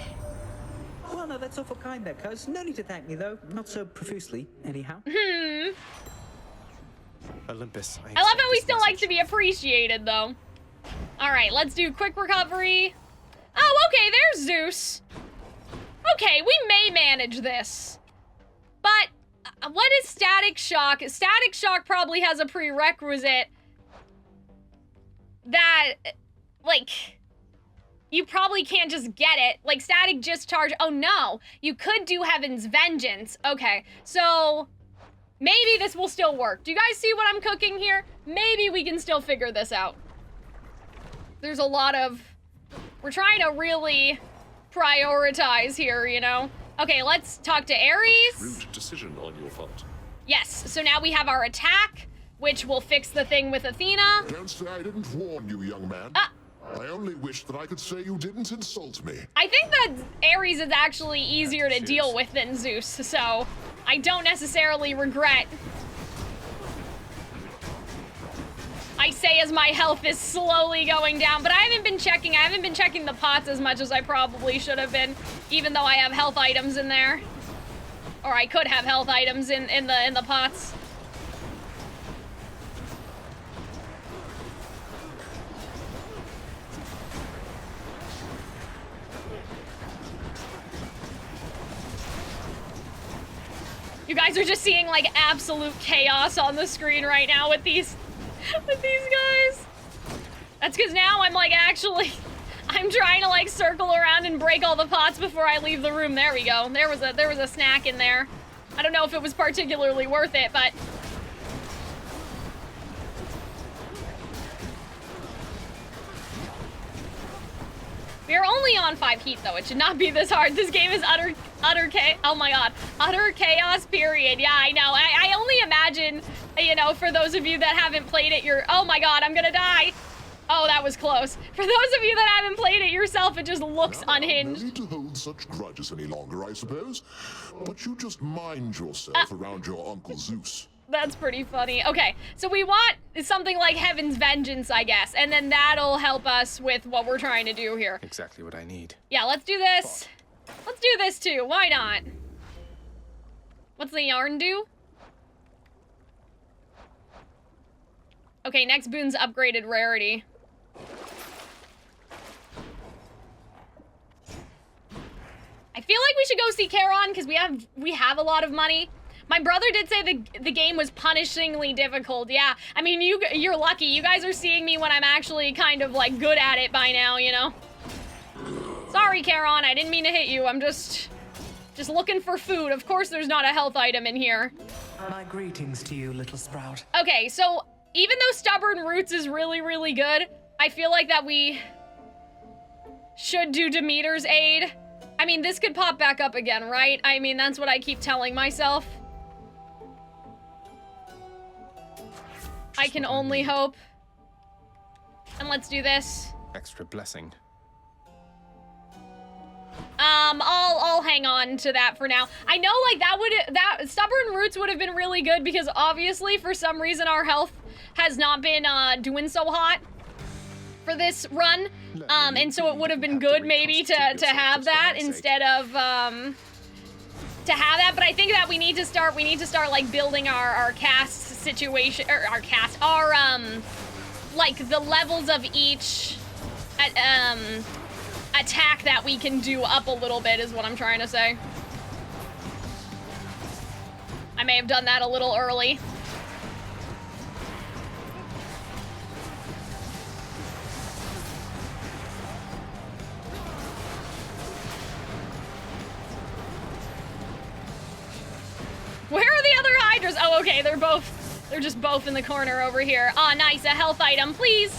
Well, no, that's awful kind there, cuz. No need to thank me, though. Not so profusely, anyhow. Olympus, I love how we still like to be appreciated, though. All right, let's do quick recovery. Oh, okay, there's Zeus. Okay, we may manage this. But what is static shock? Static shock probably has a prerequisite that, like, you probably can't just get it. Like, static discharge. Oh, no. You could do Heaven's Vengeance. Okay, so maybe this will still work. Do you guys see what I'm cooking here? Maybe we can still figure this out. There's a lot of... We're trying to really... prioritize here, you know? Okay, let's talk to Ares. Rude decision on your part. Yes, so now we have our attack, which will fix the thing with Athena. Don't say I didn't warn you, young man. I only wish that I could say you didn't insult me. I think that Ares is actually easier to deal with than Zeus, so I don't necessarily regret. I say as my health is slowly going down, but I haven't been checking the pots as much as I probably should have been, even though I have health items in there. Or I could have health items in the pots. You guys are just seeing like absolute chaos on the screen right now with these guys. That's because now I'm like actually, I'm trying to like circle around and break all the pots before I leave the room. There we go. There was a snack in there. I don't know if it was particularly worth it, but. We are only on 5 heat though. It should not be this hard. This game is utter oh my god. Utter chaos, period. Yeah, I know. I only imagine, you know, for those of you that haven't played it, oh my god, I'm gonna die. Oh, that was close. For those of you that haven't played it yourself, it just looks unhinged. No need to hold such grudges any longer, I suppose. But you just mind yourself around your Uncle Zeus. That's pretty funny. Okay, so we want something like Heaven's Vengeance, I guess, and then that'll help us with what we're trying to do here. Exactly what I need. Yeah, let's do this. Let's do this too. Why not? What's the yarn do? Okay, next boon's upgraded rarity. I feel like we should go see Charon because we have a lot of money. My brother did say the game was punishingly difficult. Yeah, I mean, you're lucky. You guys are seeing me when I'm actually kind of like good at it by now, you know? Sorry, Charon, I didn't mean to hit you. I'm just looking for food. Of course there's not a health item in here. My greetings to you, little sprout. Okay, so even though Stubborn Roots is really, really good, I feel like that we should do Demeter's Aid. I mean, this could pop back up again, right? I mean, that's what I keep telling myself. I can only hope. And let's do this. Extra blessing. I'll hang on to that for now. I know, like, that Stubborn Roots would have been really good because obviously, for some reason, our health has not been, doing so hot for this run. And so it would have been good maybe to have that instead of, to have that, but I think that we need to start like building our cast situation, or like the levels of each attack that we can do up a little bit is what I'm trying to say. I may have done that a little early. Where are the other Hydras? Oh, okay, they're just both in the corner over here. Aw, nice, a health item, please.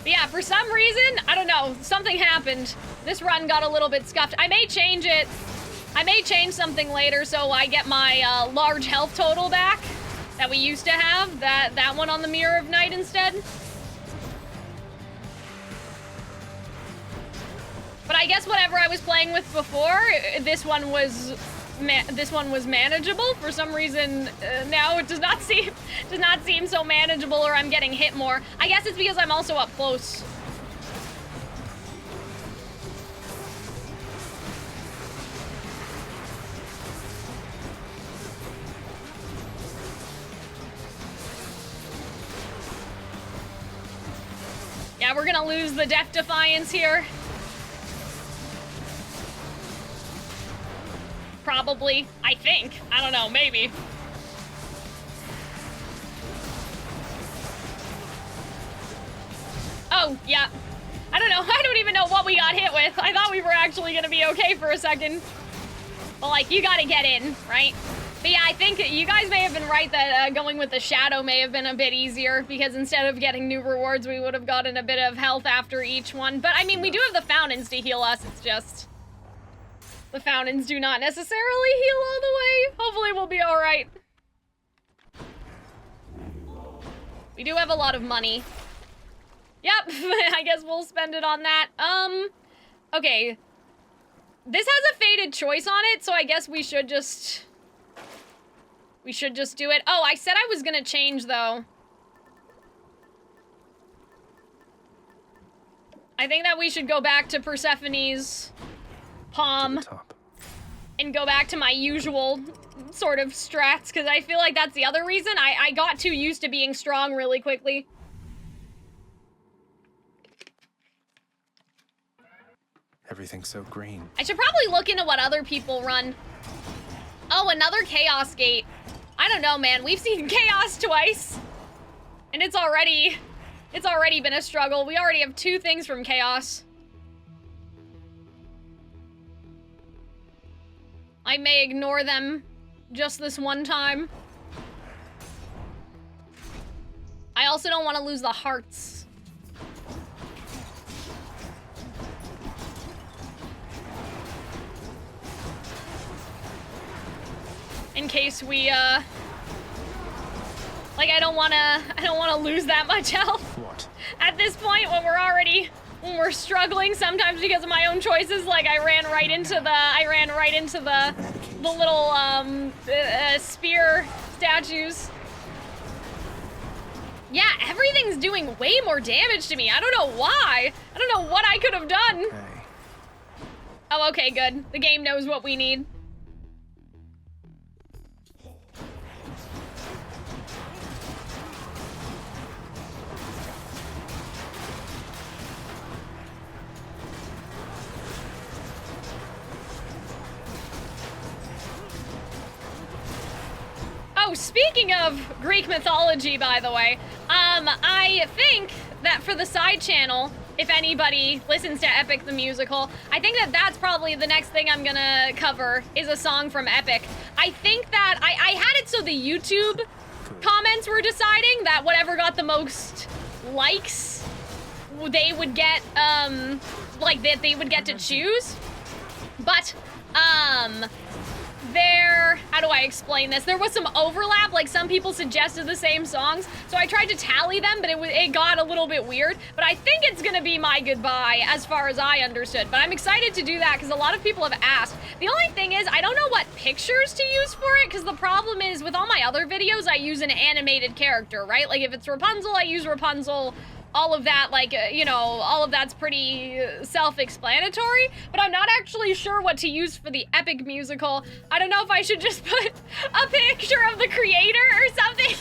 But yeah, for some reason, I don't know, something happened. This run got a little bit scuffed. I may change it. I may change something later so I get my large health total back that we used to have. That one on the Mirror of Night instead. But I guess whatever I was playing with before, this one was manageable. For some reason, now it does not seem so manageable, or I'm getting hit more. I guess it's because I'm also up close. Yeah, we're gonna lose the Death Defiance here. Probably. I think. I don't know. Maybe. Oh, yeah. I don't know. I don't even know what we got hit with. I thought we were actually gonna be okay for a second. But, like, you gotta get in, right? But yeah, I think you guys may have been right that going with the Shadow may have been a bit easier, because instead of getting new rewards, we would have gotten a bit of health after each one. But, I mean, we do have the fountains to heal us. It's just... the fountains do not necessarily heal all the way. Hopefully we'll be all right. We do have a lot of money. Yep, I guess we'll spend it on that. Okay. This has a fated choice on it, so I guess we should just do it. Oh, I said I was gonna change, though. I think that we should go back to Persephone's palm and go back to my usual sort of strats, because I feel like that's the other reason. I got too used to being strong really quickly. Everything's so green. I should probably look into what other people run. Oh, another Chaos Gate. I don't know, man. We've seen Chaos twice. And it's already been a struggle. We already have 2 things from Chaos. I may ignore them just this one time. I also don't want to lose the hearts. In case we, like, I don't wanna lose that much health. What? At this point, when we're struggling, sometimes because of my own choices, like I ran right into the little, spear statues. Yeah, everything's doing way more damage to me. I don't know why. I don't know what I could have done. Okay. Oh, okay, good. The game knows what we need. Oh, speaking of Greek mythology, by the way, I think that for the side channel, if anybody listens to Epic the Musical, I think that that's probably the next thing I'm gonna cover is a song from Epic. I think that I had it so the YouTube comments were deciding that whatever got the most likes, they would get, like, that they would get to choose. But, how do I explain this? There was some overlap, like some people suggested the same songs, so I tried to tally them, but it got a little bit weird. But I think it's gonna be My Goodbye, as far as I understood. But I'm excited to do that, because a lot of people have asked. The only thing is, I don't know what pictures to use for it, because the problem is, with all my other videos, I use an animated character, right? Like, if it's Rapunzel, I use Rapunzel. All of that, like, you know, all of that's pretty self-explanatory, but I'm not actually sure what to use for the Epic Musical. I don't know if I should just put a picture of the creator or something.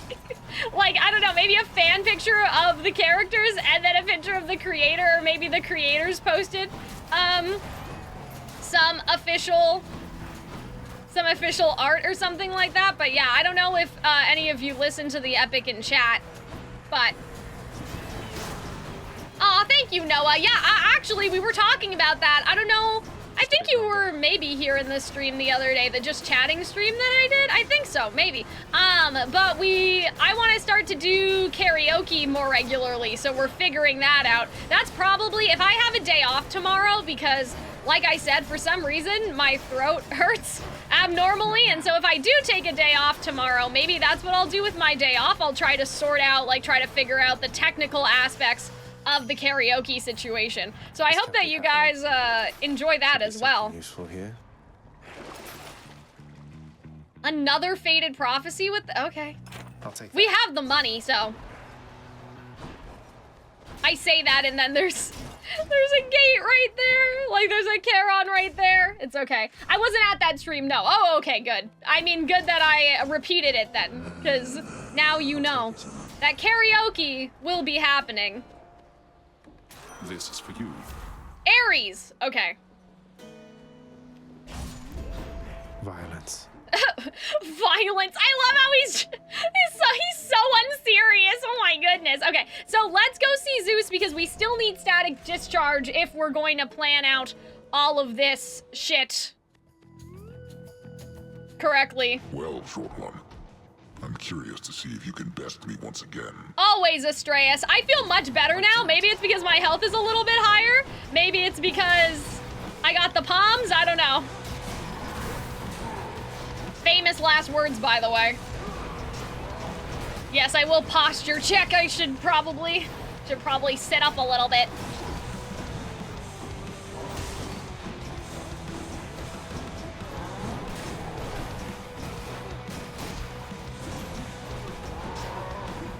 Like, I don't know, maybe a fan picture of the characters and then a picture of the creator, or maybe the creators posted some official art or something like that. But yeah, I don't know if any of you listen to the Epic in chat, but aw, thank you, Noah. Yeah, actually, we were talking about that. I don't know. I think you were maybe here in the stream the other day, the just chatting stream that I did. I think so, maybe. But I want to start to do karaoke more regularly, so we're figuring that out. That's probably, if I have a day off tomorrow, because, like I said, for some reason, my throat hurts abnormally, and so if I do take a day off tomorrow, maybe that's what I'll do with my day off. I'll try to sort out, like, try to figure out the technical aspects of the karaoke situation. So I hope that you guys enjoy that as well. Useful here. Another Fated Prophecy with okay. I'll take that. We have the money, so I say that and then there's a gate right there. Like there's a Charon right there. It's okay. I wasn't at that stream, no. Oh, okay, good. I mean, good that I repeated it then, because now you know that karaoke will be happening. This is for you. Ares! Okay. Violence. Violence. I love how he's so unserious. Oh my goodness. Okay, so let's go see Zeus because we still need static discharge if we're going to plan out all of this shit correctly. Well, short one. I'm curious to see if you can best me once again. Always, Astraeus. I feel much better now. Maybe it's because my health is a little bit higher. Maybe it's because I got the palms. I don't know. Famous last words, by the way. Yes, I will posture check. I should probably sit up a little bit.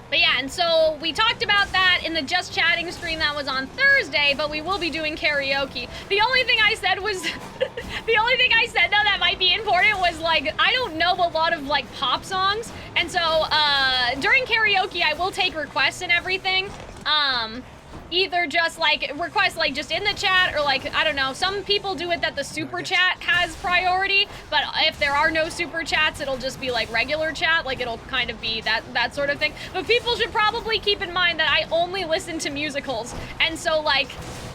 But yeah, and so we talked about that in the Just Chatting stream that was on Thursday, but we will be doing karaoke. The only thing I said was, the only thing I said though that might be important was like, I don't know a lot of like pop songs. And so during karaoke, I will take requests and everything. either just like request like just in the chat or like, I don't know, some people do it that the super chat has priority, but if there are no super chats, it'll just be like regular chat, like it'll kind of be that sort of thing. But people should probably keep in mind that I only listen to musicals, and so like,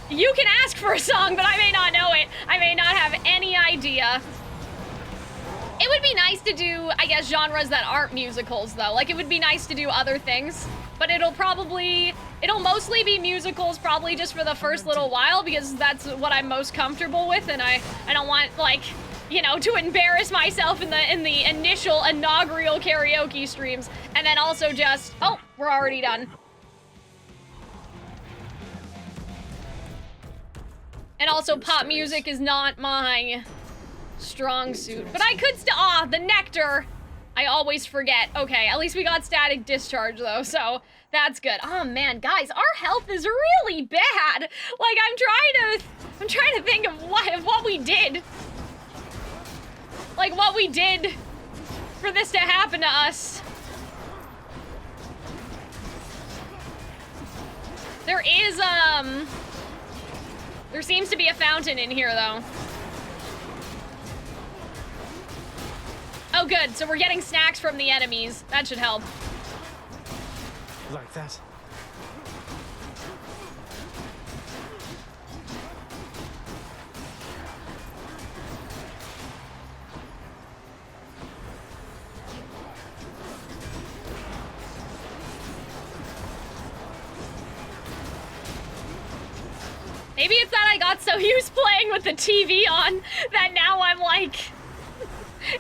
you can ask for a song, but I may not know it. I may not have any idea. It would be nice to do, I guess, genres that aren't musicals, though. Like, it would be nice to do other things, but it'll mostly be musicals, probably just for the first little while, because that's what I'm most comfortable with, and I don't want, like, you know, to embarrass myself in the initial inaugural karaoke streams, and then also just, oh, we're already done. And also, pop music is not my strong suit, but I could still, the nectar, I always forget. Okay, at least we got static discharge though, so that's good. Oh man, guys, our health is really bad. Like, I'm trying to think of what we did. Like, what we did for this to happen to us. There is, there seems to be a fountain in here though. Oh good, so we're getting snacks from the enemies. That should help. Like that. Maybe it's that I got so used playing with the TV on that now I'm like,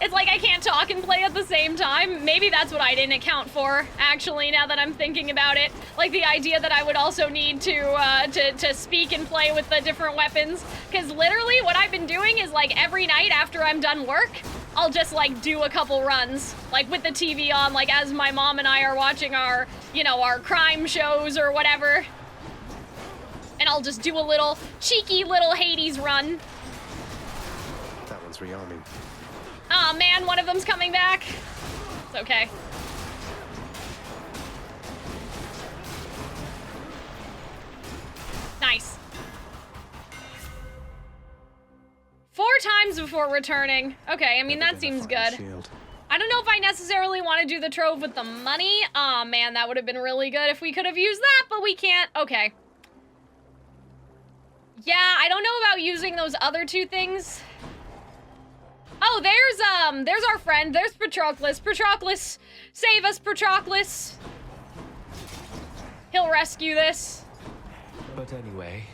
it's like I can't talk and play at the same time. Maybe that's what I didn't account for, actually, now that I'm thinking about it. Like the idea that I would also need to speak and play with the different weapons. Because literally what I've been doing is like every night after I'm done work, I'll just like do a couple runs, like with the TV on, like as my mom and I are watching our, you know, our crime shows or whatever. And I'll just do a little cheeky little Hades run. That one's rearming. Oh man, one of them's coming back. It's okay. Nice. 4 times before returning. Okay, I mean, that seems good. Shield. I don't know if I necessarily want to do the trove with the money. Aw, man, that would have been really good if we could have used that, but we can't. Okay. Yeah, I don't know about using those other 2 things. Oh, there's our friend. There's Patroclus. Patroclus, save us, Patroclus. He'll rescue this. But anyway.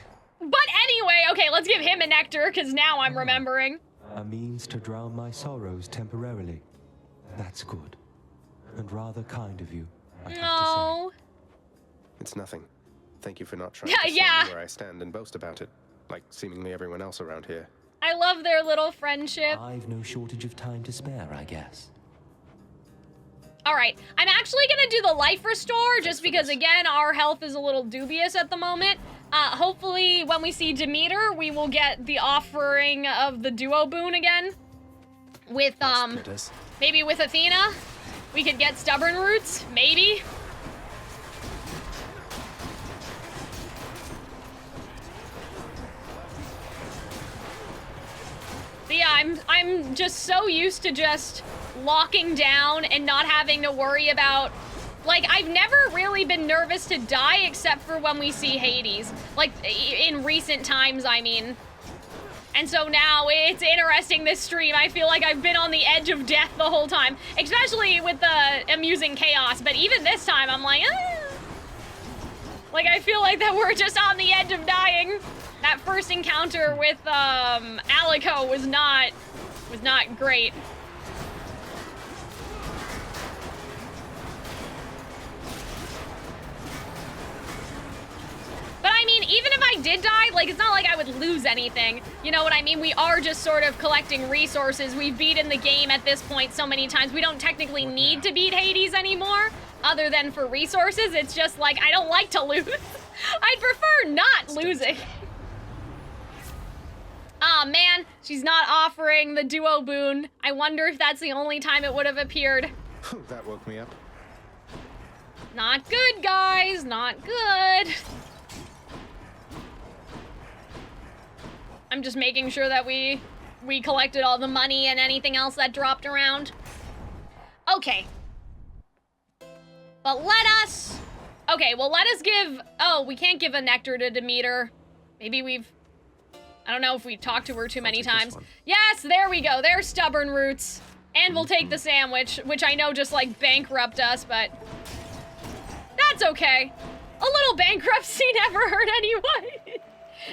Okay, let's give him a nectar, because now I'm remembering. A means to drown my sorrows temporarily. That's good. And rather kind of you, I have No. to say. It's nothing. Thank you for not trying to show me where I stand and boast about it, like seemingly everyone else around here. I love their little friendship. I've no shortage of time to spare, I guess. All right, I'm actually gonna do the life restore just because, again, our health is a little dubious at the moment. Hopefully, when we see Demeter, we will get the offering of the duo boon again. With, maybe with Athena. We could get stubborn roots, maybe. But yeah, I'm just so used to just locking down and not having to worry about, like, I've never really been nervous to die except for when we see Hades. Like, in recent times, I mean. And so now it's interesting this stream. I feel like I've been on the edge of death the whole time, especially with the amusing chaos. But even this time, I'm like, ah. Like, I feel like that we're just on the edge of dying. That first encounter with Alico was not great. But I mean, even if I did die, like, it's not like I would lose anything. You know what I mean? We are just sort of collecting resources. We've beaten the game at this point so many times. We don't technically need to beat Hades anymore, other than for resources. It's just like, I don't like to lose. I'd prefer not losing. Aw, man, she's not offering the duo boon. I wonder if that's the only time it would have appeared. That woke me up. Not good, guys, not good. I'm just making sure that we collected all the money and anything else that dropped around. Okay. But let us... Okay, well, let us give... Oh, we can't give a nectar to Demeter. Maybe we've... I don't know if we've talked to her too many times. Yes, there we go. There's stubborn roots. And we'll take the sandwich, which I know just, like, bankrupt us, but... That's okay. A little bankruptcy never hurt anyone.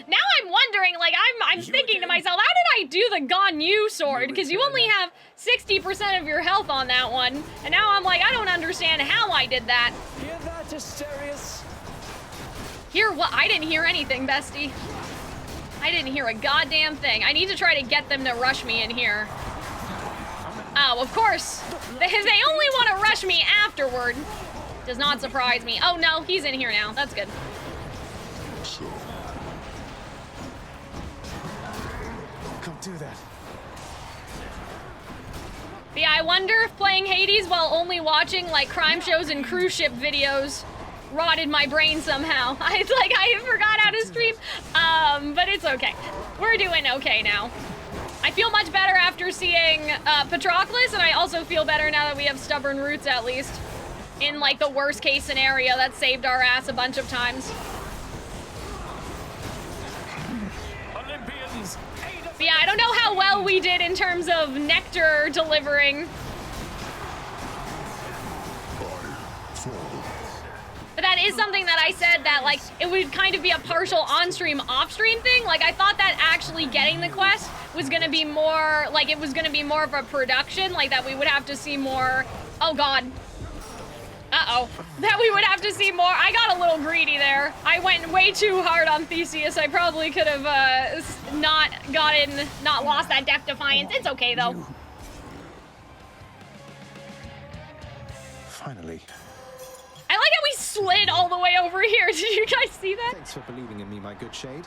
Now I'm wondering, like, I'm thinking to myself, how did I do the Ganyu sword? Because you only have 60% of your health on that one. And now I'm like, I don't understand how I did that. Hear that, Asterius? Hear what? I didn't hear anything, bestie. I didn't hear a goddamn thing. I need to try to get them to rush me in here. Oh, of course. They only want to rush me afterward. Does not surprise me. Oh, no, he's in here now. That's good. Don't do that. But yeah, I wonder if playing Hades while only watching, like, crime shows and cruise ship videos rotted my brain somehow. I forgot how to stream. But it's okay. We're doing okay now. I feel much better after seeing Patroclus, and I also feel better now that we have stubborn roots, at least. In, like, the worst case scenario that saved our ass a bunch of times. Olympians! But yeah, I don't know how well we did in terms of nectar delivering. But that is something that I said that, like, it would kind of be a partial on-stream, off-stream thing. Like, I thought that actually getting the quest was gonna be more, like, it was gonna be more of a production, like, that we would have to see more, oh god. Uh-oh. That we would have to see more. I got a little greedy there. I went way too hard on Theseus. I probably could have, not lost that Death Defiance. It's okay, though. Finally. I like how we slid all the way over here. Did you guys see that? Thanks for believing in me, my good shade.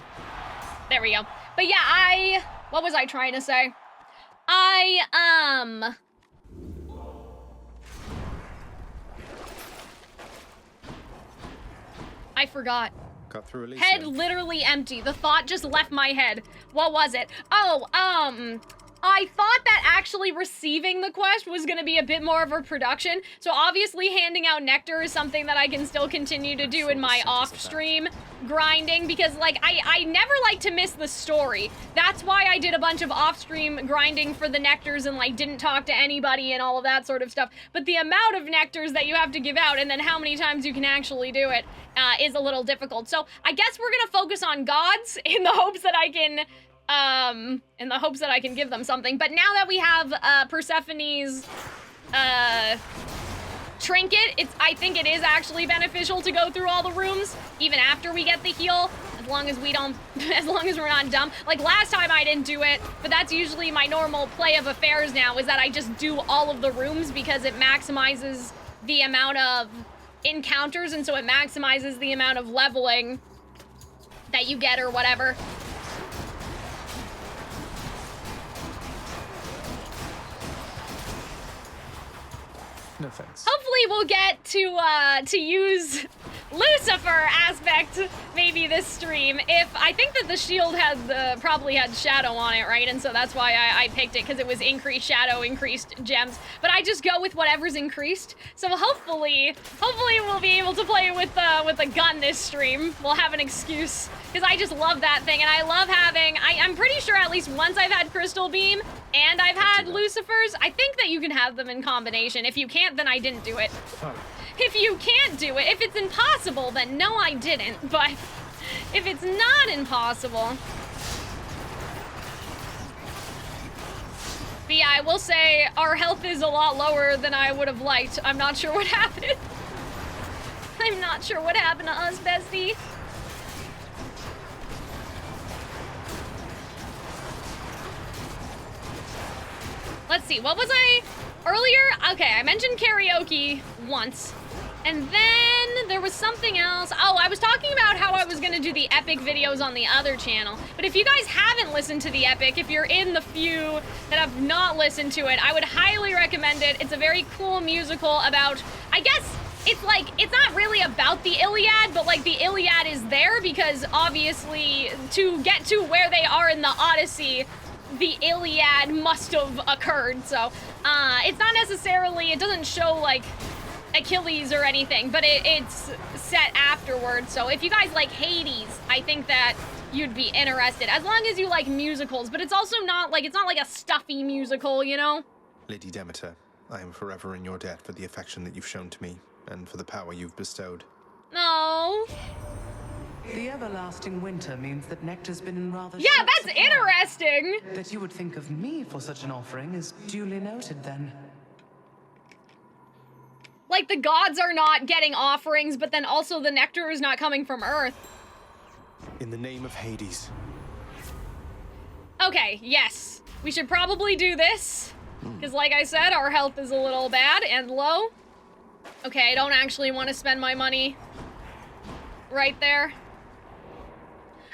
There we go. But yeah, what was I trying to say? I forgot. Got through Elysium. Head literally empty. The thought just left my head. What was it? Oh, I thought that actually receiving the quest was gonna be a bit more of a production. So obviously handing out nectar is something that I can still continue to do in my off-stream grinding, because like I never like to miss the story. That's why I did a bunch of off-stream grinding for the nectars and like didn't talk to anybody and all of that sort of stuff. But the amount of nectars that you have to give out and then how many times you can actually do it is a little difficult. So I guess we're gonna focus on gods in the hopes that I can give them something. But now that we have Persephone's trinket, I think it is actually beneficial to go through all the rooms even after we get the heal, as long as we're not dumb. Like last time I didn't do it, but that's usually my normal play of affairs now, is that I just do all of the rooms because it maximizes the amount of encounters, and so it maximizes the amount of leveling that you get or whatever. No thanks. Hopefully we'll get to use Lucifer aspect maybe this stream. I think that the shield had probably had shadow on it, right? And so that's why I picked it, because it was increased shadow, increased gems. But I just go with whatever's increased. So hopefully we'll be able to play with a gun this stream. We'll have an excuse, because I just love that thing, and I love having. I'm pretty sure at least once I've had Crystal Beam and I've had Lucifer's. I think that you can have them in combination. If you can't, then I didn't do it. If you can't do it, if it's impossible, then no, I didn't. But if it's not impossible... But yeah, I will say our health is a lot lower than I would have liked. I'm not sure what happened. I'm not sure what happened to us, bestie. Let's see, what was I earlier? Okay, I mentioned karaoke once. And then there was something else. Oh, I was talking about how I was gonna do the epic videos on the other channel. But if you guys haven't listened to the epic, if you're in the few that have not listened to it, I would highly recommend it. It's a very cool musical about, I guess, it's like, it's not really about the Iliad, but like the Iliad is there because obviously to get to where they are in the Odyssey, the Iliad must have occurred. So it's not necessarily, it doesn't show like Achilles or anything, but it's set afterwards. So if you guys like Hades, I think that you'd be interested, as long as you like musicals, but it's also not like, it's not like a stuffy musical, you know? Lady Demeter, I am forever in your debt for the affection that you've shown to me, and for the power you've bestowed. No. The everlasting winter means that nectar's been in rather Yeah, short that's supply. interesting. That you would think of me for such an offering is duly noted then. Like the gods are not getting offerings, but then also the nectar is not coming from Earth. In the name of Hades. Okay, yes. We should probably do this. Because like I said, our health is a little bad and low. Okay, I don't actually want to spend my money right there.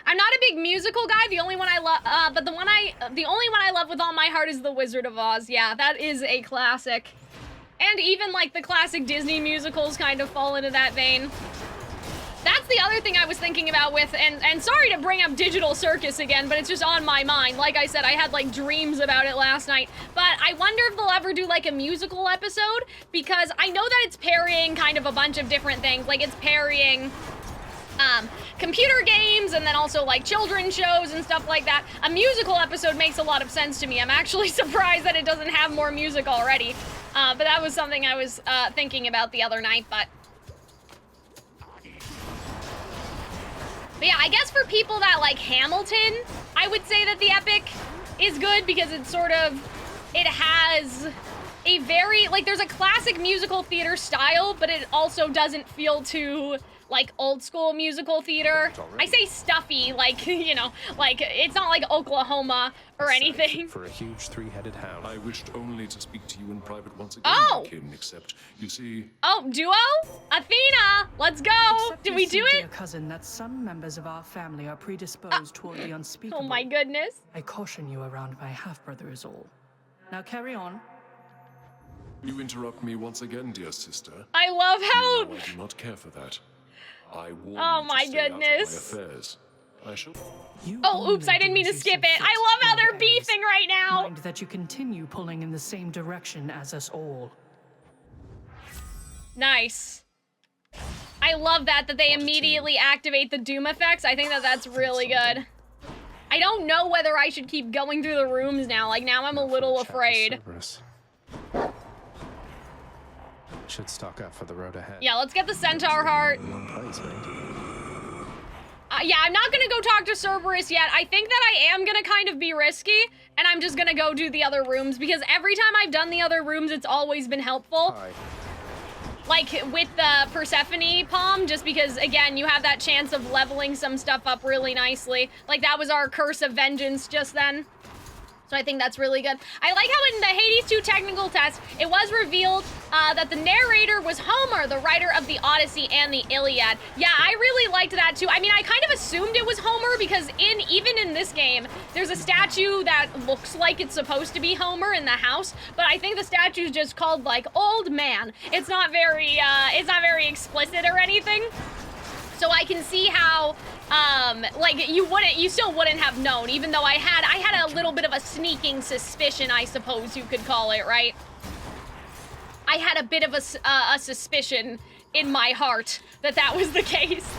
I'm not a big musical guy. The only one I love, but the only one I love with all my heart is The Wizard of Oz. Yeah, that is a classic. And even like the classic Disney musicals kind of fall into that vein. That's the other thing I was thinking about with, and sorry to bring up Digital Circus again, but it's just on my mind. Like I said, I had like dreams about it last night, but I wonder if they'll ever do like a musical episode, because I know that it's parrying kind of a bunch of different things. Like it's parrying computer games and then also like children's shows and stuff like that. A musical episode makes a lot of sense to me. I'm actually surprised that it doesn't have more music already. But that was something I was thinking about the other night, but yeah, I guess for people that like Hamilton, I would say that the epic is good because it's sort of, it has a very, like there's a classic musical theater style, but it also doesn't feel too like old school musical theater. I say stuffy, like, you know, like it's not like Oklahoma or anything. For a huge three-headed hound. I wished only to speak to you in private once again, Oh! Kin, except, you see... Oh, duo? Athena, let's go. Except Did you we see, do it? dear cousin, that some members of our family are predisposed toward the unspeakable. Oh my goodness. I caution you around my half-brother is all. Now carry on. You interrupt me once again, dear sister. I love how... You know I do not care for that. I warn Oh you my to stay out of my goodness. affairs. I shall... Oh, oops, I didn't mean to skip it. I love how they're beefing right now. Mind that you continue pulling in the same direction as us all. Nice. I love that they immediately activate the Doom effects. I think that that's really good. I don't know whether I should keep going through the rooms now. Like, now I'm a little afraid. Should stock up for the road ahead. Yeah, let's get the Centaur Heart. Yeah, I'm not gonna go talk to Cerberus yet. I think that I am gonna kind of be risky, and I'm just gonna go do the other rooms, because every time I've done the other rooms, it's always been helpful. Like, with the Persephone palm, just because, again, you have that chance of leveling some stuff up really nicely. Like, that was our Curse of Vengeance just then. So I think that's really good. I like how in the Hades 2 technical test, it was revealed that the narrator was Homer, the writer of the Odyssey and the Iliad. Yeah, I really liked that too. I mean, I kind of assumed it was Homer because even in this game, there's a statue that looks like it's supposed to be Homer in the house, but I think the statue's just called like Old Man. It's not very explicit or anything. So I can see how, like, you still wouldn't have known, even though I had a little bit of a sneaking suspicion, I suppose you could call it, right? I had a bit of a suspicion in my heart that that was the case.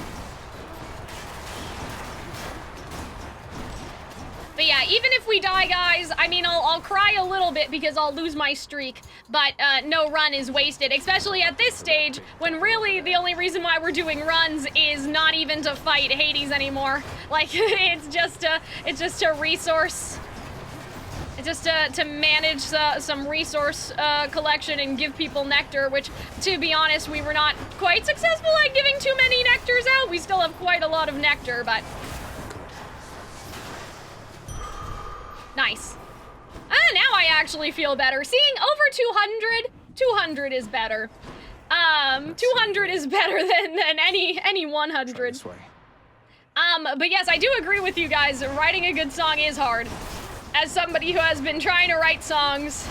But yeah, even if we die, guys, I mean, I'll cry a little bit because I'll lose my streak, but no run is wasted, especially at this stage when really the only reason why we're doing runs is not even to fight Hades anymore. Like, it's just a resource. It's just to manage some resource collection and give people nectar, which, to be honest, we were not quite successful at giving too many nectars out. We still have quite a lot of nectar, but... Nice. Now I actually feel better. Seeing over 200 is better. 200 is better than any 100. But yes, I do agree with you guys. Writing a good song is hard. As somebody who has been trying to write songs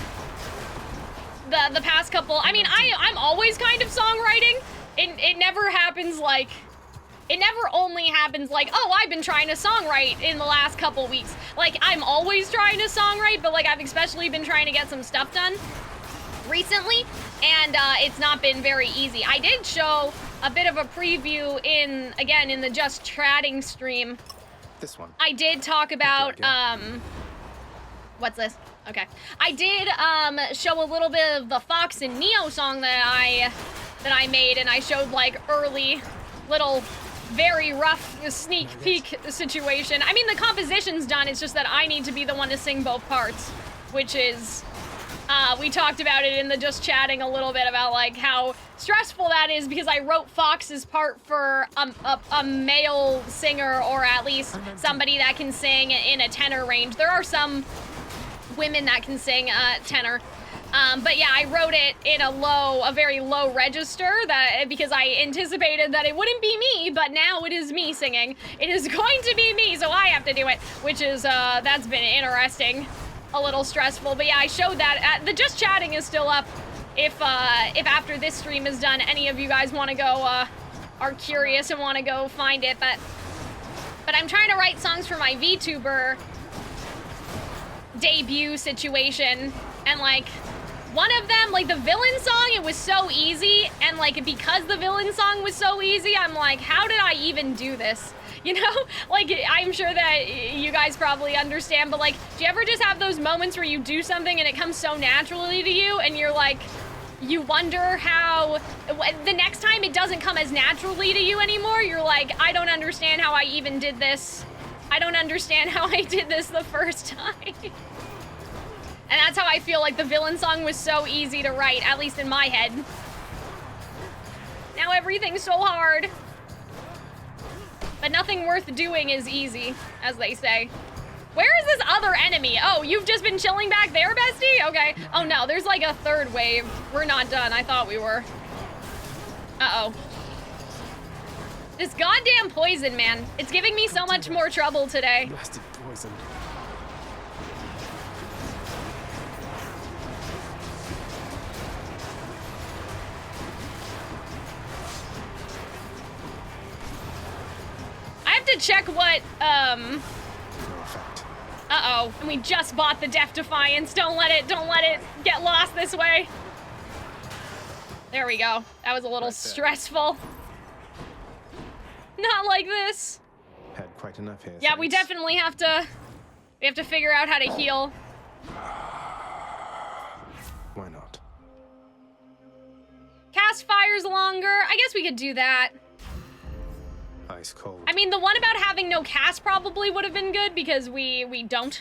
the past couple. I mean, I'm always kind of songwriting. It never happens like. It never only happens like, oh, I've been trying to songwrite in the last couple weeks. Like, I'm always trying to songwrite, but like I've especially been trying to get some stuff done recently, and it's not been very easy. I did show a bit of a preview in the Just Chatting stream. This one. I did talk about, what's this? Okay. I did show a little bit of the Fox and Neo song that I made, and I showed like early little very rough sneak peek situation. I mean, the composition's done, it's just that I need to be the one to sing both parts, which is, we talked about it in the Just Chatting a little bit about like how stressful that is, because I wrote Fox's part for a male singer, or at least somebody that can sing in a tenor range. There are some women that can sing tenor. But yeah, I wrote it in a very low register, because I anticipated that it wouldn't be me, but now it is me singing. It is going to be me, so I have to do it, which is, that's been interesting, a little stressful. But yeah, I showed that. The Just Chatting is still up. If after this stream is done, any of you guys want to go, are curious and want to go find it, but I'm trying to write songs for my VTuber debut situation, and like, one of them, like the villain song, it was so easy, and like because the villain song was so easy, I'm like, how did I even do this? You know? Like, I'm sure that you guys probably understand, but like, do you ever just have those moments where you do something and it comes so naturally to you, and you're like, you wonder how, the next time it doesn't come as naturally to you anymore, you're like, I don't understand how I even did this. I don't understand how I did this the first time. And that's how I feel like the villain song was so easy to write, at least in my head. Now everything's so hard. But nothing worth doing is easy, as they say. Where is this other enemy? Oh, you've just been chilling back there, bestie? Okay. Oh no, there's like a third wave. We're not done. I thought we were. Uh-oh. This goddamn poison, man. It's giving me so much more trouble today. Blasted poison. I have to check what, uh-oh, and we just bought the Death Defiance. Don't let it get lost this way. There we go. That was a little stressful. Not like this. Had quite enough here. Yeah, we definitely have to figure out how to heal. Why not? Cast fires longer. I guess we could do that. Ice cold. I mean, the one about having no cast probably would have been good, because we don't.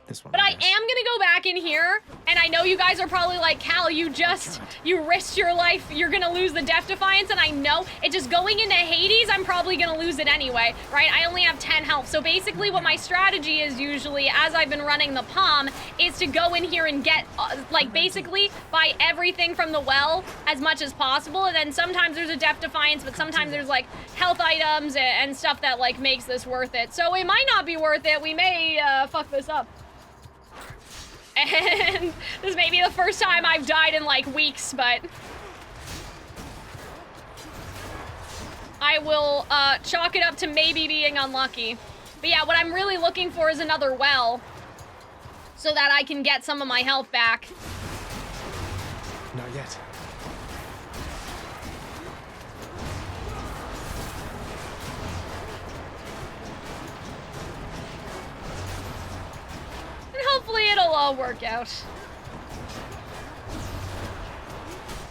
This one, but I am gonna go back in here, and I know you guys are probably like, Cal, you risked your life, you're gonna lose the Death Defiance, and I know, it just going into Hades, I'm probably gonna lose it anyway, right? I only have 10 health, so basically what my strategy is usually, as I've been running the palm, is to go in here and get, like, basically buy everything from the well as much as possible, and then sometimes there's a Death Defiance, but sometimes there's, like, health items and stuff that, like, makes this worth it. So it might not be worth it, we may, fuck this up. And this may be the first time I've died in like weeks, but I will chalk it up to maybe being unlucky. But yeah, what I'm really looking for is another well, so that I can get some of my health back. Not yet. And hopefully it'll all work out.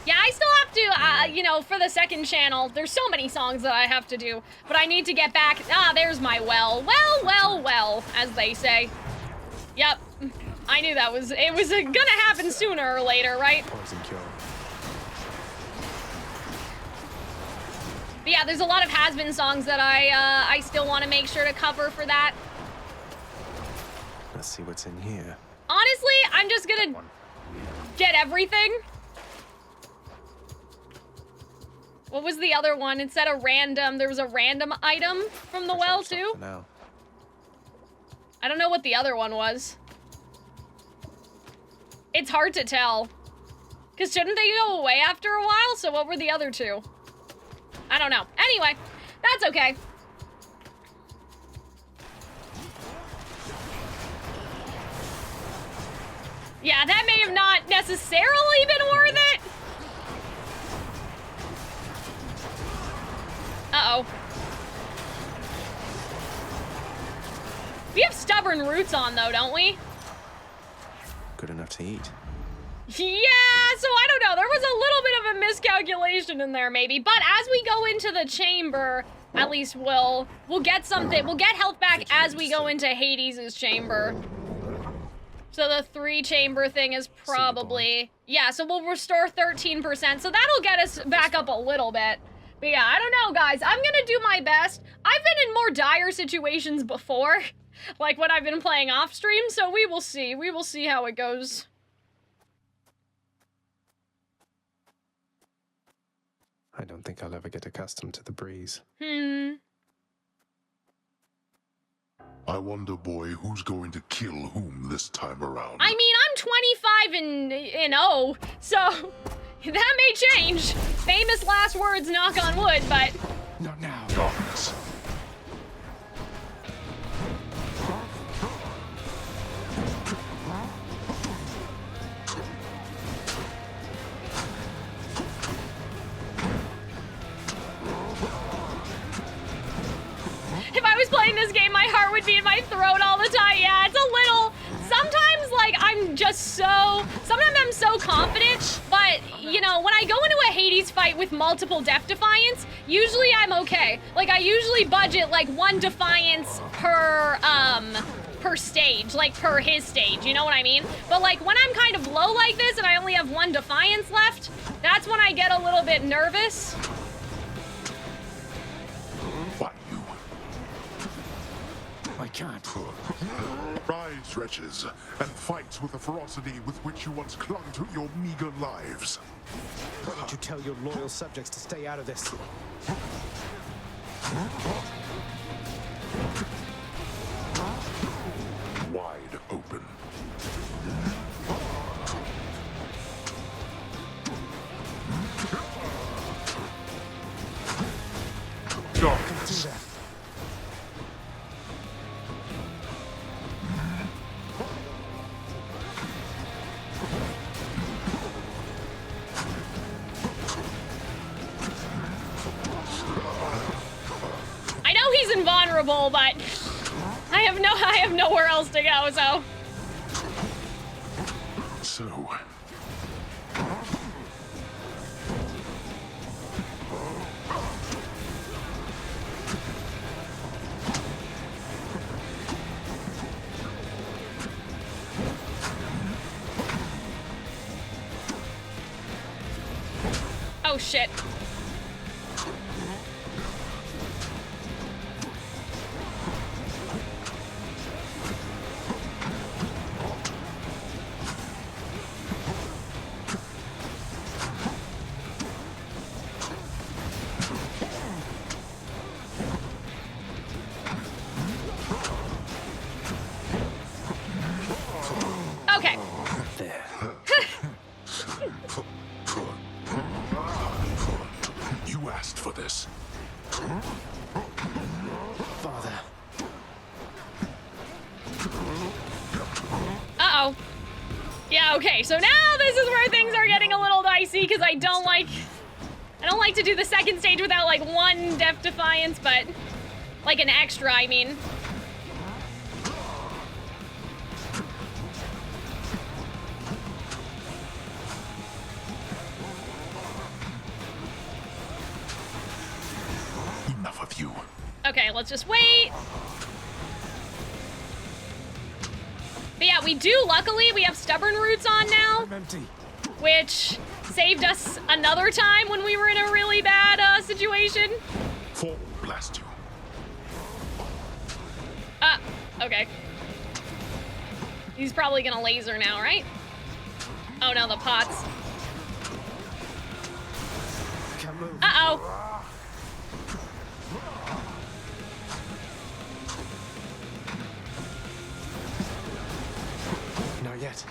Yeah, I still have to, you know, for the second channel, there's so many songs that I have to do, but I need to get back. Ah, there's my well. Well, as they say. Yep, I knew that it was gonna happen sooner or later, right? Poison cure. But yeah, there's a lot of has-been songs that I still want to make sure to cover for that. Let's see what's in here. Honestly, I'm just gonna get everything. What was the other one? It said there was a random item from the well too? Now. I don't know what the other one was. It's hard to tell. Because shouldn't they go away after a while? So what were the other two? I don't know. Anyway, that's okay. Yeah, that may have not necessarily been worth it. Uh-oh. We have stubborn roots on, though, don't we? Good enough to eat. Yeah, so I don't know. There was a little bit of a miscalculation in there, maybe. But as we go into the chamber, at least we'll get something. We'll get health back as we go into Hades' chamber. So the 3-chamber thing is probably... Yeah, so we'll restore 13%. So that'll get us back up a little bit. But yeah, I don't know, guys. I'm gonna do my best. I've been in more dire situations before. Like when I've been playing off stream, so we will see. We will see how it goes. I don't think I'll ever get accustomed to the breeze. I wonder, boy, who's going to kill whom this time around. I mean, I'm 25 and 0, so that may change. Famous last words, knock on wood, but... Not now. Darkness. If I was playing this game, my heart would be in my throat all the time. Yeah, it's a little... Sometimes, like, sometimes I'm so confident, but, you know, when I go into a Hades fight with multiple Death Defiance, usually I'm okay. Like, I usually budget, like, 1 Defiance per stage, like, per his stage, you know what I mean? But, like, when I'm kind of low like this and I only have 1 Defiance left, that's when I get a little bit nervous. I can't. Rise, wretches, and fight with the ferocity with which you once clung to your meager lives. Why don't you tell your loyal subjects to stay out of this? Wide open. Darkness. I know he's invulnerable, but I have nowhere else to go, so. Oh shit. Okay. You asked for this. Father. Uh-oh. Yeah, okay, so now this is where things are getting a little dicey, because I don't like to do the second stage without, like, 1 Death Defiance, but, like, an extra, I mean. Enough of you. Okay, let's just wait. But yeah, we do, luckily, we have Stubborn Roots on now. I'm empty. Which saved us another time when we were in a really bad situation. Fall blast you. Okay. He's probably gonna laser now, right? Oh no, the pots. Can't move. Uh-oh. Not yet.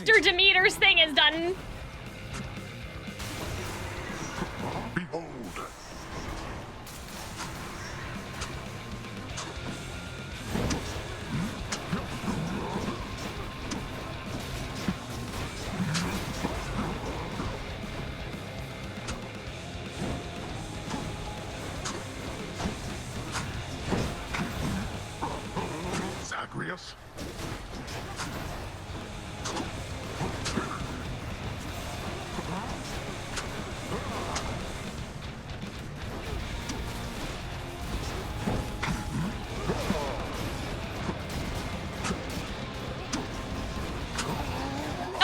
after Demeter's thing is done. Behold. Zagreus?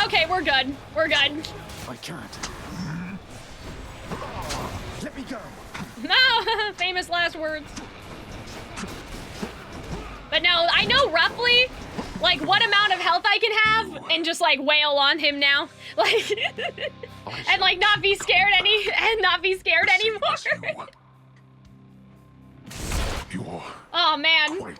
Okay, we're good. We're good. I can't. Let me go. No, famous last words. But no, I know roughly, like, what amount of health I can have and just, like, wail on him now. Like, and, like, not be scared anymore. Oh, man.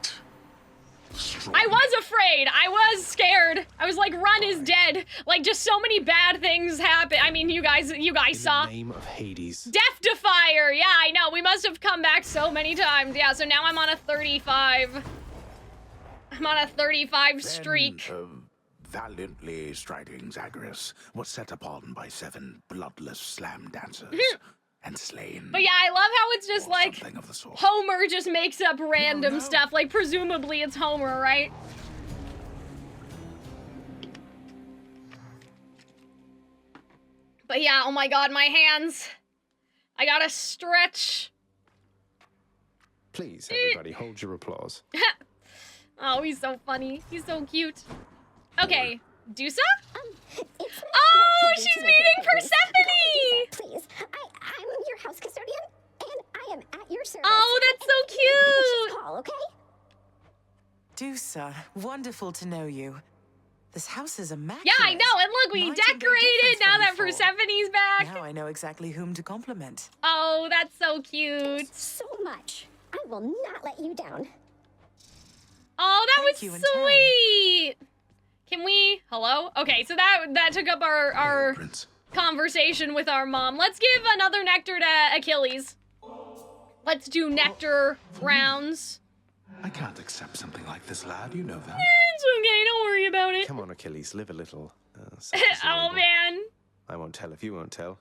I was afraid. I was scared. I was like, Run is dead. Like, just so many bad things happen. I mean, you guys saw. In the name of Hades. Death to Fire. Yeah, I know. We must have come back so many times. Yeah, so now I'm on a 35. I'm on a 35 streak. Then, valiantly striding Zagreus was set upon by 7 bloodless slam dancers and slain. But yeah, I love how it's just like something of the sort. Homer just makes up random stuff. Like, presumably it's Homer, right? But yeah, oh my god, my hands. I gotta stretch. Please, everybody, hold your applause. Oh, he's so funny. He's so cute. Okay, Dusa? Oh, she's meeting Persephone! Please, I'm your house custodian, and I am at your service. Oh, that's so cute! Call, okay? Dusa, wonderful to know you. This house is immaculate. Yeah, I know, and look, we decorated now that Persephone's back. Now I know exactly whom to compliment. Oh, that's so cute. Thanks so much. I will not let you down. Oh, that was sweet. Can we? Hello? Okay, so that took up our conversation with our mom. Let's give another nectar to Achilles. Let's do nectar rounds. I can't accept something like this, lad. You know that. It's okay. Don't worry about it. Come on, Achilles, live a little. Oh man. I won't tell if you won't tell.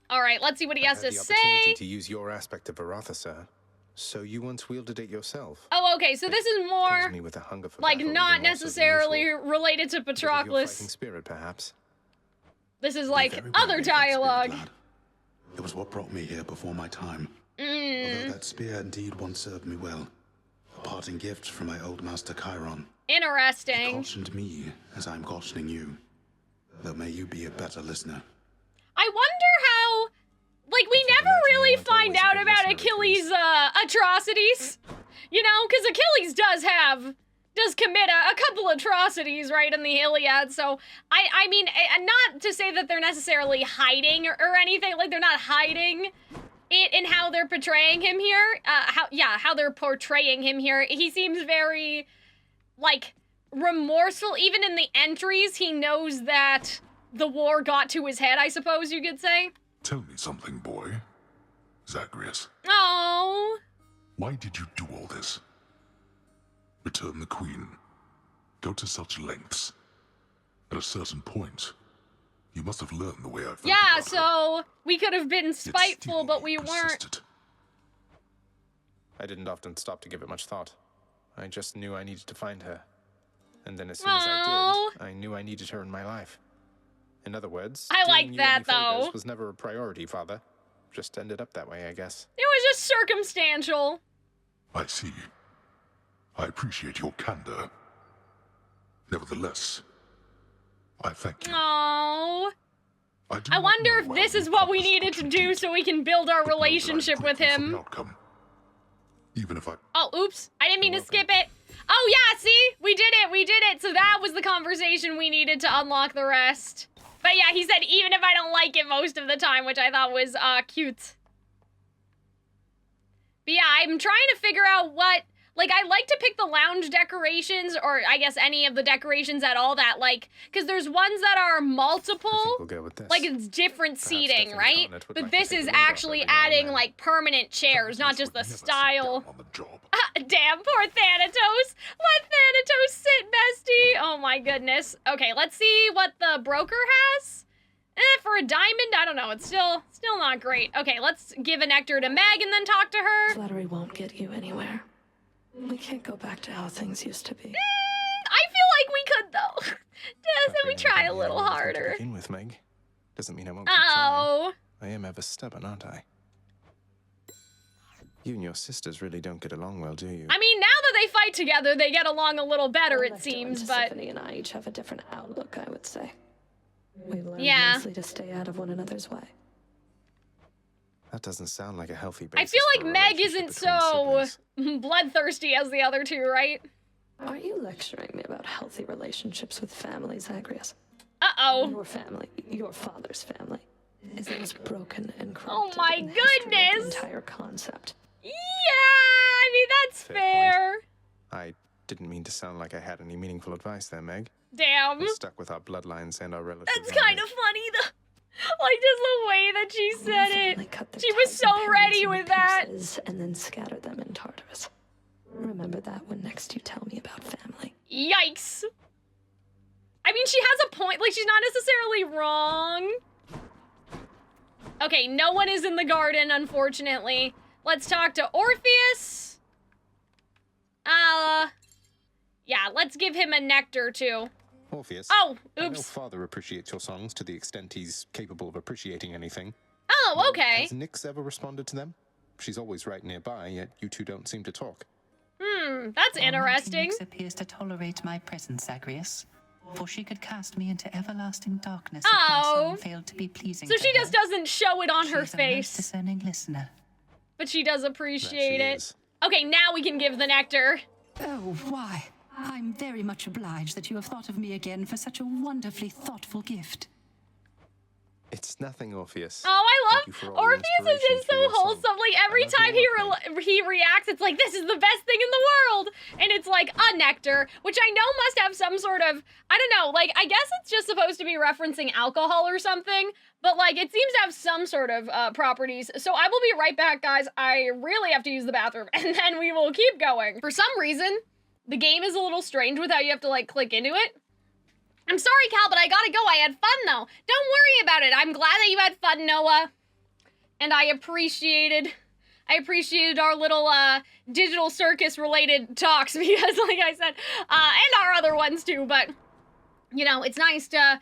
All right, let's see what he has to the say. Opportunity to use your aspect of Varatha, sir. So you once wielded it yourself. Oh, okay. So this is more Fills me with a hunger for like battle, not even more so than necessarily usual. related to Because of your fighting Patroclus. spirit, perhaps. This is like other dialogue. It was what brought me here before my time. Although that spear indeed once served me well. A parting gift from my old master Chiron. Interesting. He cautioned me as I'm cautioning you. Though may you be a better listener. I wonder how, like, we never really find out about Achilles' atrocities. You know, because Achilles does commit a couple atrocities, right, in the Iliad. So, I mean, not to say that they're necessarily hiding or anything. Like, they're not hiding it in how they're portraying him here. How they're portraying him here. He seems very, like, remorseful. Even in the entries, he knows that the war got to his head, I suppose you could say. Tell me something, boy. Zagreus. Oh. Why did you do all this? Return the queen. Go to such lengths. At a certain point, you must have learned the way I felt. Yeah, so we could have been spiteful, but we weren't. I didn't often stop to give it much thought. I just knew I needed to find her. And then as soon as I did, I knew I needed her in my life. In other words, I like doing you that, any favors though. was never a priority, Father. Just ended up that way, I guess. It was just circumstantial. I see. I appreciate your candor. Nevertheless, I thank you. Oh. I wonder if this is what we needed to do so we can build our relationship with him. Even if I... Oh, oops. I didn't mean to skip it. Oh, yeah, see? We did it. So that was the conversation we needed to unlock the rest. But yeah, he said even if I don't like it most of the time, which I thought was cute. But yeah, I'm trying to figure out what, Like, I like to pick the lounge decorations, or I guess any of the decorations at all that, like, because there's ones that are multiple, We'll go with this. like it's different seating, Stefan right? Carnett would But like to this take is the lead off actually every now and adding, then. like, permanent chairs, not just the style. Damn, poor Thanatos. Let Thanatos sit, bestie. Oh my goodness. Okay, let's see what the broker has. For a diamond, I don't know. It's still not great. Okay, let's give a nectar to Meg and then talk to her. Flattery won't get you anywhere. We can't go back to how things used to be. I feel like we could, though. Doesn't we try a little harder? To begin with, Meg. Doesn't mean I won't keep trying. Oh. I am ever stubborn, aren't I? You and your sisters really don't get along well, do you? I mean, now that they fight together, they get along a little better, it seems, but... Tiffany and I each have a different outlook, I would say. We've learned Yeah. mostly to stay out of one another's way. That doesn't sound like a healthy I basis. feel for like a Meg relationship isn't between so siblings. bloodthirsty as the other two, right? Are you lecturing me about healthy relationships with families, Zagreus? Uh-oh. Your family, your father's family, is as broken and corrupted Oh my in the history of the goodness! entire concept. Yeah, I mean, that's fair. I didn't mean to sound like I had any meaningful advice there, Meg. Damn. We're stuck with our bloodlines and our relatives. That's kind of funny, though. Like, just the way that she said it. She was so ready with that. And then scatter them in Tartarus. Remember that when next you tell me about family. Yikes. I mean, she has a point. Like, she's not necessarily wrong. Okay, no one is in the garden, unfortunately. Let's talk to Orpheus. Yeah, let's give him a nectar, too. Orpheus. Oh, I know oops. Father appreciates your songs to the extent he's capable of appreciating anything. Oh, okay. Has Nyx ever responded to them? She's always right nearby, yet you two don't seem to talk. That's interesting. Nyx appears to tolerate my presence, Zagreus, for she could cast me into everlasting darkness if my song failed to be pleasing So to she her. just doesn't show it on She her is a most face. discerning listener. But she does appreciate it. is. Okay, now we can give the nectar. Oh, why? I'm very much obliged that you have thought of me again for such a wonderfully thoughtful gift. It's nothing, Orpheus. Oh, I Thank you for love all the Orpheus is inspiration just for so your song. wholesome. Like every love time your he reacts, it's like this is the best thing in the world, and it's like a nectar, which I know must have some sort of I don't know. Like I guess it's just supposed to be referencing alcohol or something, but like it seems to have some sort of properties. So I will be right back, guys. I really have to use the bathroom, and then we will keep going. For some reason, the game is a little strange with how you have to like click into it. I'm sorry, Cal, but I gotta go. I had fun, though. Don't worry about it. I'm glad that you had fun, Noah. And I appreciated our little, digital circus-related talks, because, like I said, and our other ones, too, but, you know, it's nice to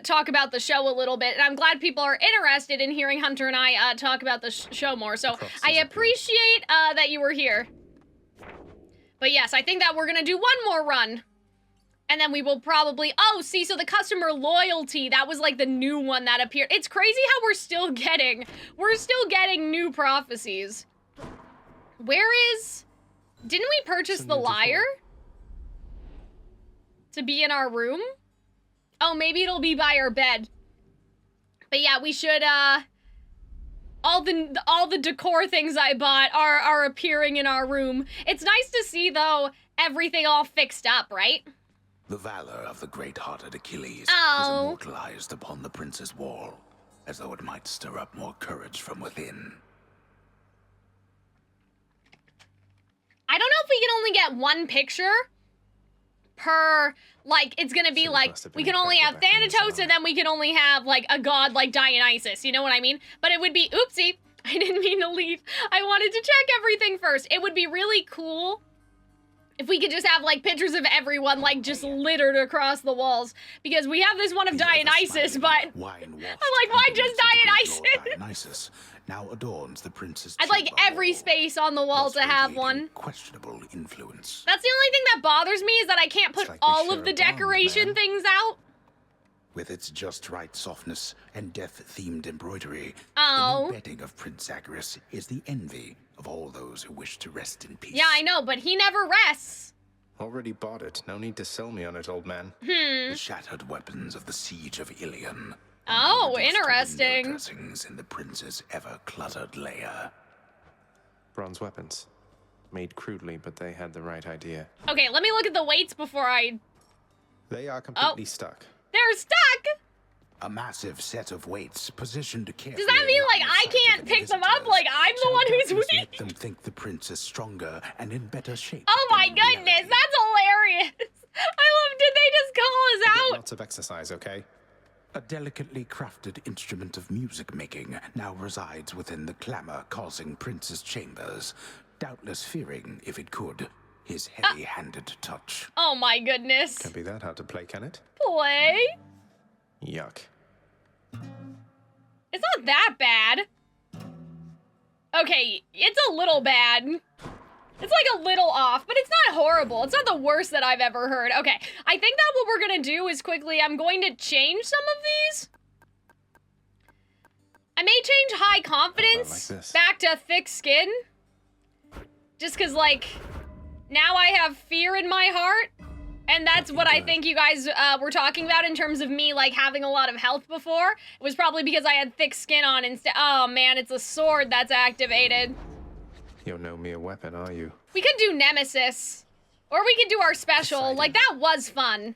talk about the show a little bit, and I'm glad people are interested in hearing Hunter and I, talk about the show more, so I appreciate, that you were here. But yes, I think that we're gonna do one more run. And then we will probably, oh, see, so the customer loyalty, that was like the new one that appeared. It's crazy how we're still getting new prophecies. Didn't we purchase the lyre? To be in our room? Oh, maybe it'll be by our bed. But yeah, we should, all the decor things I bought are appearing in our room. It's nice to see, though, everything all fixed up, right? The valor of the great-hearted Achilles is Oh. immortalized upon the prince's wall, as though it might stir up more courage from within. I don't know if we can only get one picture per, like, it's gonna be like, we can only have Thanatos and then we can only have, like, a god like Dionysus, you know what I mean? But it would be, oopsie, I didn't mean to leave. I wanted to check everything first. It would be really cool if we could just have, like, pictures of everyone, like, just littered across the walls. Because we have this one of Dionysus, but I'm like, why just Dionysus? Dionysus now adorns the prince's I'd like chamber, every space on the wall to have one. questionable influence. That's the only thing that bothers me is that I can't put all of the decoration things out. With its just right softness and death-themed embroidery, Oh. the new bedding of Prince Zagreus is the envy of all those who wish to rest in peace. Yeah, I know, but he never rests. Already bought it. No need to sell me on it, old man. The shattered weapons of the siege of Ilion. Oh, Window interesting. dressings in the prince's ever-cluttered lair. Bronze weapons. Made crudely, but they had the right idea. Okay, let me look at the weights before I... They are completely stuck. They're stuck? A massive set of weights positioned carefully. Does that mean, like, I can't pick them up? Like, I'm the one who's weak? Make them think the prince is stronger and in better shape. Oh my goodness, that's hilarious! I love, did they just call us out? Lots of exercise, okay? A delicately crafted instrument of music making now resides within the clamor causing prince's chambers, doubtless fearing, if it could, his heavy-handed touch. Oh my goodness. Can't be that hard to play, can it? Play? Yuck. It's not that bad. Okay, it's a little bad. It's like a little off, but it's not horrible. It's not the worst that I've ever heard. Okay, I think that what we're gonna do is quickly, I'm going to change some of these. I may change high confidence back to thick skin. Just cause like, now I have fear in my heart. And that's what I think you guys were talking about in terms of me, like, having a lot of health before. It was probably because I had thick skin on instead. Oh, man, it's a sword that's activated. You're no mere weapon, are you? We could do Nemesis. Or we could do our special. Like, that was fun.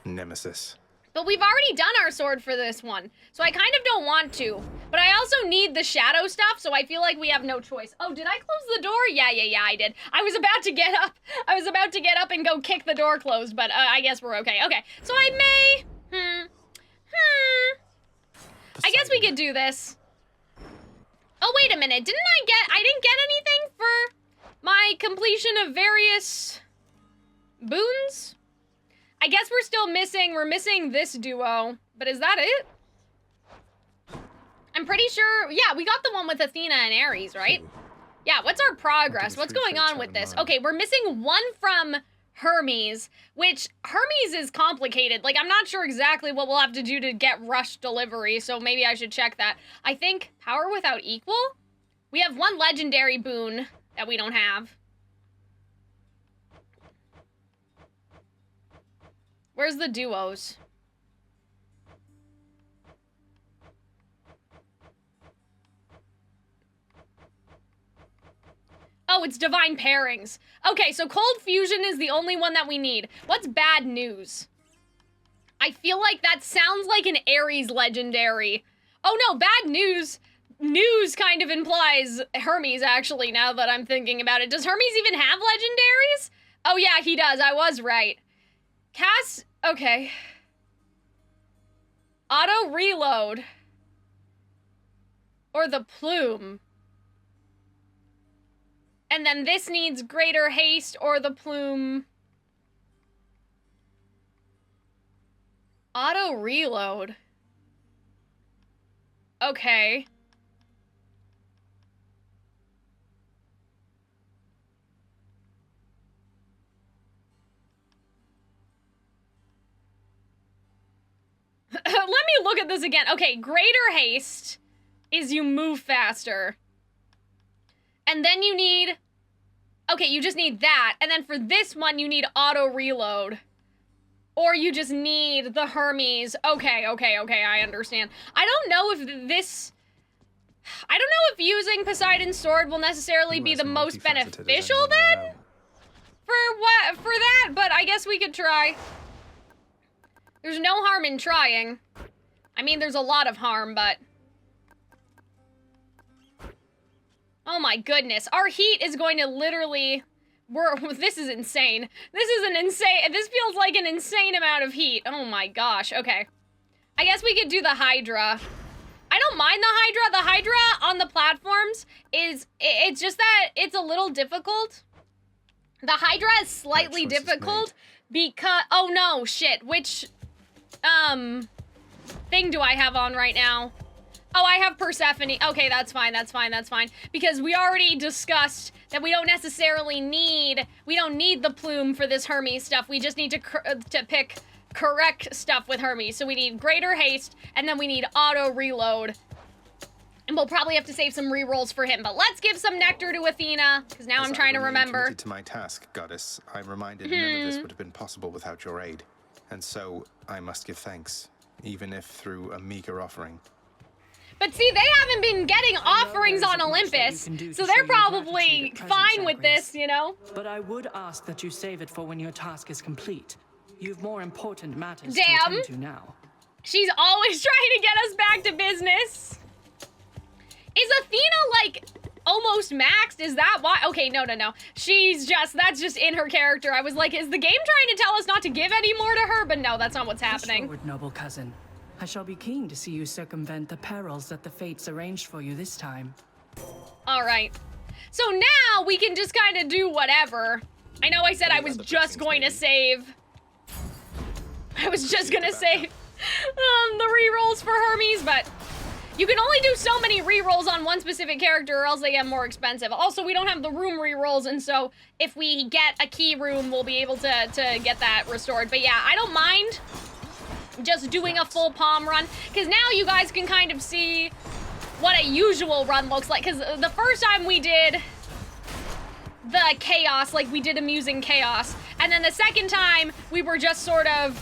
Nemesis. But we've already done our sword for this one. So I kind of don't want to. But I also need the shadow stuff, so I feel like we have no choice. Oh, did I close the door? Yeah, I did. I was about to get up. I was about to get up and go kick the door closed, but I guess we're okay. Okay, so I may... I guess we could do this. Oh, wait a minute. I didn't get anything for my completion of various boons? I guess we're missing this duo, but is that it? I'm pretty sure, yeah, we got the one with Athena and Ares, right? Yeah, what's our progress? What's going on with this? Okay, we're missing one from Hermes, which Hermes is complicated. Like, I'm not sure exactly what we'll have to do to get rush delivery, so maybe I should check that. I think power without equal? We have one legendary boon that we don't have. Where's the duos? Oh, it's divine pairings. Okay, so cold fusion is the only one that we need. What's bad news? I feel like that sounds like an Ares legendary. Oh no, bad news. News kind of implies Hermes, actually, now that I'm thinking about it. Does Hermes even have legendaries? Oh yeah, he does. I was right. Cass... Okay. Auto reload. Or the plume. And then this needs greater haste or the plume. Auto reload. Okay. Let me look at this again. Okay, greater haste is you move faster. And then you need... Okay, you just need that. And then for this one, you need auto reload. Or you just need the Hermes. Okay, I understand. I don't know if this... I don't know if using Poseidon's sword will necessarily be the most beneficial then? For that, but I guess we could try. There's no harm in trying. I mean, there's a lot of harm, but... Oh my goodness. Our heat is going to literally... This is insane. This feels like an insane amount of heat. Oh my gosh. Okay. I guess we could do the Hydra. I don't mind the Hydra. The Hydra on the platforms it's just that it's a little difficult. The Hydra is slightly difficult because... Oh no, shit. Which, thing do I have on right now? Oh, I have Persephone. Okay, that's fine. Because we already discussed that we don't necessarily need... We don't need the plume for this Hermes stuff. We just need to pick correct stuff with Hermes. So we need greater haste, and then we need auto reload. And we'll probably have to save some rerolls for him. But let's give some nectar to Athena, because now I'm trying to remember. Committed to my task, goddess, I'm reminded none of this would have been possible without your aid. And so I must give thanks, even if through a meager offering. But see, they haven't been getting offerings kings on Olympus, so they're probably fine with this, you know? But I would ask that you save it for when your task is complete. You've more important matters Damn. to attend to now. She's always trying to get us back to business. Is Athena, like, almost maxed? Is that why? Okay, no. That's just in her character. I was like, is the game trying to tell us not to give any more to her? But no, that's not what's happening. Forward, noble cousin. I shall be keen to see you circumvent the perils that the fates arranged for you this time. All right. So now we can just kind of do whatever. I know I said I was just going to save. I was just gonna save the rerolls for Hermes, but you can only do so many rerolls on one specific character or else they get more expensive. Also, we don't have the room rerolls, and so if we get a key room, we'll be able to get that restored. But yeah, I don't mind just doing a full palm run, because now you guys can kind of see what a usual run looks like, because the first time we did the chaos, like we did amusing chaos, and then the second time we were just sort of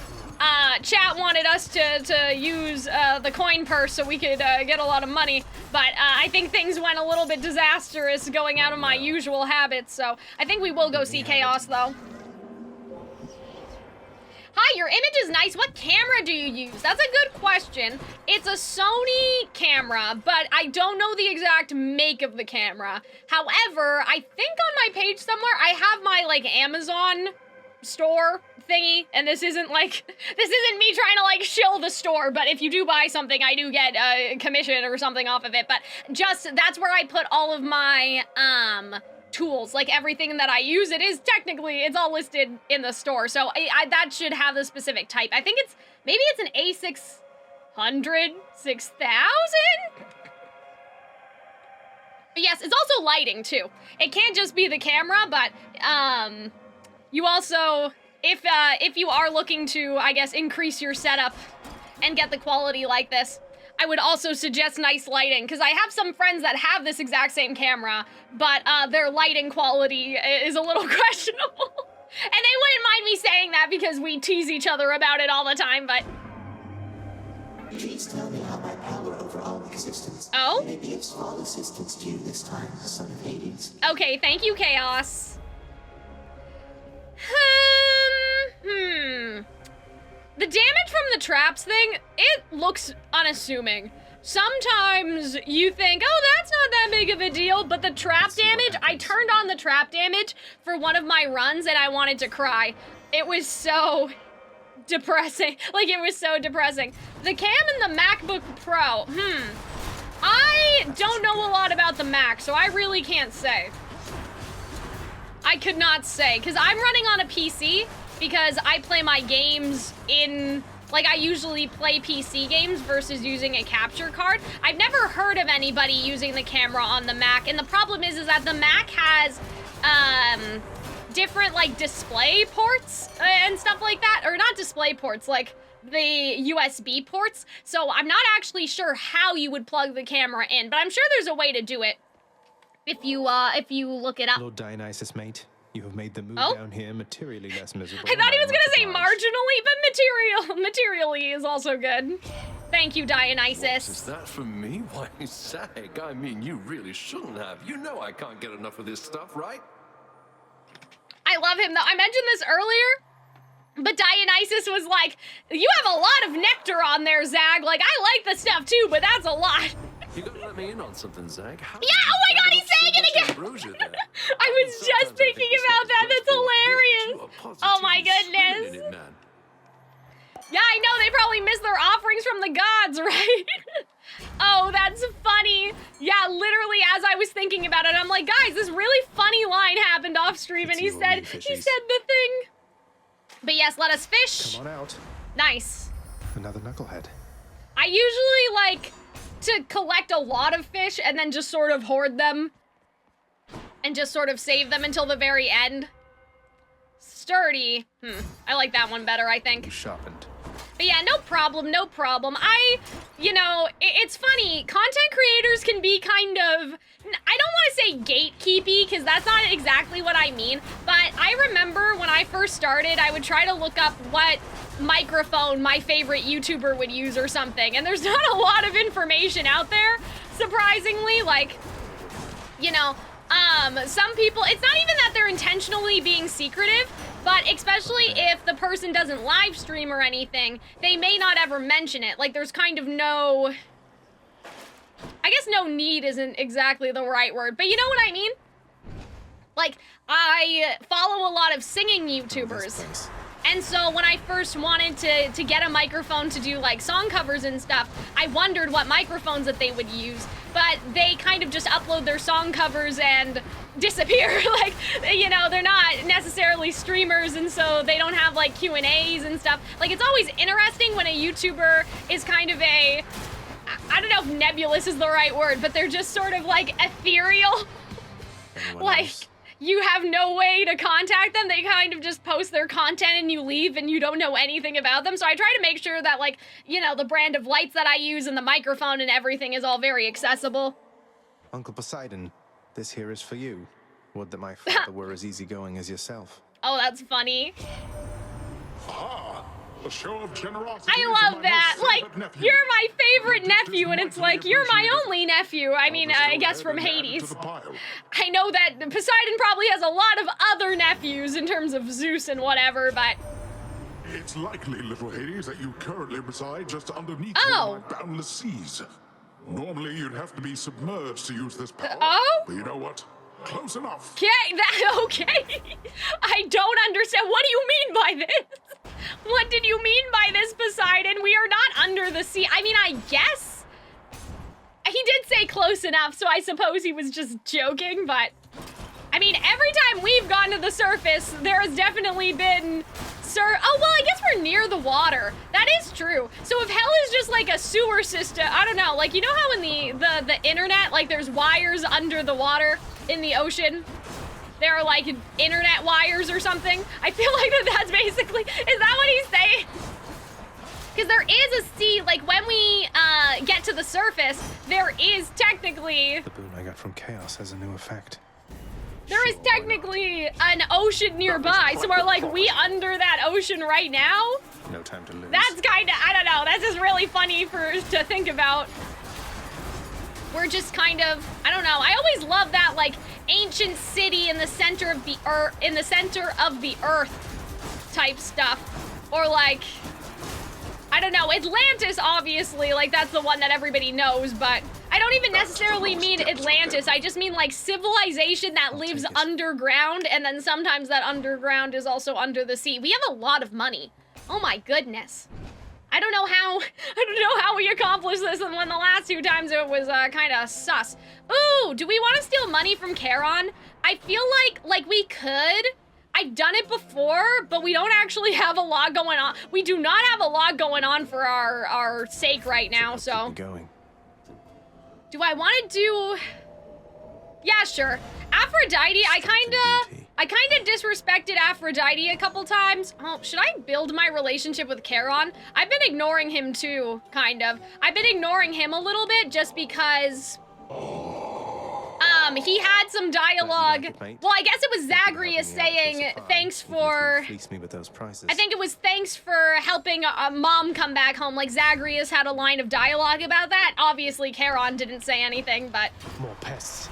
chat wanted us to use the coin purse so we could get a lot of money, but I think things went a little bit disastrous going out of my usual habits, so I think we will go see chaos though. Hi, your image is nice. What camera do you use? That's a good question. It's a Sony camera, but I don't know the exact make of the camera. However, I think on my page somewhere, I have my, like, Amazon store thingy, and this isn't me trying to, like, shill the store, but if you do buy something, I do get a commission or something off of it, but that's where I put all of my, tools, like everything that I use. It's all listed in the store, so that should have the specific type. I think maybe it's an A600, 6000? But yes, it's also lighting too. It can't just be the camera, but you also, if you are looking to, I guess, increase your setup and get the quality like this, I would also suggest nice lighting, because I have some friends that have this exact same camera, but their lighting quality is a little questionable. And they wouldn't mind me saying that because we tease each other about it all the time, but... Please tell me how my power over all existence may be of small assistance to you this time, son of Hades. Okay, thank you, Chaos. The damage from the traps thing, it looks unassuming. Sometimes you think, oh, that's not that big of a deal, but the trap damage, I turned on the trap damage for one of my runs and I wanted to cry. It was so depressing. Like, it was so depressing. The cam in the MacBook Pro, I don't know a lot about the Mac, so I really can't say. I could not say, because I'm running on a PC, because I play my games I usually play PC games versus using a capture card. I've never heard of anybody using the camera on the Mac, and the problem is that the Mac has, different, like, display ports and stuff like that, or not display ports, like, the USB ports, so I'm not actually sure how you would plug the camera in, but I'm sure there's a way to do it if you look it up. Lord Dionysus, mate. You have made the move down here materially less miserable. I thought he was gonna say marginally, but materially is also good. Thank you, Dionysus. What is that for me? Why, Zag, I mean, you really shouldn't have. You know I can't get enough of this stuff, right? I love him, though. I mentioned this earlier, but Dionysus was like, you have a lot of nectar on there, Zag. Like, I like the stuff, too, but that's a lot. You gotta let me in on something, Zag. Yeah, oh my god, he's saying it again! I was just thinking about that, that's hilarious! Oh my goodness! Yeah, I know, they probably miss their offerings from the gods, right? Oh, that's funny. Yeah, literally, as I was thinking about it, I'm like, guys, this really funny line happened off stream, and he said the thing. But yes, let us fish. Come on out. Nice. Another knucklehead. I usually like to collect a lot of fish and then just sort of hoard them and just sort of save them until the very end. Sturdy. I like that one better, I think. Sharpened. But yeah, no problem, no problem. It's funny, content creators can be kind of, I don't want to say gatekeepy, because that's not exactly what I mean, but I remember when I first started, I would try to look up what microphone my favorite YouTuber would use or something, and there's not a lot of information out there, surprisingly. Like, you know, some people, it's not even that they're intentionally being secretive, but especially if the person doesn't live stream or anything, they may not ever mention it. Like, there's kind of no, I guess no need isn't exactly the right word, but you know what I mean? Like, I follow a lot of singing YouTubers. And so when I first wanted to get a microphone to do like song covers and stuff, I wondered what microphones that they would use, but they kind of just upload their song covers and disappear. Like, you know, they're not necessarily streamers, and so they don't have like Q&As and stuff. Like, it's always interesting when a YouTuber is kind of a, I don't know if nebulous is the right word, but they're just sort of like ethereal. Like, you have no way to contact them. They kind of just post their content and you leave and you don't know anything about them. So I try to make sure that, like, you know, the brand of lights that I use and the microphone and everything is all very accessible. Uncle Poseidon, this here is for you. Would that my father were as easygoing as yourself. Oh, that's funny. A show of generosity. I love that. Like, you're my favorite nephew, and it's like, you're my only nephew. I mean, I guess from Hades. I know that Poseidon probably has a lot of other nephews in terms of Zeus and whatever, but... It's likely, little Hades, that you currently reside just underneath one of my boundless seas. Normally, you'd have to be submerged to use this power. But you know what? Close enough. Okay. I don't understand. What do you mean by this? What did you mean by this, Poseidon? We are not under the sea. I mean, I guess. He did say close enough, so I suppose he was just joking, but... I mean, every time we've gone to the surface, there has definitely been... Oh, well, I guess we're near the water. That is true. So if hell is just like a sewer system, I don't know, like, you know how in the internet, like, there's wires under the water in the ocean? There are, like, internet wires or something? I feel like that's basically, is that what he's saying? Because there is a sea, like, when we get to the surface, there is technically... The boon I got from chaos has a new effect. There is technically an ocean nearby, so are, like, we under that ocean right now? No time to lose. That's kind of, I don't know, that's just really funny to think about. We're just kind of, I don't know, I always love that, like, ancient city in the center of the earth, type stuff. Or, like, I don't know, Atlantis, obviously, like, that's the one that everybody knows, but I don't even necessarily mean Atlantis. I just mean, like, civilization that lives underground, and then sometimes that underground is also under the sea. We have a lot of money. Oh my goodness. I don't know how we accomplished this, and when the last two times it was kind of sus. Ooh, do we want to steal money from Charon? I feel like we could. I've done it before, but we don't actually have a lot going on. We do not have a lot going on for our sake right now, so. Do I want to do... Yeah, sure. Aphrodite, I kinda disrespected Aphrodite a couple times. Oh, should I build my relationship with Charon? I've been ignoring him too, kind of. I've been ignoring him a little bit just because... he had some dialogue. Well, I guess it was Zagreus saying thanks for... I think it was thanks for helping mom come back home. Like, Zagreus had a line of dialogue about that. Obviously, Charon didn't say anything, but... More pests.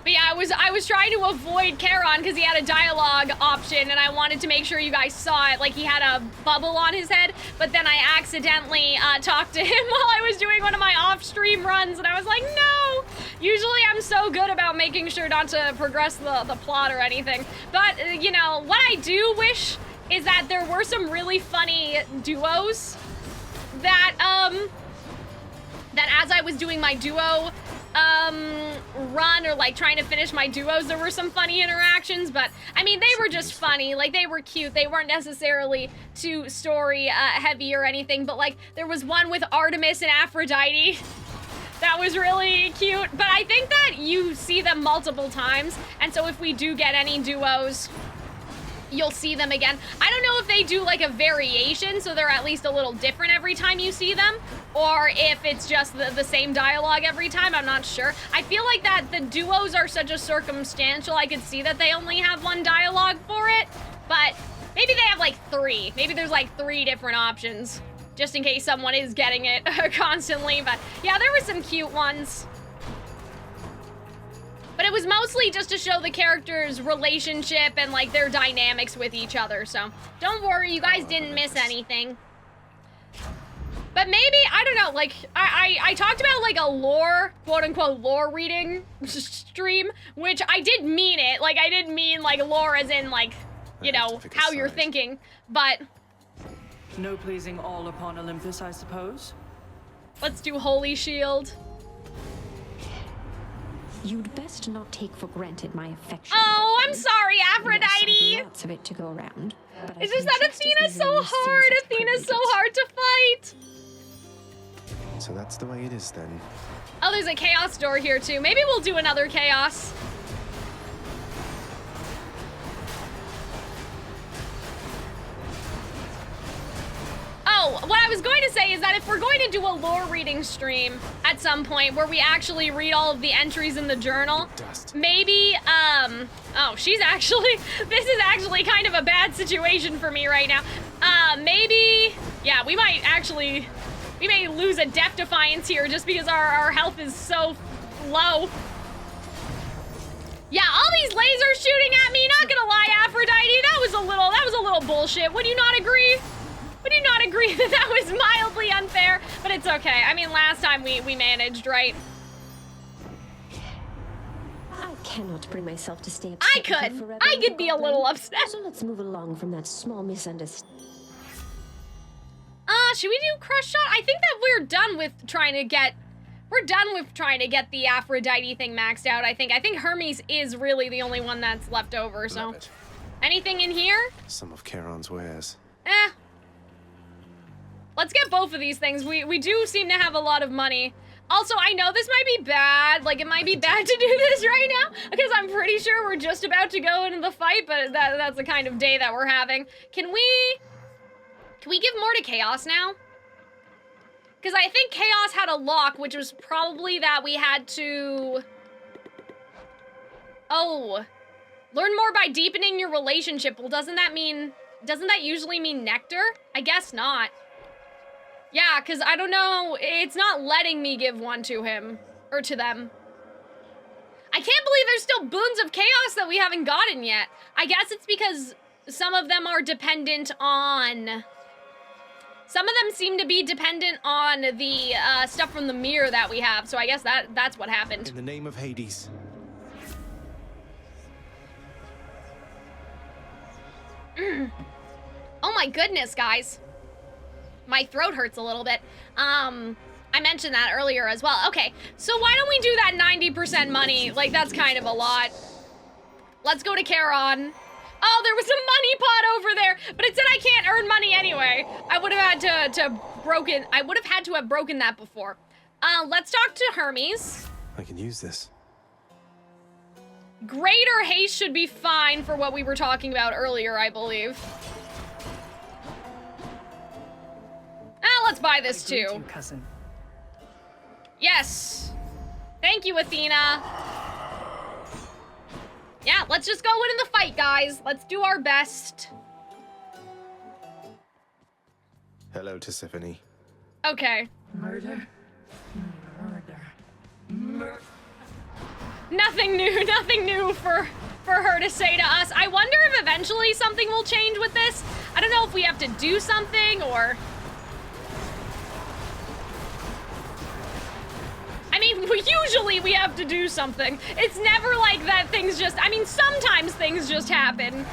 But yeah, I was trying to avoid Charon because he had a dialogue option, and I wanted to make sure you guys saw it. Like, he had a bubble on his head, but then I accidentally talked to him while I was doing one of my off-stream runs, and I was like, no! Usually I'm so good about making sure not to progress the plot or anything. But, you know, what I do wish is that there were some really funny duos that, that as I was doing my duo run or like trying to finish my duos, there were some funny interactions, but I mean, they were just funny. Like, they were cute. They weren't necessarily too story heavy or anything, but like there was one with Artemis and Aphrodite that was really cute. But I think that you see them multiple times, and so if we do get any duos, you'll see them again. I don't know if they do like a variation, so they're at least a little different every time you see them, or if it's just the same dialogue every time. I'm not sure. I feel like that the duos are such a circumstantial, I could see that they only have one dialogue for it, but maybe they have like 3. Maybe there's like 3 different options, just in case someone is getting it constantly. But yeah, there were some cute ones. But it was mostly just to show the characters' relationship and, like, their dynamics with each other, so don't worry, you guys didn't miss anything. But maybe, I don't know, like, I talked about, like, a lore, quote-unquote, lore reading stream, which I did mean it. Like, I didn't mean, like, lore as in, like, you know, how you're thinking, but... No pleasing all upon Olympus, I suppose? Let's do Holy Shield. You'd best not take for granted my affection. Oh, I'm sorry, Aphrodite! Yes, lots of it to go around. But It's just that Athena's so hard! Athena's so hard to fight! So that's the way it is then. Oh, there's a chaos door here too. Maybe we'll do another chaos. Oh, what I was going to say is that if we're going to do a lore reading stream at some point where we actually read all of the entries in the journal, maybe, oh, she's actually, this is actually kind of a bad situation for me right now. Maybe, yeah, we might actually, we may lose a Death Defiance here just because our health is so low. Yeah, all these lasers shooting at me, not gonna lie, Aphrodite, that was a little bullshit. Would you not agree? Would you not agree that that was mildly unfair? But it's okay. I mean, last time we managed, right? I cannot bring myself to stay I could be a little upset. So let's move along from that small misunderstanding. Should we do Crush Shot? I think that we're done with trying to get the Aphrodite thing maxed out, I think. I think Hermes is really the only one that's left over, so. Anything in here? Some of Charon's wares. Let's get both of these things. We do seem to have a lot of money. Also, I know this might be bad. Like, it might be bad to do this right now, because I'm pretty sure we're just about to go into the fight, but that's the kind of day that we're having. Can we give more to Chaos now? Because I think Chaos had a lock, which was probably that we had to... Oh. Learn more by deepening your relationship. Well, doesn't that usually mean nectar? I guess not. Yeah, because I don't know, it's not letting me give one to him, or to them. I can't believe there's still boons of chaos that we haven't gotten yet. I guess it's because some of them are dependent on... Some of them seem to be dependent on the stuff from the mirror that we have, so I guess that's what happened. In the name of Hades. Oh my goodness, guys. My throat hurts a little bit. I mentioned that earlier as well. Okay, so why don't we do that 90% money? Like, that's kind of a lot. Let's go to Charon. Oh, there was a money pot over there, but it said I can't earn money anyway. I would have had to have broken that before. Let's talk to Hermes. I can use this. Greater haste should be fine for what we were talking about earlier, I believe. Let's buy this too. You, cousin. Yes. Thank you, Athena. Yeah, let's just go into the fight, guys. Let's do our best. Hello, Tisiphone. Okay. Murder. Nothing new for her to say to us. I wonder if eventually something will change with this. I don't know if we have to do something or... I mean, usually we have to do something. It's never like that things just... I mean, sometimes things just happen.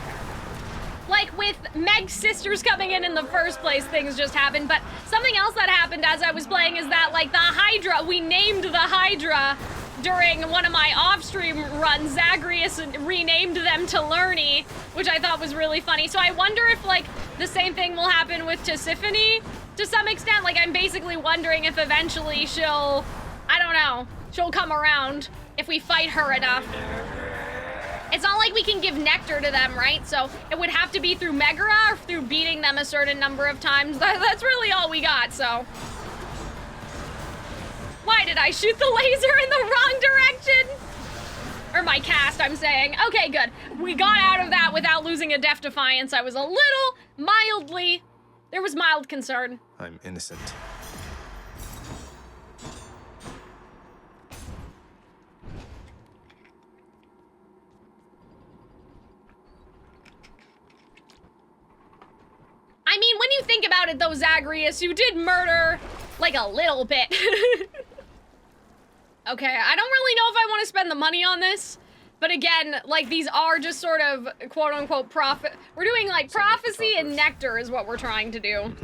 Like with Meg's sisters coming in the first place, things just happened. But something else that happened as I was playing is that, like, the Hydra, we named the Hydra during one of my off-stream runs. Zagreus renamed them to Lerny, which I thought was really funny. So I wonder if, like, the same thing will happen with Tisiphone to some extent. Like, I'm basically wondering if eventually she'll... I don't know. She'll come around if we fight her enough. It's not like we can give nectar to them, right? So it would have to be through Megaera or through beating them a certain number of times. That's really all we got, so. Why did I shoot the laser in the wrong direction? Or my cast, I'm saying. Okay, good. We got out of that without losing a Death Defiance. I was a little, there was mild concern. I'm innocent. about it though, Zagreus. You did murder, like, a little bit. Okay, I don't really know if I want to spend the money on this. But again, like, these are just sort of quote-unquote prophet. We're doing, like, prophecy and nectar is what we're trying to do.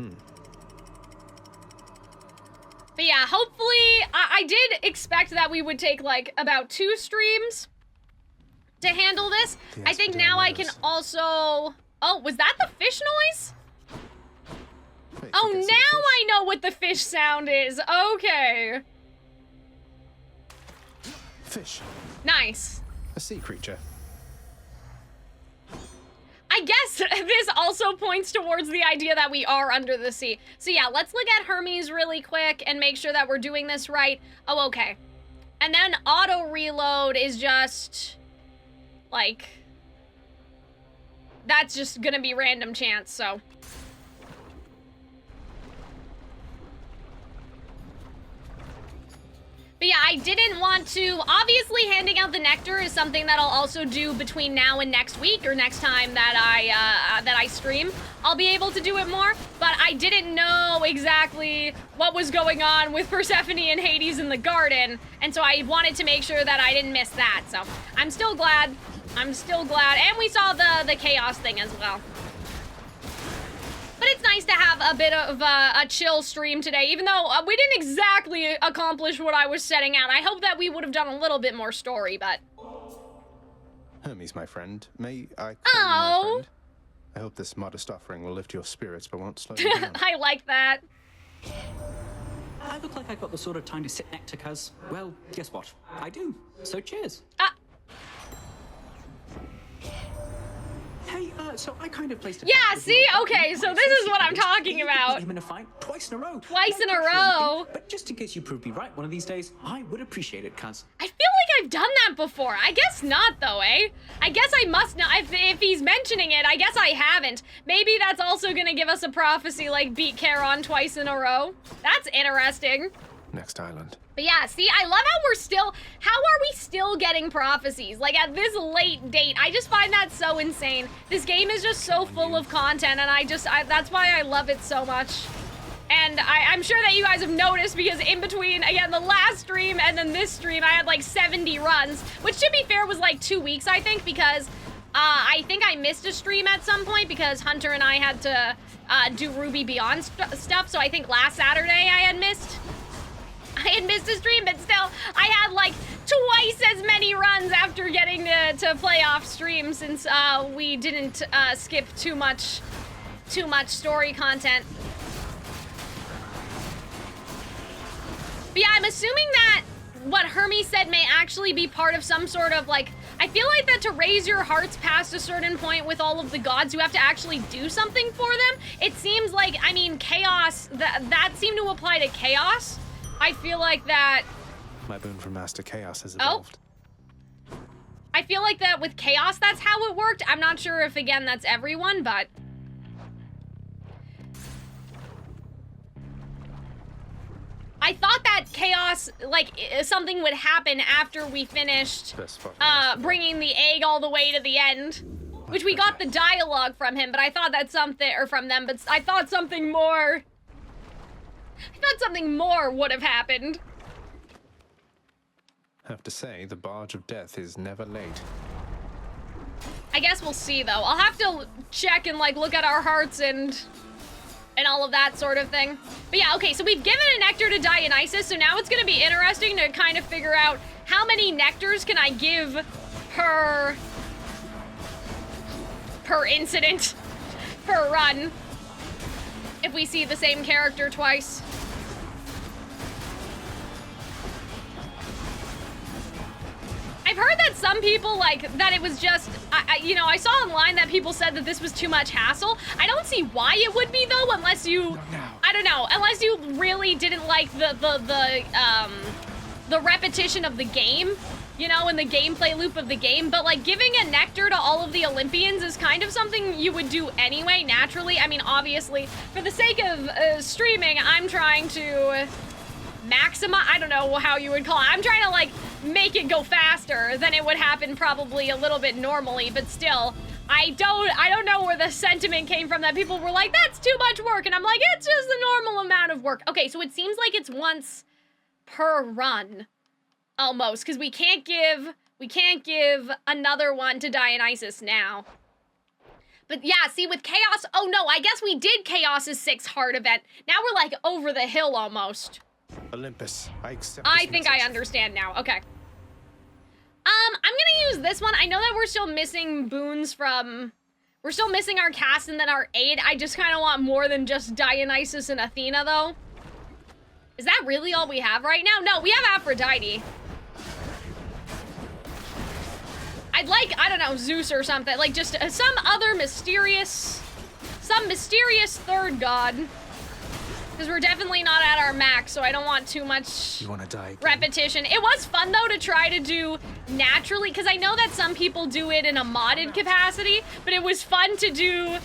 But yeah, hopefully, I did expect that we would take, like, about 2 streams to handle this. I think now I can also... Oh, was that the fish noise? Oh, now I know what the fish sound is. Okay. Fish. Nice. A sea creature. I guess this also points towards the idea that we are under the sea. So yeah, let's look at Hermes really quick and make sure that we're doing this right. Oh, okay. And then auto reload is just like, that's just gonna be random chance, so. But yeah, I didn't want to, obviously handing out the nectar is something that I'll also do between now and next week, or next time that I stream. I'll be able to do it more, but I didn't know exactly what was going on with Persephone and Hades in the garden, and so I wanted to make sure that I didn't miss that, so I'm still glad. I'm still glad, and we saw the chaos thing as well. But it's nice to have a bit of a chill stream today, even though we didn't exactly accomplish what I was setting out. I hope that we would have done a little bit more story, but... Hermes, my friend. May I call you my friend? I hope this modest offering will lift your spirits, but won't slow you down. I like that. I look like I've got the sort of time to sit next to cuz, well, guess what? I do. So cheers. Hey, so I kind of placed a... Yeah, see? Okay, so this is what I'm talking about. Him in a fight twice in a row. Twice in a row. But just in case you prove me right one of these days, I would appreciate it, cuz. I feel like I've done that before. I guess not, though, eh? I guess I must not. If he's mentioning it, I guess I haven't. Maybe that's also gonna give us a prophecy like beat Charon twice in a row. That's interesting. Next island. But yeah, see, I love how are we still getting prophecies? Like, at this late date, I just find that so insane. This game is just so full of content, and that's why I love it so much. And I'm sure that you guys have noticed, because in between, again, the last stream and then this stream, I had like 70 runs, which to be fair was like 2 weeks, I think, because I think I missed a stream at some point because Hunter and I had to do Ruby Beyond stuff, so I think last Saturday I had missed a stream, but still, I had like twice as many runs after getting to play off stream, since we didn't skip too much story content. But yeah, I'm assuming that what Hermes said may actually be part of some sort of like, I feel like that to raise your hearts past a certain point with all of the gods, you have to actually do something for them. It seems like, I mean, chaos, that seemed to apply to chaos. I feel like that... My boon from Master Chaos has evolved. I feel like that with Chaos, that's how it worked. I'm not sure if, again, that's everyone, but... I thought that Chaos, like, something would happen after we finished bringing the egg all the way to the end. Which we got the dialogue from him, but I thought that something... Or from them, but I thought something more... would have happened. I have to say, the barge of death is never late. I guess we'll see, though. I'll have to check and, like, look at our hearts and all of that sort of thing. But yeah, okay, so we've given a nectar to Dionysus, so now it's gonna be interesting to kind of figure out how many nectars can I give per incident, per run, if we see the same character twice. I've heard that some people, like, that it was just, you know, I saw online that people said that this was too much hassle. I don't see why it would be, though, unless you, I don't know, unless you really didn't like the repetition of the game, you know, and the gameplay loop of the game. But, like, giving a nectar to all of the Olympians is kind of something you would do anyway, naturally. I mean, obviously, for the sake of streaming, I'm trying to maximize, I don't know how you would call it. I'm trying to, like, make it go faster than it would happen probably a little bit normally, but still, I don't know where the sentiment came from that people were like, that's too much work. And I'm like, it's just the normal amount of work. Okay, so it seems like it's once per run, almost, because we can't give another one to Dionysus now. But yeah, see, with Chaos, oh no, I guess we did Chaos's 6 heart event. Now we're like over the hill almost. Olympus, I accept I this think message. I understand now. Okay. I'm gonna use this one. I know that we're still missing boons from... We're still missing our cast and then our aid. I just kind of want more than just Dionysus and Athena, though. Is that really all we have right now? No, we have Aphrodite. I'd like, I don't know, Zeus or something. Like, just some other mysterious... Some mysterious third god. Because we're definitely not at our max, so I don't want too much repetition. It was fun, though, to try to do naturally, because I know that some people do it in a modded capacity, but it was fun to do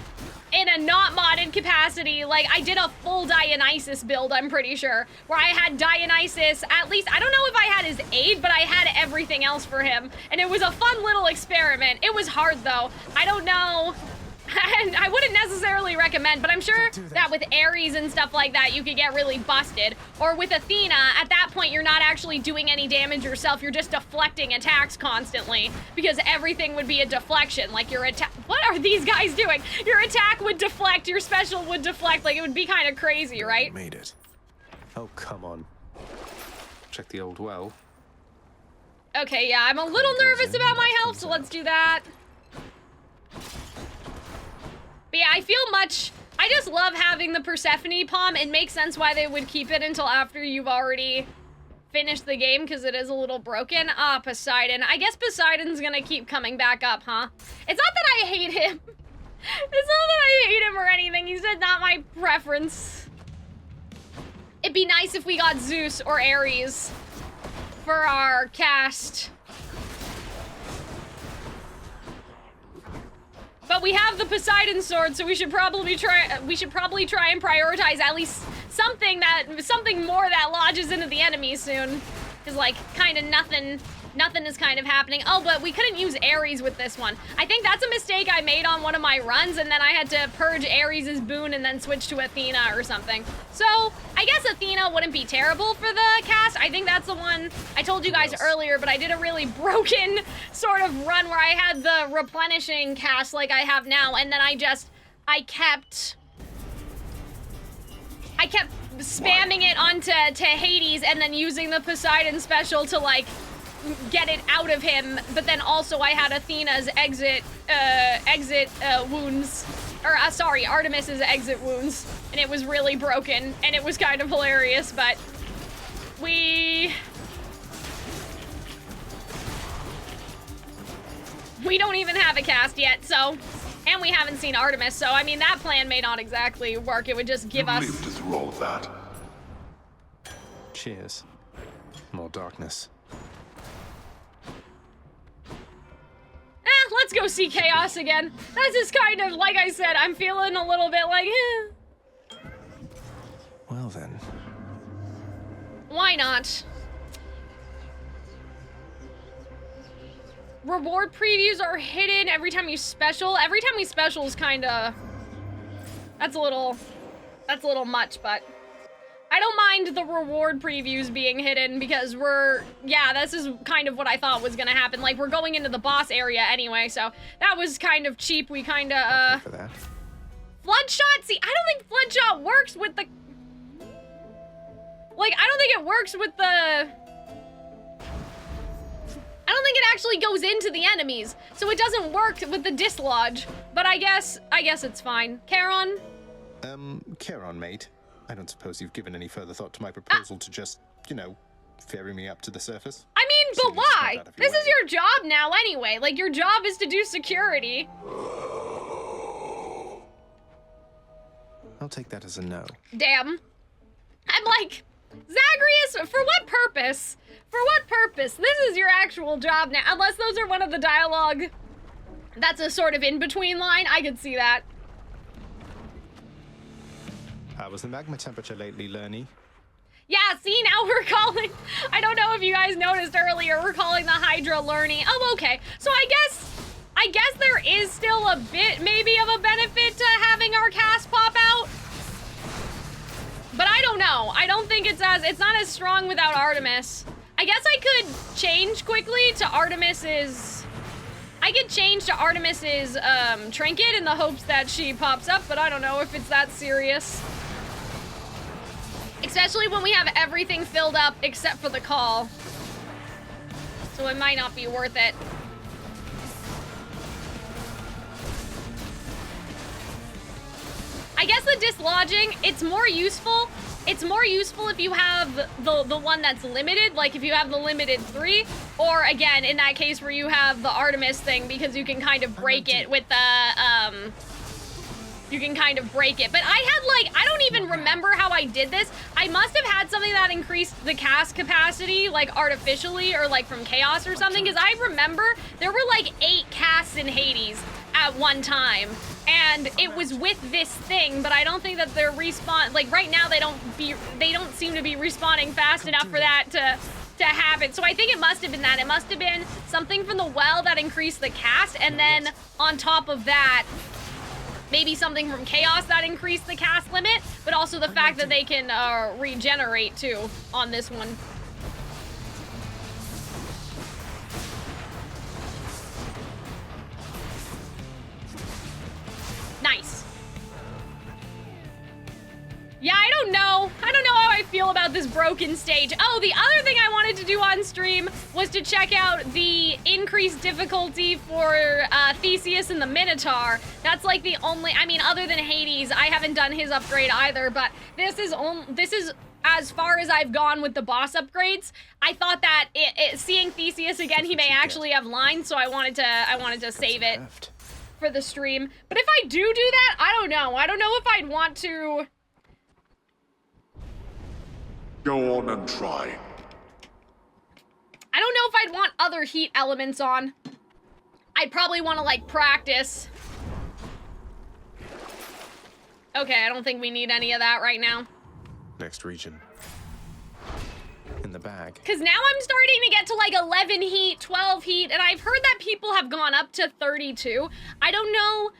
in a not modded capacity. Like, I did a full Dionysus build, I'm pretty sure, where I had Dionysus, at least, I don't know if I had his aid, but I had everything else for him, and it was a fun little experiment. It was hard, though. I don't know... And I wouldn't necessarily recommend, but I'm sure that with Ares and stuff like that, you could get really busted. Or with Athena, at that point, you're not actually doing any damage yourself. You're just deflecting attacks constantly because everything would be a deflection. Like your attack, what are these guys doing? Your attack would deflect, your special would deflect. Like it would be kind of crazy, right? Made it. Oh, come on. Check the old well. Okay, yeah, I'm a little nervous about my health, so let's do that. But yeah, I feel I just love having the Persephone palm. It makes sense why they would keep it until after you've already finished the game, because it is a little broken. Ah, Poseidon. I guess Poseidon's gonna keep coming back up, huh? It's not that I hate him. It's not that I hate him or anything. He's just not my preference. It'd be nice if we got Zeus or Ares for our cast. But we have the Poseidon sword, so we should probably try and prioritize at least something more that lodges into the enemy soon. Cause like kind of nothing is kind of happening. Oh, but we couldn't use Ares with this one. I think that's a mistake I made on one of my runs, and then I had to purge Ares' boon and then switch to Athena or something. So I guess Athena wouldn't be terrible for the cast. I think that's the one I told you guys earlier, but I did a really broken sort of run where I had the replenishing cast like I have now, and then I kept spamming it onto Hades and then using the Poseidon special to like get it out of him, but then also I had Athena's exit wounds, or sorry, Artemis's exit wounds, and it was really broken, and it was kind of hilarious, but we don't even have a cast yet, so, and we haven't seen Artemis, so I mean that plan may not exactly work. It would just give us lived through all of that. Cheers. More darkness. Let's go see Chaos again. That's just kind of, like I said, I'm feeling a little bit like, Well then. Why not? Reward previews are hidden every time you special. Every time we special is kinda... That's a little much, but... I don't mind the reward previews being hidden because this is kind of what I thought was gonna happen. Like, we're going into the boss area anyway, so that was kind of cheap. We kinda, Floodshot? See, I don't think Floodshot works with the... Like, I don't think it works with the... I don't think it actually goes into the enemies, so it doesn't work with the dislodge. But I guess it's fine. Charon? Charon, mate. I don't suppose you've given any further thought to my proposal to just, you know, ferry me up to the surface? I mean, but why? This is your job now anyway. Like, your job is to do security. I'll take that as a no. Damn. I'm like, Zagreus, for what purpose? For what purpose? This is your actual job now. Unless those are one of the dialogue that's a sort of in-between line. I could see that. How was the magma temperature lately, Lerny? Yeah, see, now we're calling... I don't know if you guys noticed earlier, we're calling the Hydra Lerny. Oh, okay. So I I guess there is still a bit, maybe, of a benefit to having our cast pop out. But I don't know. I don't think it's not as strong without Artemis. I guess I could change quickly to Artemis's... I could change to Artemis's trinket in the hopes that she pops up, but I don't know if it's that serious. Especially when we have everything filled up except for the call. So it might not be worth it. I guess the dislodging, it's more useful. It's more useful if you have the one that's limited, like if you have the limited 3, or again, in that case where you have the Artemis thing, because you can kind of break it with the, you can kind of break it. But I had like, I don't even remember how I did this. I must have had something that increased the cast capacity, like artificially, or like from Chaos or something, because I remember there were like 8 casts in Hades at one time. And it was with this thing, but I don't think that they're respawn, like right now they don't seem to be respawning fast enough for that to happen. So I think it must have been that. It must have been something from the well that increased the cast, and then on top of that, maybe something from Chaos that increased the cast limit, but also the fact that they can regenerate too on this one. Nice. Yeah, I don't know. I don't know how I feel about this broken stage. Oh, the other thing I wanted to do on stream was to check out the increased difficulty for Theseus and the Minotaur. That's like the only, I mean, other than Hades, I haven't done his upgrade either, but this is as far as I've gone with the boss upgrades. I thought that seeing Theseus again, he may actually have lines, so I wanted to save it for the stream. But if I do that, I don't know. I don't know if I'd want to... Go on and try. I don't know if I'd want other heat elements on. I'd probably want to, like, practice. Okay, I don't think we need any of that right now. Next region. In the bag. Because now I'm starting to get to, like, 11 heat, 12 heat, and I've heard that people have gone up to 32. I don't know.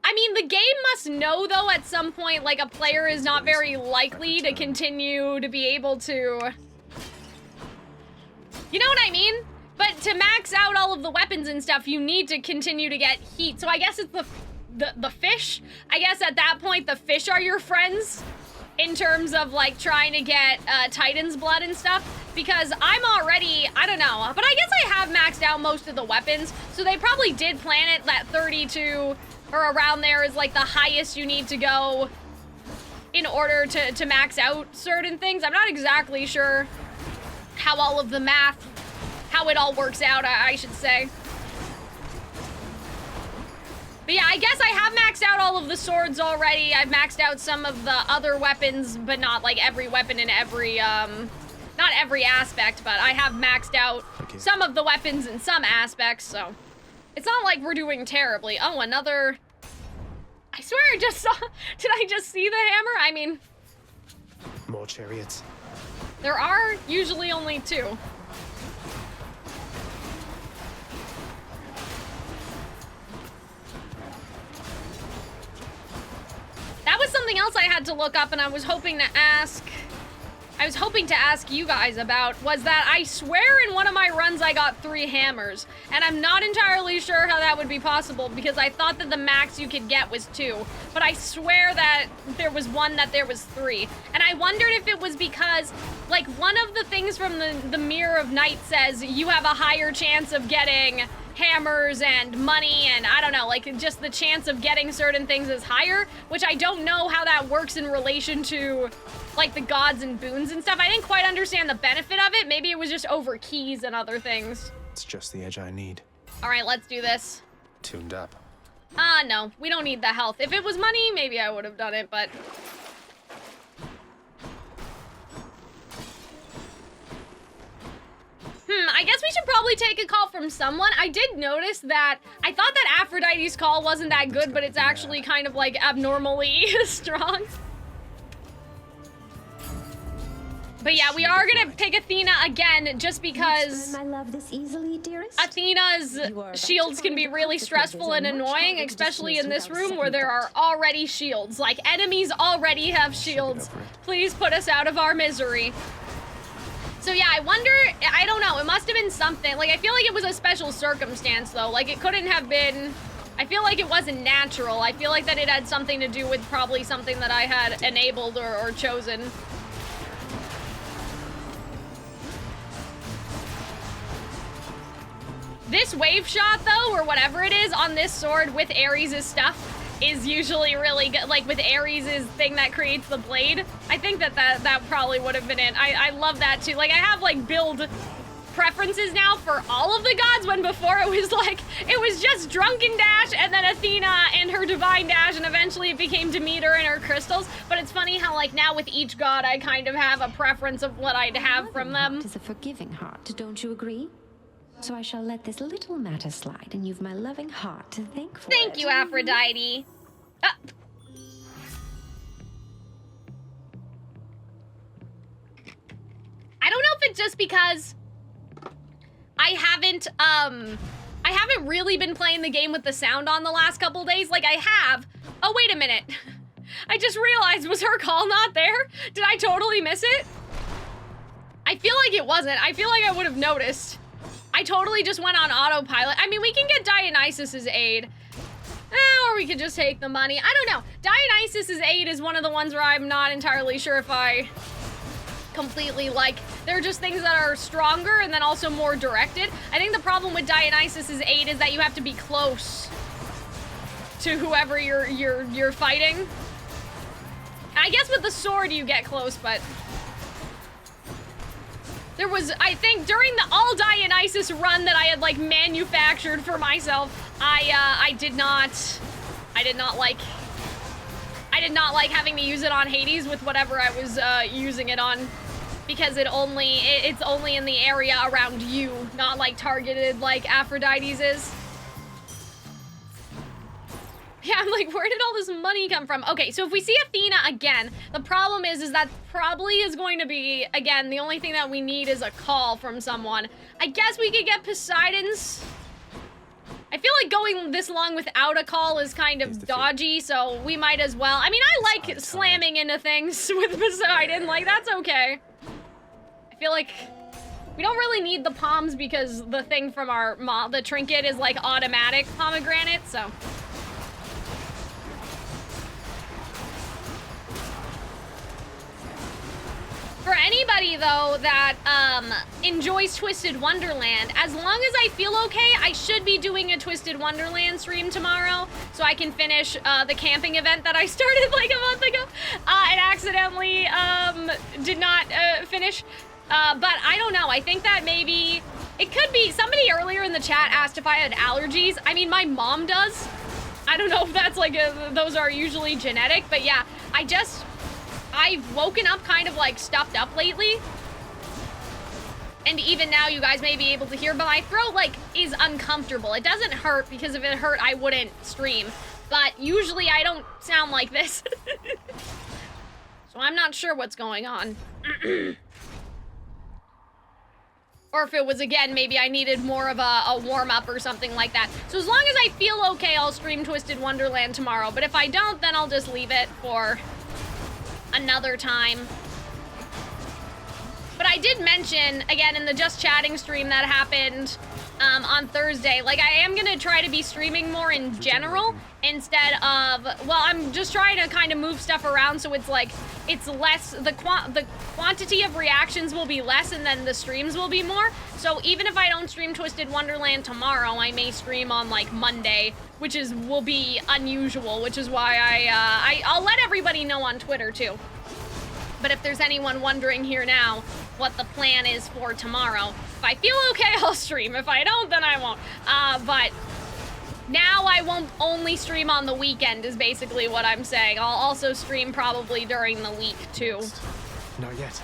I mean, the game must know, though, at some point, like, a player is not very likely to continue to be able to... You know what I mean? But to max out all of the weapons and stuff, you need to continue to get heat. So I guess it's the fish. I guess at that point, the fish are your friends in terms of, like, trying to get Titan's blood and stuff. Because I'm already, I don't know, but I guess I have maxed out most of the weapons. So they probably did plan it that 32... or around there is like the highest you need to go in order to max out certain things. I'm not exactly sure how all of the math, how it all works out, I should say. But yeah, I guess I have maxed out all of the swords already. I've maxed out some of the other weapons, but not like every weapon in every, not every aspect, but I have maxed out some of the weapons in some aspects, so. It's not like we're doing terribly. Oh, another... I swear I just saw... Did I just see the hammer? I mean... More chariots. There are usually only 2. That was something else I had to look up, and I was hoping to ask you guys about, was that I swear in one of my runs I got 3 hammers, and I'm not entirely sure how that would be possible because I thought that the max you could get was 2, but I swear that there was one that there was 3, and I wondered if it was because, like, one of the things from the Mirror of Night says you have a higher chance of getting hammers and money, and I don't know, like, just the chance of getting certain things is higher, which I don't know how that works in relation to, like, the gods and boons and stuff. I didn't quite understand the benefit of it. Maybe it was just over keys and other things. It's just the edge I need. All right, let's do this. Tuned up. No, we don't need the health. If it was money, maybe I would have done it, but... I guess we should probably take a call from someone. I did notice that I thought that Aphrodite's call wasn't that good, but it's actually kind of like abnormally strong. But yeah, we are gonna pick Athena again just because my love this easily, dearest? Athena's shields can be really stressful and annoying, especially in this room where there are already shields. Like, enemies already have shields. Please put us out of our misery. So yeah, I wonder, I don't know, it must have been something. Like, I feel like it was a special circumstance, though. Like, it couldn't have been, I feel like it wasn't natural. I feel like that it had something to do with probably something that I had enabled or chosen. This wave shot, though, or whatever it is, on this sword with Ares' stuff is usually really good. Like, with Ares' thing that creates the blade. I think that probably would have been it. I love that, too. Like, I have, like, build preferences now for all of the gods, when before it was, like, it was just Drunken Dash, and then Athena and her Divine Dash, and eventually it became Demeter and her crystals. But it's funny how, like, now with each god, I kind of have a preference of what I'd have from them. It is a forgiving heart, don't you agree? So I shall let this little matter slide, and you've my loving heart to thank for it. Thank you, Aphrodite. I don't know if it's just because I haven't really been playing the game with the sound on the last couple days. Like, I have. Oh, wait a minute. I just realized, was her call not there? Did I totally miss it? I feel like it wasn't. I feel like I would have noticed. I totally just went on autopilot. I mean, we can get Dionysus's aid. Or we could just take the money. I don't know. Dionysus's aid is one of the ones where I'm not entirely sure if I completely like. There are just things that are stronger and then also more directed. I think the problem with Dionysus's aid is that you have to be close to whoever you're fighting. I guess with the sword you get close, but there was, I think, during the all Dionysus run that I had, like, manufactured for myself, I did not like having to use it on Hades with whatever I was using it on, because it's only in the area around you, not, like, targeted like Aphrodite's is. Yeah, I'm like, where did all this money come from? Okay, so if we see Athena again, the problem is that probably is going to be, again, the only thing that we need is a call from someone. I guess we could get Poseidon's. I feel like going this long without a call is kind of dodgy, so we might as well. I mean, I like slamming into things with Poseidon, like, that's okay. I feel like we don't really need the palms because the thing from our the trinket is, like, automatic pomegranate, so. For anybody, though, that enjoys Twisted Wonderland, as long as I feel okay, I should be doing a Twisted Wonderland stream tomorrow, so I can finish the camping event that I started like a month ago and accidentally did not finish. But I don't know. I think that maybe it could be. Somebody earlier in the chat asked if I had allergies. I mean, my mom does. I don't know if that's like those are usually genetic, but yeah, I've woken up kind of like stuffed up lately. And even now you guys may be able to hear, but my throat like is uncomfortable. It doesn't hurt because if it hurt, I wouldn't stream. But usually I don't sound like this. So I'm not sure what's going on. Or if it was, again, maybe I needed more of a warm-up or something like that. So as long as I feel okay, I'll stream Twisted Wonderland tomorrow. But if I don't, then I'll just leave it for another time. But I did mention, again, in the Just Chatting stream that happened on Thursday, like, I am gonna try to be streaming more in general instead of, well, I'm just trying to kind of move stuff around so it's like, it's less, the quantity of reactions will be less and then the streams will be more. So even if I don't stream Twisted Wonderland tomorrow, I may stream on, like, Monday, which will be unusual, which is why I'll let everybody know on Twitter, too. But if there's anyone wondering here now what the plan is for tomorrow, if I feel okay, I'll stream. If I don't, then I won't. But now I won't only stream on the weekend is basically what I'm saying. I'll also stream probably during the week, too. Not yet.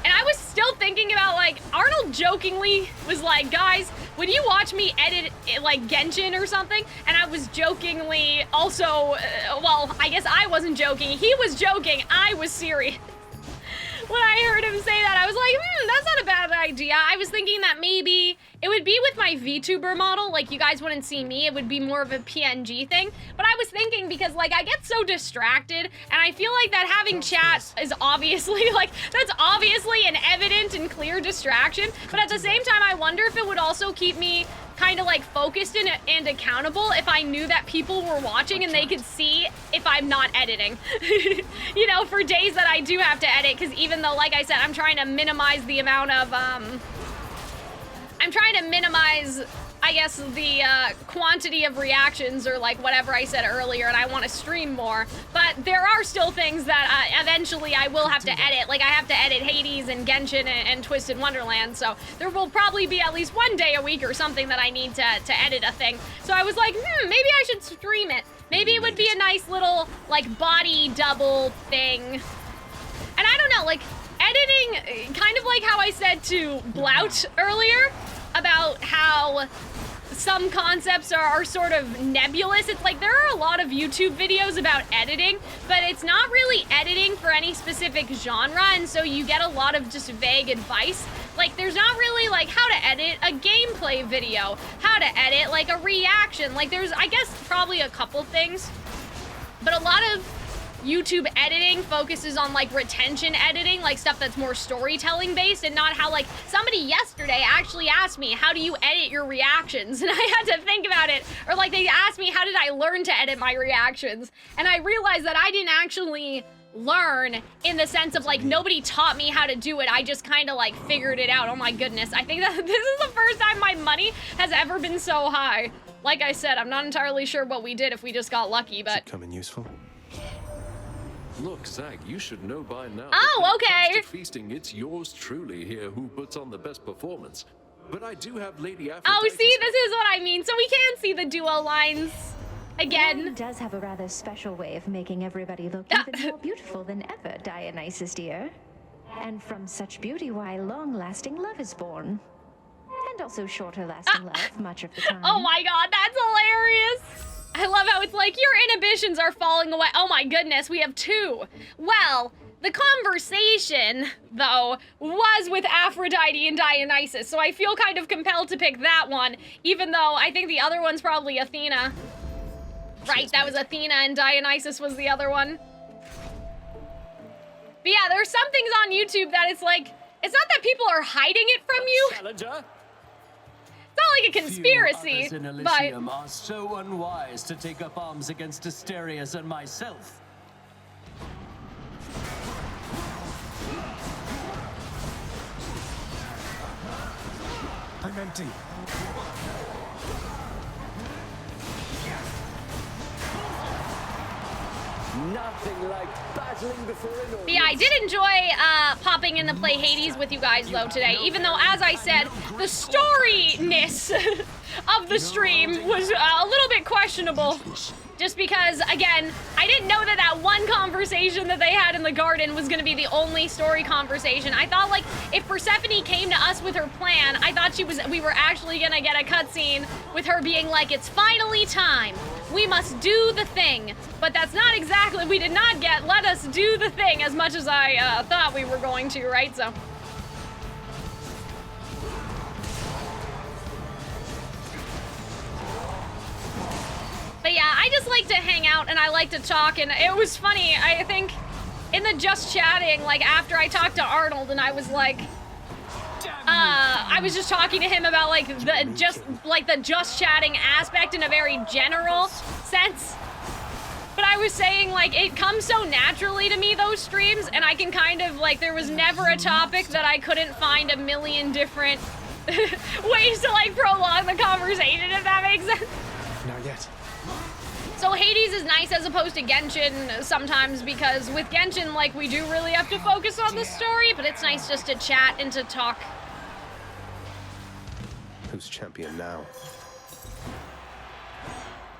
And I was still thinking about, like, Arnold jokingly was like, guys, would you watch me edit, like, Genshin or something? And I was jokingly also, well, I guess I wasn't joking. He was joking. I was serious. when I heard him say that, I was like, that's not a bad idea. I was thinking that maybe it would be with my VTuber model, like you guys wouldn't see me, it would be more of a PNG thing. But I was thinking because like I get so distracted and I feel like that having chat is obviously like, that's obviously an evident and clear distraction. But at the same time, I wonder if it would also keep me kind of like focused and accountable if I knew that people were watching and they could see if I'm not editing. You know, for days that I do have to edit, because even though, like I said, I'm trying to minimize the amount of, I'm trying to minimize, I guess, the quantity of reactions or like whatever I said earlier, and I want to stream more. But there are still things that eventually I will have to edit. Like I have to edit Hades and Genshin and Twisted Wonderland, so there will probably be at least one day a week or something that I need to edit a thing. So I was like, maybe I should stream it. Maybe it would be a nice little like body double thing. And I don't know, like editing, kind of like how I said to Blout earlier about how some concepts are sort of nebulous. It's like there are a lot of YouTube videos about editing, but it's not really editing for any specific genre, and so you get a lot of just vague advice. Like there's not really like how to edit a gameplay video, how to edit like a reaction. Like there's, I guess, probably a couple things, but a lot of YouTube editing focuses on like retention editing, like stuff that's more storytelling based, and not how like somebody yesterday actually asked me, how do you edit your reactions? And I had to think about it. Or like they asked me, how did I learn to edit my reactions? And I realized that I didn't actually learn in the sense of like nobody taught me how to do it. I just kind of like figured it out. Oh my goodness. I think that this is the first time my money has ever been so high. Like I said, I'm not entirely sure what we did if we just got lucky, but come in useful. Look, Zag, you should know by now. Oh, okay. When it comes to feasting, it's yours truly here who puts on the best performance. But I do have Lady Aphrodite. Oh, see, this is what I mean. So we can see the duo lines again. Wine does have a rather special way of making everybody look even more beautiful than ever, Dionysus dear. And from such beauty, why long-lasting love is born. And also shorter-lasting love, much of the time. Oh my god, that's hilarious. I love how it's like, your inhibitions are falling away. Oh my goodness, we have two. Well, the conversation, though, was with Aphrodite and Dionysus, so I feel kind of compelled to pick that one, even though I think the other one's probably Athena. Right, that was Athena and Dionysus was the other one. But yeah, there's some things on YouTube that it's like, it's not that people are hiding it from you. Challenger? It's not like a conspiracy, Few others in but... Elysium are so unwise to take up arms against Asterius and myself. I'm empty. Nothing like battling before an audience. Yeah, I did enjoy popping in to play Hades with you guys though today, even though, as I said, the storyness of the stream was a little bit questionable. Just because, again, I didn't know that that one conversation that they had in the garden was gonna be the only story conversation. I thought, like, if Persephone came to us with her plan, I thought we were actually gonna get a cutscene with her being like, it's finally time. We must do the thing. But that's not exactly, we did not get, let us do the thing as much as I thought we were going to, right? So. But yeah, I just like to hang out and I like to talk, and it was funny, I think, in the just chatting, like after I talked to Arnold and I was like, I was just talking to him about like the just chatting aspect in a very general sense. But I was saying, like, it comes so naturally to me, those streams, and I can kind of, like, there was never a topic that I couldn't find a million different ways to, like, prolong the conversation, if that makes sense. Not yet. So Hades is nice as opposed to Genshin sometimes, because with Genshin, like, we do really have to focus on the story, but it's nice just to chat and to talk. Who's champion now?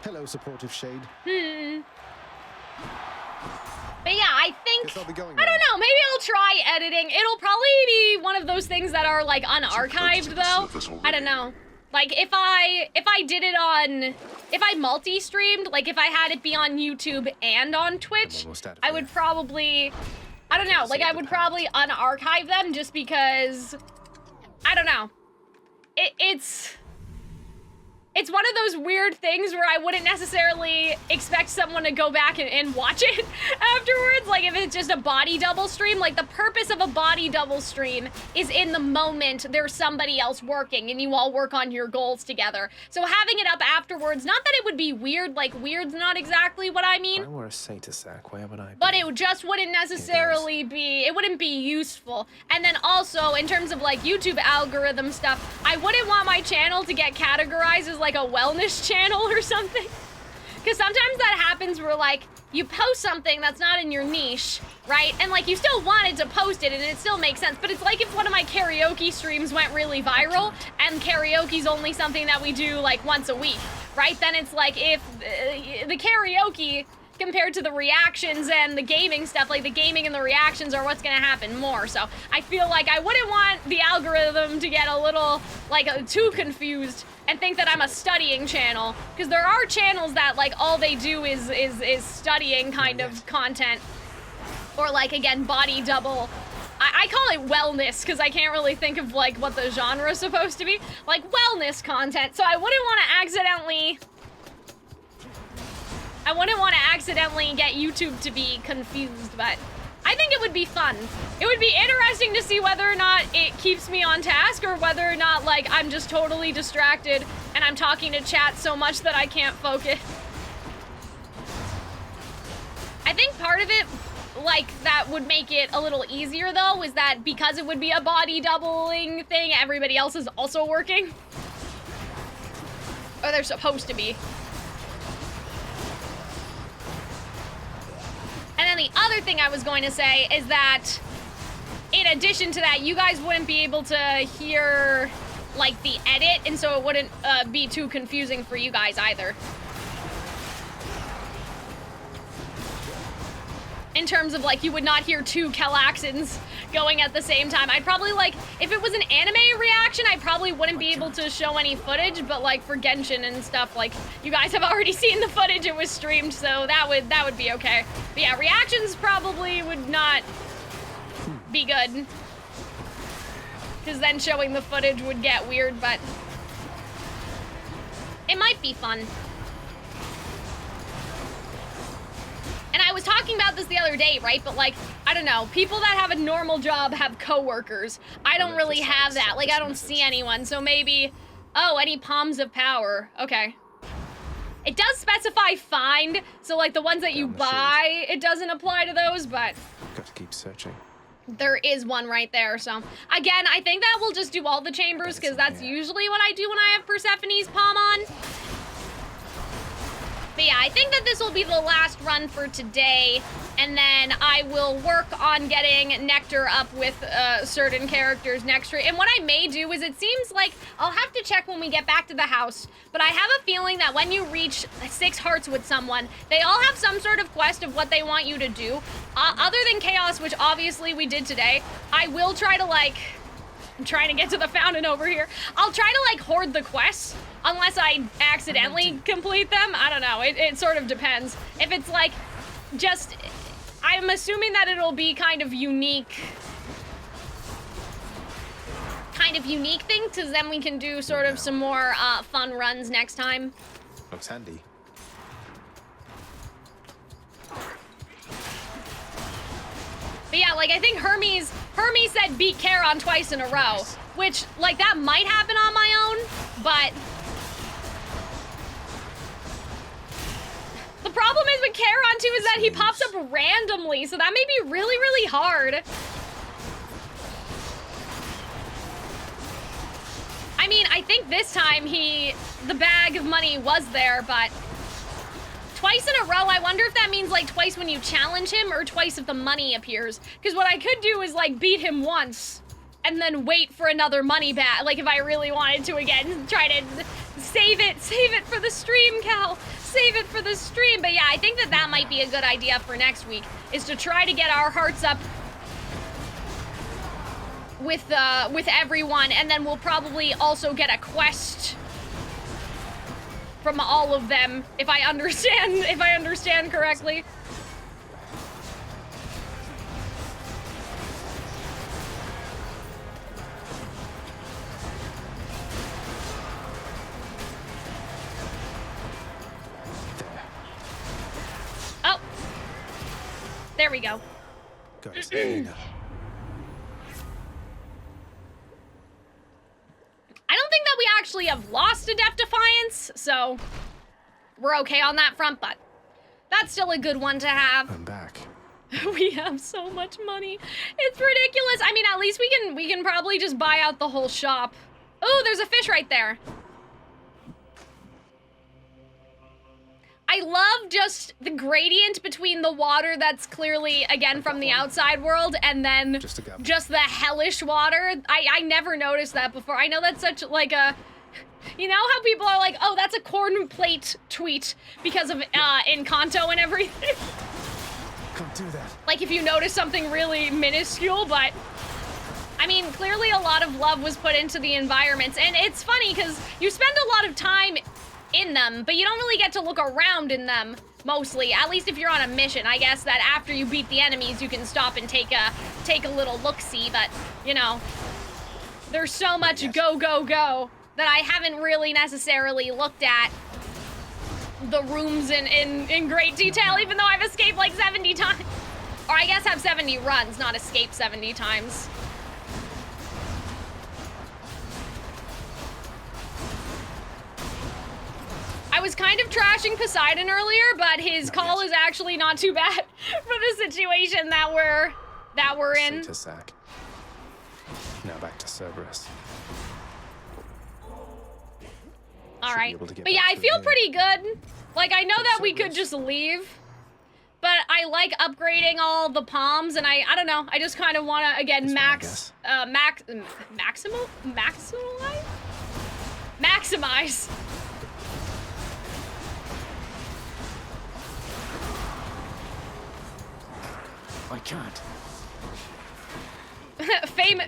Hello, supportive shade. But yeah, I think, I don't know, maybe I'll try editing. It'll probably be one of those things that are, like, unarchived, though. I don't know. Like, if I did it on, if I multi-streamed, like, if I had it be on YouTube and on Twitch, I would probably I don't know, like I would probably unarchive them just because, I don't know. It's one of those weird things where I wouldn't necessarily expect someone to go back and watch it afterwards. Like if it's just a body double stream, like the purpose of a body double stream is in the moment there's somebody else working and you all work on your goals together. So having it up afterwards, not that it would be weird, like weird's not exactly what I mean. If I were a satyr, where would I be? But it just wouldn't necessarily be, it wouldn't be useful. And then also, in terms of like YouTube algorithm stuff, I wouldn't want my channel to get categorized as like a wellness channel or something. Because sometimes that happens where like, you post something that's not in your niche, right? And like you still wanted to post it and it still makes sense, but it's like if one of my karaoke streams went really viral and karaoke's only something that we do like once a week, right? Then it's like if the karaoke compared to the reactions and the gaming stuff, like the gaming and the reactions are what's gonna happen more. So I feel like I wouldn't want the algorithm to get a little like too confused and think that I'm a studying channel, because there are channels that like all they do is studying kind of content, or like again body double. I call it wellness because I can't really think of like what the genre is supposed to be, like wellness content. So I wouldn't want to accidentally get YouTube to be confused, but I think it would be fun. It would be interesting to see whether or not it keeps me on task or whether or not like I'm just totally distracted and I'm talking to chat so much that I can't focus. I think part of it, like, that would make it a little easier though, is that because it would be a body doubling thing, everybody else is also working. Or they're supposed to be. And then the other thing I was going to say is that in addition to that, you guys wouldn't be able to hear like the edit, and so it wouldn't be too confusing for you guys either. In terms of like, you would not hear two Calxyns going at the same time. I'd probably like, if it was an anime reaction, I probably wouldn't be able to show any footage, but like for Genshin and stuff, like you guys have already seen the footage, it was streamed, so that would be okay. But yeah, reactions probably would not be good, because then showing the footage would get weird, but it might be fun. And I was talking about this the other day, right? But like, I don't know, people that have a normal job have coworkers. I don't really have that. Like, I don't see anyone. So maybe, oh, any palms of power. Okay. It does specify find. So like the ones that you buy, it doesn't apply to those, but got to keep searching. There is one right there. So again, I think that we'll just do all the chambers because that's usually what I do when I have Persephone's palm on. But yeah, I think that this will be the last run for today, and then I will work on getting Nectar up with certain characters next week. And what I may do is, it seems like, I'll have to check when we get back to the house, but I have a feeling that when you reach 6 hearts with someone, they all have some sort of quest of what they want you to do. Other than Chaos, which obviously we did today, I will try to like, I'm trying to get to the fountain over here. I'll try to like hoard the quests. Unless I accidentally complete them. I don't know, it sort of depends. If it's like, just, I'm assuming that it'll be kind of unique thing, because then we can do sort of some more fun runs next time. Looks handy. But yeah, like I think Hermes said beat Charon twice in a row, which like that might happen on my own, but the problem is with Charon too is that he pops up randomly, so that may be really, really hard. I mean, I think this time the bag of money was there, but twice in a row, I wonder if that means like twice when you challenge him or twice if the money appears. Because what I could do is like beat him once and then wait for another money bag. Like if I really wanted to again, try to save it for the stream, Cal. Save it for the stream. But yeah, I think that might be a good idea for next week, is to try to get our hearts up with everyone, and then we'll probably also get a quest from all of them, if I understand correctly. There we go. Goddess Athena. I don't think that we actually have lost Adept Defiance, so we're okay on that front, but that's still a good one to have. I'm back. We have so much money. It's ridiculous. I mean, at least we can probably just buy out the whole shop. Oh, there's a fish right there. I love just the gradient between the water that's clearly, again, from the outside world, and then just the hellish water. I never noticed that before. I know that's such, like, a... You know how people are like, oh, that's a corn plate tweet because of Encanto and everything? Can't do that. Like, if you notice something really minuscule, but... I mean, clearly a lot of love was put into the environments, and it's funny, because you spend a lot of time in them, but you don't really get to look around in them, mostly. At least if you're on a mission. I guess that after you beat the enemies, you can stop and take a little look-see, but, you know, there's so much go, go, go that I haven't really necessarily looked at the rooms in great detail, even though I've escaped like 70 times. Or I guess have 70 runs, not escape 70 times. I was kind of trashing Poseidon earlier, but his call is actually not too bad for the situation that we're in. To Sack. Now back to Cerberus. All right, but yeah, I feel pretty good. Like, I know that we could just leave, but I like upgrading all the palms, and I don't know, I just kind of want to, again, maximize? I can't.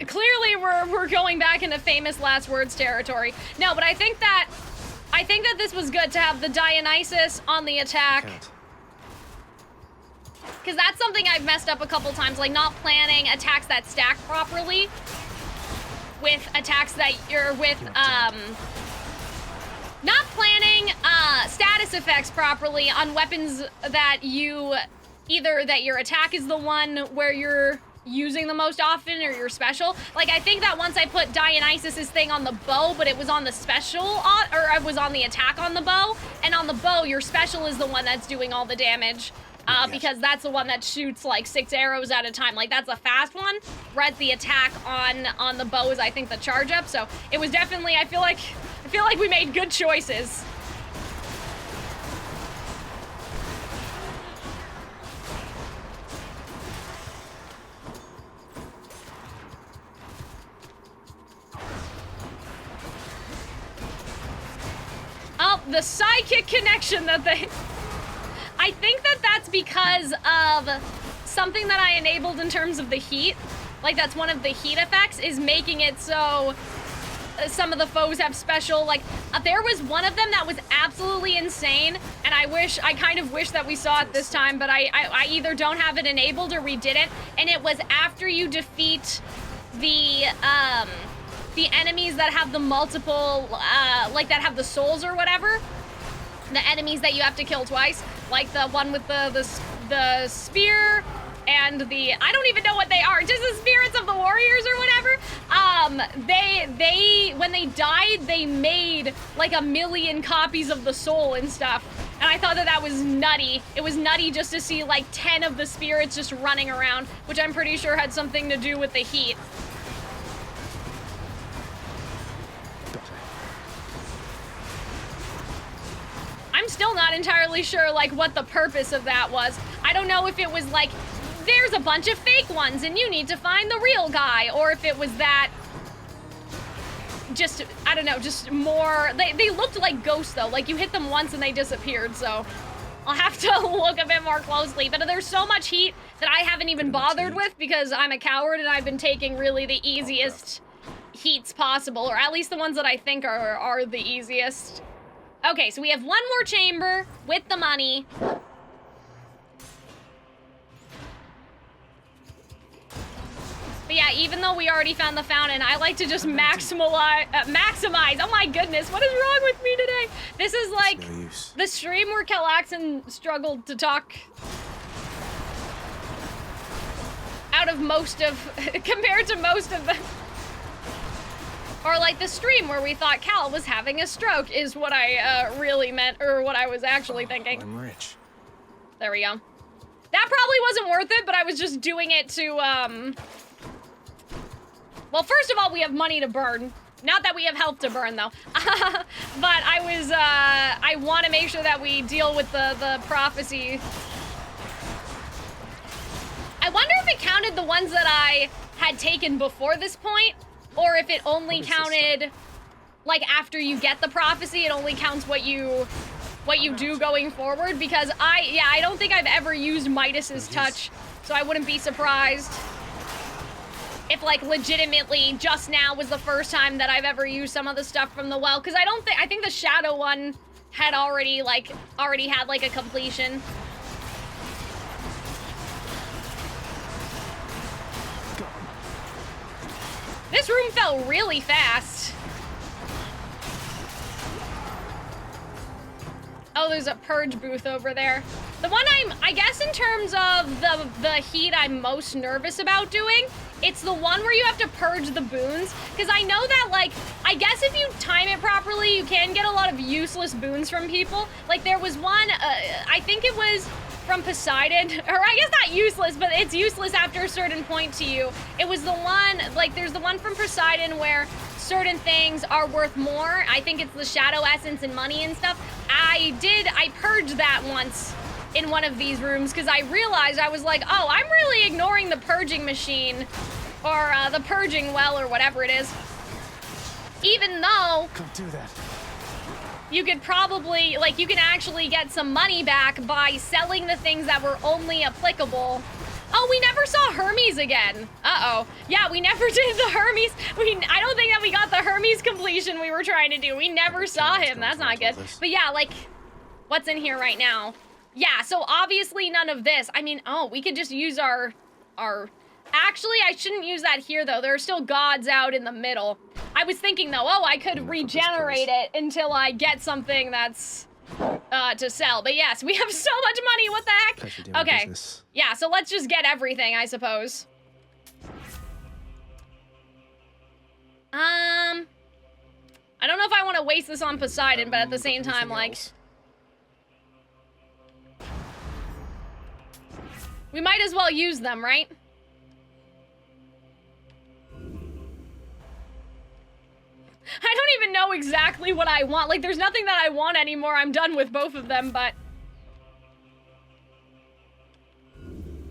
Clearly we're going back into famous last words territory. No, but I think that this was good to have the Dionysus on the attack. Because that's something I've messed up a couple times, like not planning attacks that stack properly with attacks that you're with, not planning status effects properly on weapons that either that your attack is the one where you're using the most often or your special. Like, I think that once I put Dionysus's thing on the bow, but it was on the special, or it was on the attack on the bow, and on the bow, your special is the one that's doing all the damage, because that's the one that shoots like 6 arrows at a time. Like, that's a fast one, whereas the attack on the bow is, I think, the charge up. So it was definitely, I feel like we made good choices. Oh, the psychic connection that they... I think that that's because of something that I enabled in terms of the heat. Like, that's one of the heat effects, is making it so some of the foes have special, like, there was one of them that was absolutely insane, and I kind of wish that we saw it this time, but I either don't have it enabled or we didn't, and it was after you defeat the enemies that have the multiple, like that have the souls or whatever, the enemies that you have to kill twice, like the one with the spear and the, I don't even know what they are, just the spirits of the warriors or whatever. They when they died, they made like 1 million copies of the soul and stuff. And I thought that was nutty. It was nutty just to see like 10 of the spirits just running around, which I'm pretty sure had something to do with the heat. I'm still not entirely sure, like, what the purpose of that was. I don't know if it was like, there's a bunch of fake ones and you need to find the real guy, or if it was that, just, I don't know, just more, they looked like ghosts though, like you hit them once and they disappeared, so I'll have to look a bit more closely. But there's so much heat that I haven't even bothered with because I'm a coward and I've been taking really the easiest heats possible, or at least the ones that I think are the easiest. Okay, so we have one more chamber with the money. But yeah, even though we already found the fountain, I like to just maximize. Oh my goodness, what is wrong with me today? This is like the stream where Calxiyn struggled to talk. out of most of, compared to most of them. Or like the stream where we thought Cal was having a stroke is what I really meant, or what I was actually thinking. I'm rich. There we go. That probably wasn't worth it, but I was just doing it to, well, first of all, we have money to burn. Not that we have health to burn, though. But I want to make sure that we deal with the prophecy. I wonder if it counted the ones that I had taken before this point, or if it only counted, like, after you get the prophecy, it only counts what you do going forward, because I don't think I've ever used Midas's touch, so I wouldn't be surprised if, like, legitimately just now was the first time that I've ever used some of the stuff from the well, because I think the shadow one had already had, like, a completion. This room fell really fast. Oh, there's a purge booth over there. The one I guess in terms of the heat I'm most nervous about doing, it's the one where you have to purge the boons. Because I know that, like, I guess if you time it properly, you can get a lot of useless boons from people. Like, there was one, I think it was from Poseidon, or I guess not useless, but it's useless after a certain point to you. It was the one, like, there's the one from Poseidon where certain things are worth more. I think it's the shadow essence and money and stuff. I purged that once in one of these rooms because I realized, I was like, oh, I'm really ignoring the purging machine or the purging well or whatever it is. Even though Don't do that. you could probably, like, you can actually get some money back by selling the things that were only applicable. Oh, we never saw Hermes again. Uh-oh. Yeah, we never did the Hermes. I don't think that we got the Hermes completion we were trying to do. We never saw him. That's not good. But yeah, like, what's in here right now? Yeah, so obviously none of this. I mean, oh, we could just use our... Actually, I shouldn't use that here, though. There are still gods out in the middle. I was thinking, though, oh, I could regenerate it until I get something that's to sell. But yes, we have so much money. What the heck? Okay. Yeah, so let's just get everything, I suppose. I don't know if I want to waste this on Poseidon, but at the same time, like... we might as well use them, right? I don't even know exactly what I want. Like, there's nothing that I want anymore. I'm done with both of them, but...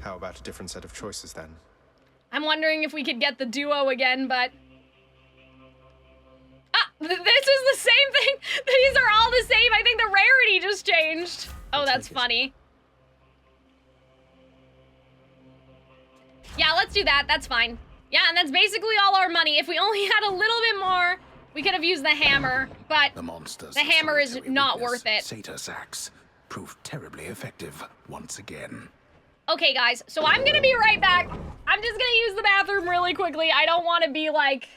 How about a different set of choices, then? I'm wondering if we could get the duo again, but... Ah! This is the same thing! These are all the same! I think the rarity just changed! Oh, that's funny. Yeah, let's do that. That's fine. Yeah, and that's basically all our money. If we only had a little bit more, we could have used the hammer, but the hammer is not worth it. Satyrs axe proved terribly effective once again. Okay, guys, so I'm gonna be right back. I'm just gonna use the bathroom really quickly. I don't want to be like...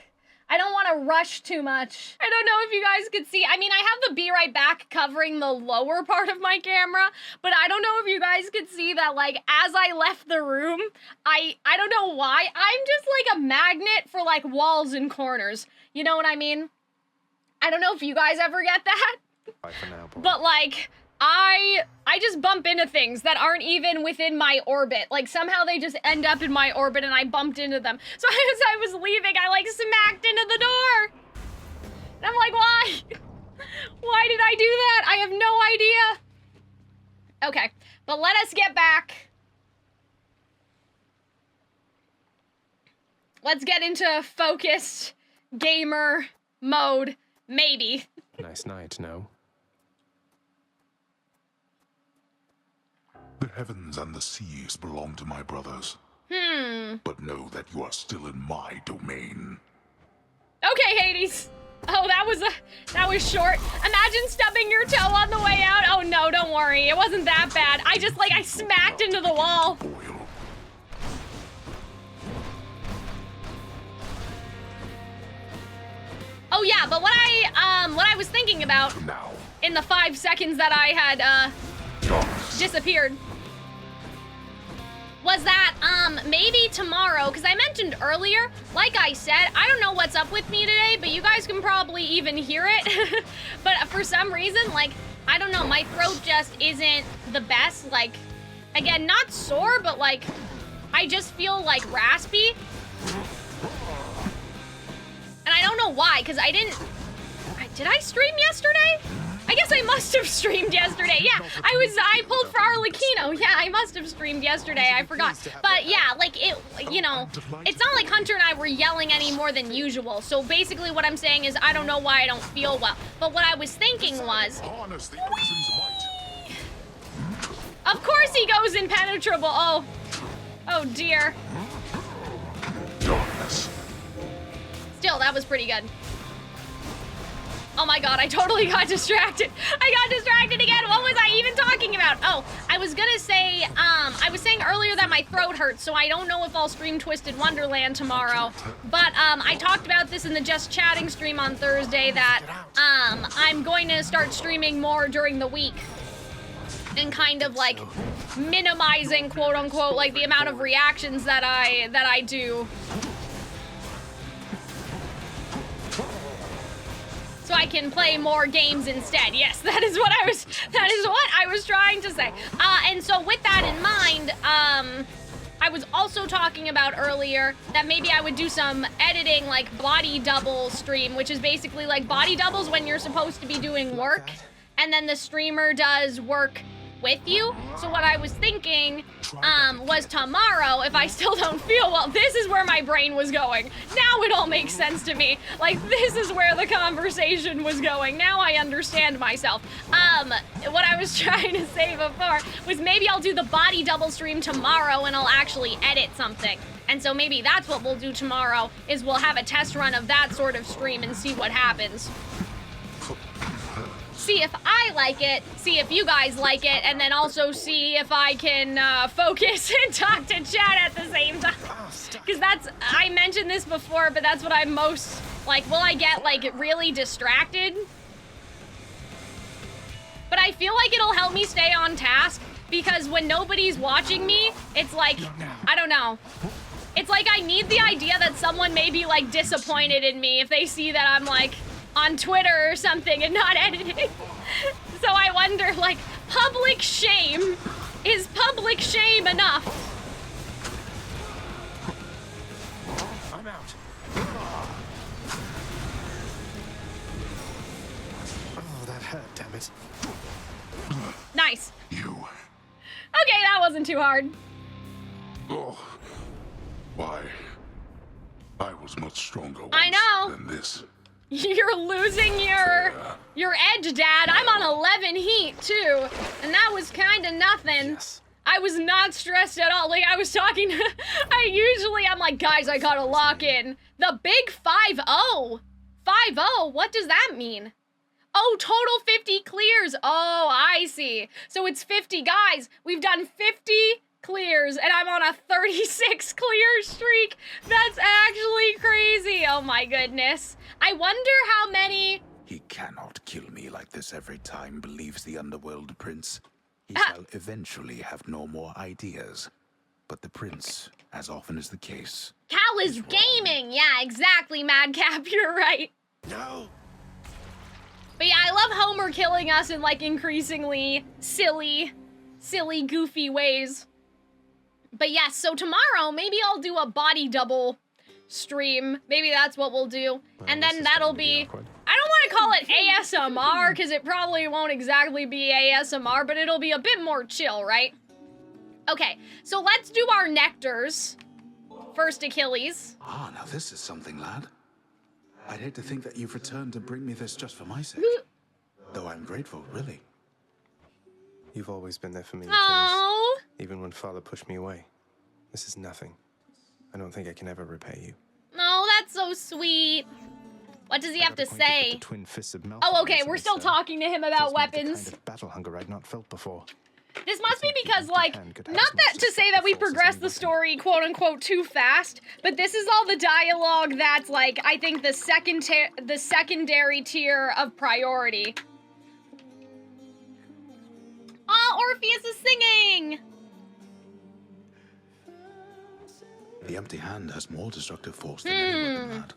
I don't want to rush too much. I don't know if you guys could see. I mean, I have the be right back covering the lower part of my camera, but I don't know if you guys could see that, like, as I left the room, I don't know why. I'm just like a magnet for, like, walls and corners. You know what I mean? I don't know if you guys ever get that. Bye for now, boy. But, like, I just bump into things that aren't even within my orbit. Like, somehow they just end up in my orbit and I bumped into them. So as I was leaving, I, like, smacked into the door. And I'm like, why? Why did I do that? I have no idea. Okay, but let us get back. Let's get into focused gamer mode, maybe. Nice night, no? The heavens and the seas belong to my brothers. But know that you are still in my domain. Okay, Hades. Oh, that was short. Imagine stubbing your toe on the way out. Oh no, don't worry. It wasn't that bad. I smacked into the wall. Oh yeah, but what I was thinking about in the 5 seconds that I had disappeared was that, maybe tomorrow, because I mentioned earlier, like I said, I don't know what's up with me today, but you guys can probably even hear it. But for some reason, like, I don't know, my throat just isn't the best. Like, again, not sore, but like, I just feel like raspy. And I don't know why, because did I stream yesterday? I guess I must have streamed yesterday. Yeah, I pulled for Arlecchino. Yeah, I must have streamed yesterday. I forgot. But yeah, like you know, it's not like Hunter and I were yelling any more than usual. So basically what I'm saying is I don't know why I don't feel well. But what I was thinking was, of course he goes impenetrable. Oh dear. Still, that was pretty good. Oh my god, I totally got distracted. I got distracted again. What was I even talking about? Oh, I was gonna say, I was saying earlier that my throat hurts, so I don't know if I'll stream Twisted Wonderland tomorrow. But, I talked about this in the Just Chatting stream on Thursday that, I'm going to start streaming more during the week. And kind of, like, minimizing, quote-unquote, like, the amount of reactions that I do. So I can play more games instead. Yes, that is what I was trying to say. And so with that in mind, I was also talking about earlier that maybe I would do some editing, like body double stream, which is basically like body doubles when you're supposed to be doing work, and then the streamer does work with you. So what I was thinking was tomorrow, if I still don't feel well, this is where my brain was going. Now it all makes sense to me. Like, this is where the conversation was going. Now I understand myself. What I was trying to say before was maybe I'll do the body double stream tomorrow and I'll actually edit something. And so maybe that's what we'll do tomorrow, is we'll have a test run of that sort of stream and see what happens. See if I like it, see if you guys like it, and then also see if I can focus and talk to chat at the same time. Because I mentioned this before, but that's what I'm most, like, will I get, like, really distracted? But I feel like it'll help me stay on task, because when nobody's watching me, it's like, I don't know. It's like I need the idea that someone may be, like, disappointed in me if they see that I'm, like, on Twitter or something and not editing. So I wonder, like, public shame. Is public shame enough? I'm out. Oh, that hurt, damn it. Nice. You. Okay, that wasn't too hard. Oh. Why? I was much stronger I know. than this. You're losing your edge, Dad. I'm on 11 heat, too. And that was kind of nothing. Yes. I was not stressed at all. Like, I was talking to... I'm like, guys, I gotta lock in. The big 5-0. 5-0? What does that mean? Oh, total 50 clears. Oh, I see. So it's 50 guys. We've done 50 clears, and I'm on a 36 clear streak. That's actually crazy. Oh my goodness. I wonder how many... He cannot kill me like this every time, believes the Underworld Prince. He shall eventually have no more ideas. But the Prince, as often is the case... Cal is gaming! Yeah, exactly, Madcap, you're right. No! But yeah, I love Homer killing us in, like, increasingly silly, goofy ways. But yes, so tomorrow, maybe I'll do a body double stream. Maybe that's what we'll do. And then that'll be... I don't want to call it ASMR, because it probably won't exactly be ASMR, but it'll be a bit more chill, right? Okay, so let's do our nectars. First, Achilles. Ah, now this is something, lad. I'd hate to think that you've returned to bring me this just for my sake. Though I'm grateful, really. You've always been there for me, Aww. Achilles. Even when Father pushed me away. This is nothing. I don't think I can ever repay you. No, that's so sweet. What does he have to say? The twin fists of Malcolm Oh, okay, we're recently, still sir. talking to him about Fills me with the weapons. kind of battle hunger I'd not felt before. This must be because, like, not that to say that we progressed the story, quote-unquote, too fast, but this is all the dialogue that's, like, I think the secondary tier of priority. Oh, Orpheus is singing! The empty hand has more destructive force than any weapon had.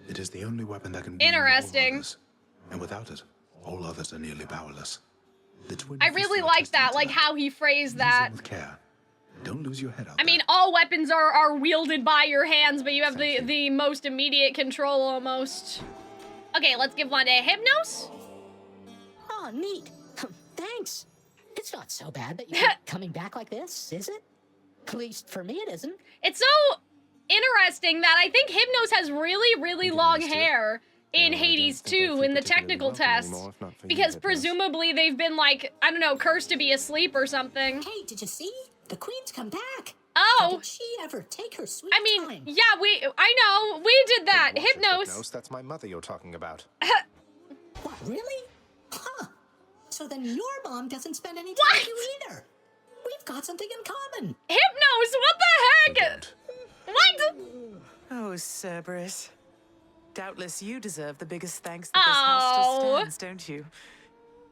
It is the only weapon that can weaken all Interesting. others, and without it, all others are nearly powerless. The twin I really like that, like how he phrased that. with care. Don't lose your head out I mean, all weapons are wielded by your hands, but you have the most immediate control almost. Okay, let's give one to Hypnos. Oh, neat. Thanks. It's not so bad that you're coming back like this, is it? At least for me, it isn't. It's so interesting that I think Hypnos has really, really long hair in Hades 2 in the technical test. Because presumably they've been, like, I don't know, cursed to be asleep or something. Hey, did you see? The queen's come back. Oh. Did she ever take her sweet time? Yeah, I know, we did that. Hypnos. Hypnos, that's my mother you're talking about. What, really? Huh. So then your mom doesn't spend any time with you either. We've got something in common. Hypnos, what the heck? What? Oh, Cerberus. Doubtless you deserve the biggest thanks that this house still stands, don't you?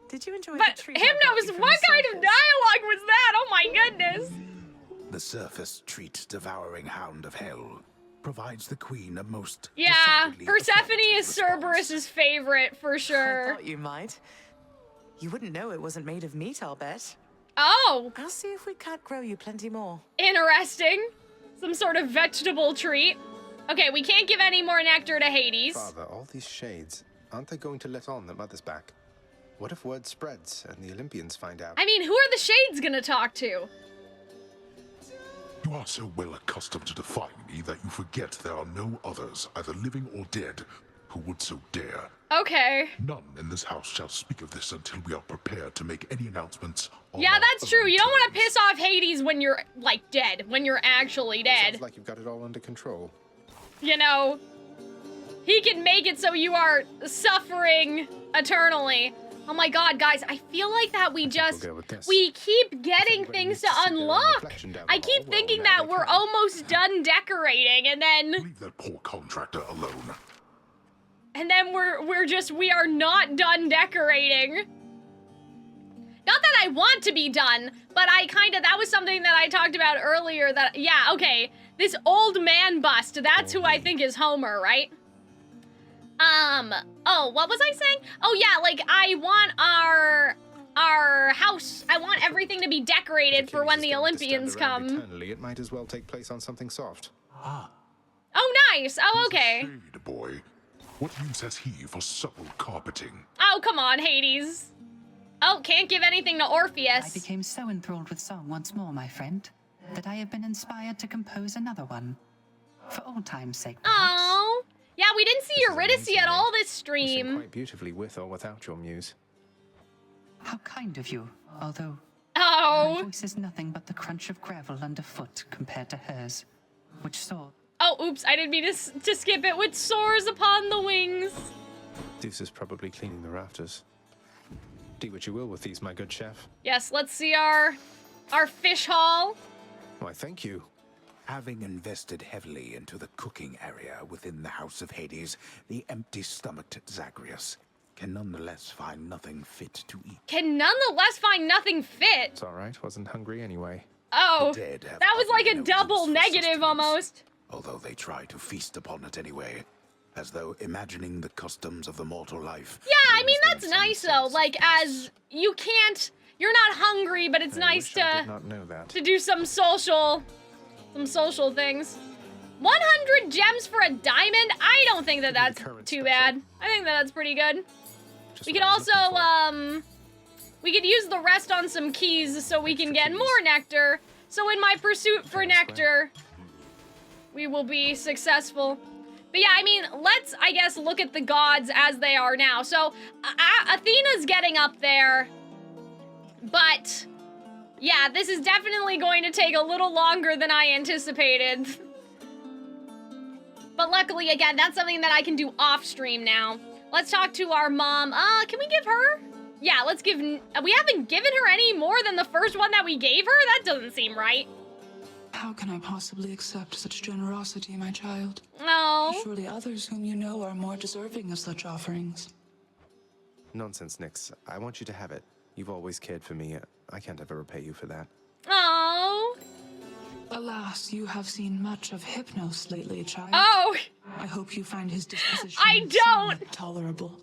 Did you enjoy the treat I got you Hypnos, from what the kind of dialogue was that? Oh my goodness. The surface treat devouring hound of hell provides the queen a most Yeah, Persephone is Cerberus's favorite for sure. I thought you might. You wouldn't know it wasn't made of meat, I'll bet. Oh. I'll see if we can't grow you plenty more. Interesting. Some sort of vegetable treat. Okay, we can't give any more nectar to Hades. Father, all these shades, aren't they going to let on that Mother's back? What if word spreads and the Olympians find out? I mean, who are the shades gonna talk to? You are so well accustomed to defying me that you forget there are no others, either living or dead, who would so dare. Okay. None in this house shall speak of this until we are prepared to make any announcements. Yeah, that's true. You don't want to piss off Hades when you're, like, dead. When you're actually dead. Sounds like you've got it all under control. You know, he can make it so you are suffering eternally. Oh my god, guys, I feel like that we keep getting things to unlock. I keep thinking that we're almost done decorating, and then... Leave that poor contractor alone. And then we are not done decorating. Not that I want to be done, but that was something that I talked about earlier that, yeah, okay, this old man bust, that's who I think is Homer, right? Oh, what was I saying? Oh yeah, like, I want our house, I want everything to be decorated for when the Olympians come. Eternally, it might as well take place on something soft. Ah. Oh, nice. Oh, okay. Shade boy. What use has he for supple carpeting? Oh, come on, Hades. Oh, can't give anything to Orpheus. I became so enthralled with song once more, my friend, that I have been inspired to compose another one. For old time's sake, Oh, yeah, we didn't see Eurydice at all this You sing stream. quite beautifully with or without your muse. How kind of you, although Oh. my voice is nothing but the crunch of gravel underfoot compared to hers, which soared. Oh, oops, I didn't mean to skip it, which soars upon the wings. Deuce is probably cleaning the rafters. Do what you will with these, my good chef. Yes, let's see our fish haul. Why, thank you. Having invested heavily into the cooking area within the House of Hades, the empty-stomached Zagreus can nonetheless find nothing fit to eat. Can nonetheless find nothing fit. It's all right. Wasn't hungry anyway. Oh, The dead have that was like a no double use for negative almost. Although they try to feast upon it anyway, as though imagining the customs of the mortal life. Yeah, I mean, that's nice though. Like, as you're not hungry, but it's nice I did not know that. to do some social things. 100 gems for a diamond? I don't think that that's too bad. I think that that's pretty good. We could also, we could use the rest on some keys so we can get more nectar. So in my pursuit for nectar, we will be successful. But yeah, I mean, let's, I guess, look at the gods as they are now. So, Athena's getting up there, but yeah, this is definitely going to take a little longer than I anticipated. But luckily, again, that's something that I can do off stream now. Let's talk to our mom. Can we give her? Yeah, let's give, we haven't given her any more than the first one that we gave her? That doesn't seem right. How can I possibly accept such generosity, my child? No. Surely others whom you know are more deserving of such offerings. Nonsense, Nyx. I want you to have it. You've always cared for me. I can't ever repay you for that. Oh. Alas, you have seen much of Hypnos lately, child. Oh! I hope you find his disposition I don't! somewhat tolerable.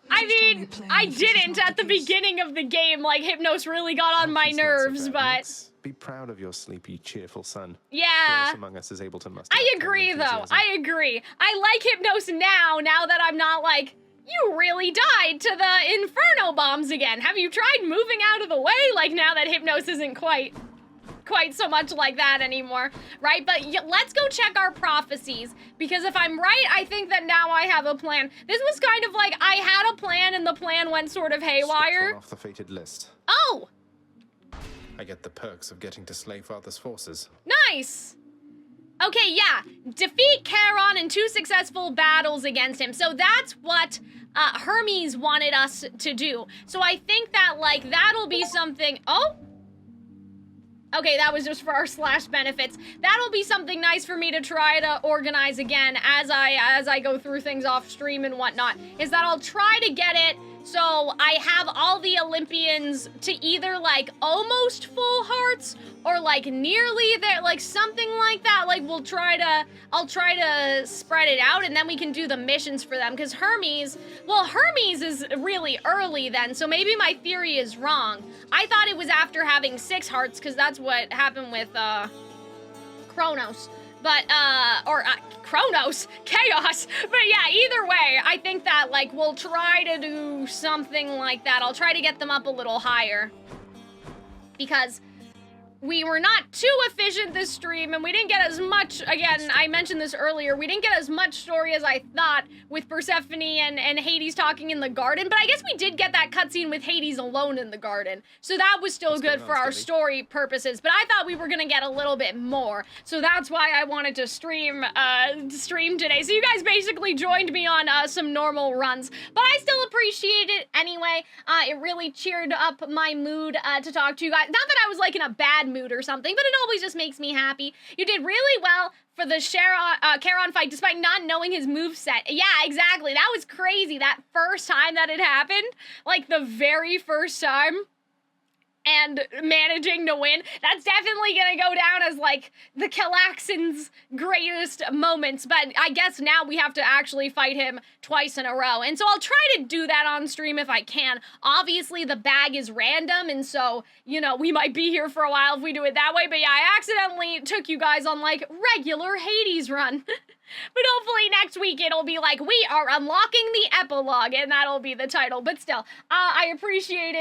I mean, I didn't at the beginning of the game. Like, Hypnos really got on my nerves, but... Be proud of your sleepy, cheerful son. Yeah. Who else among us is able to muster I that kind of agree, though. enthusiasm? I agree. I like Hypnos now that I'm not like, you really died to the Inferno bombs again. Have you tried moving out of the way? Like, now that Hypnos isn't quite so much like that anymore, right? But let's go check our prophecies, because if I'm right, I think that now I have a plan. This was kind of like I had a plan and the plan went sort of haywire. Off the fated list. Oh! I get the perks of getting to slay Father's forces. Nice! Okay, yeah. Defeat Charon in 2 successful battles against him. So that's what Hermes wanted us to do. So I think that, like, that'll be something... Oh! Okay, that was just for our slash benefits. That'll be something nice for me to try to organize again as I go through things off stream and whatnot, is that I'll try to get it so I have all the Olympians to either, like, almost full hearts or, like, nearly there, like, something like that. Like, I'll try to spread it out, and then we can do the missions for them, because Hermes is really early then, so maybe my theory is wrong. I thought it was after having 6 hearts, because that's what happened with, Kronos. But, Kronos, Chaos. But yeah, either way, I think that, like, we'll try to do something like that. I'll try to get them up a little higher. Because we were not too efficient this stream, and we didn't get as much, again, I mentioned this earlier, we didn't get as much story as I thought with Persephone and Hades talking in the garden, but I guess we did get that cutscene with Hades alone in the garden, so that was still good for our story purposes, but I thought we were gonna get a little bit more, so that's why I wanted to stream today. So you guys basically joined me on some normal runs, but I still appreciate it anyway. It really cheered up my mood to talk to you guys. Not that I was like in a bad mood or something, but it always just makes me happy. You did really well for the Charon fight despite not knowing his moveset. Yeah, exactly. That was crazy. That first time that it happened, like the very first time, and managing to win, that's definitely gonna go down as like the Calxiyn's greatest moments, but I guess now we have to actually fight him twice in a row, and so I'll try to do that on stream if I can. Obviously the bag is random, and so, you know, we might be here for a while if we do it that way, but yeah, I accidentally took you guys on like regular Hades run. But hopefully next week it'll be like, we are unlocking the epilogue, and that'll be the title. But still, I appreciated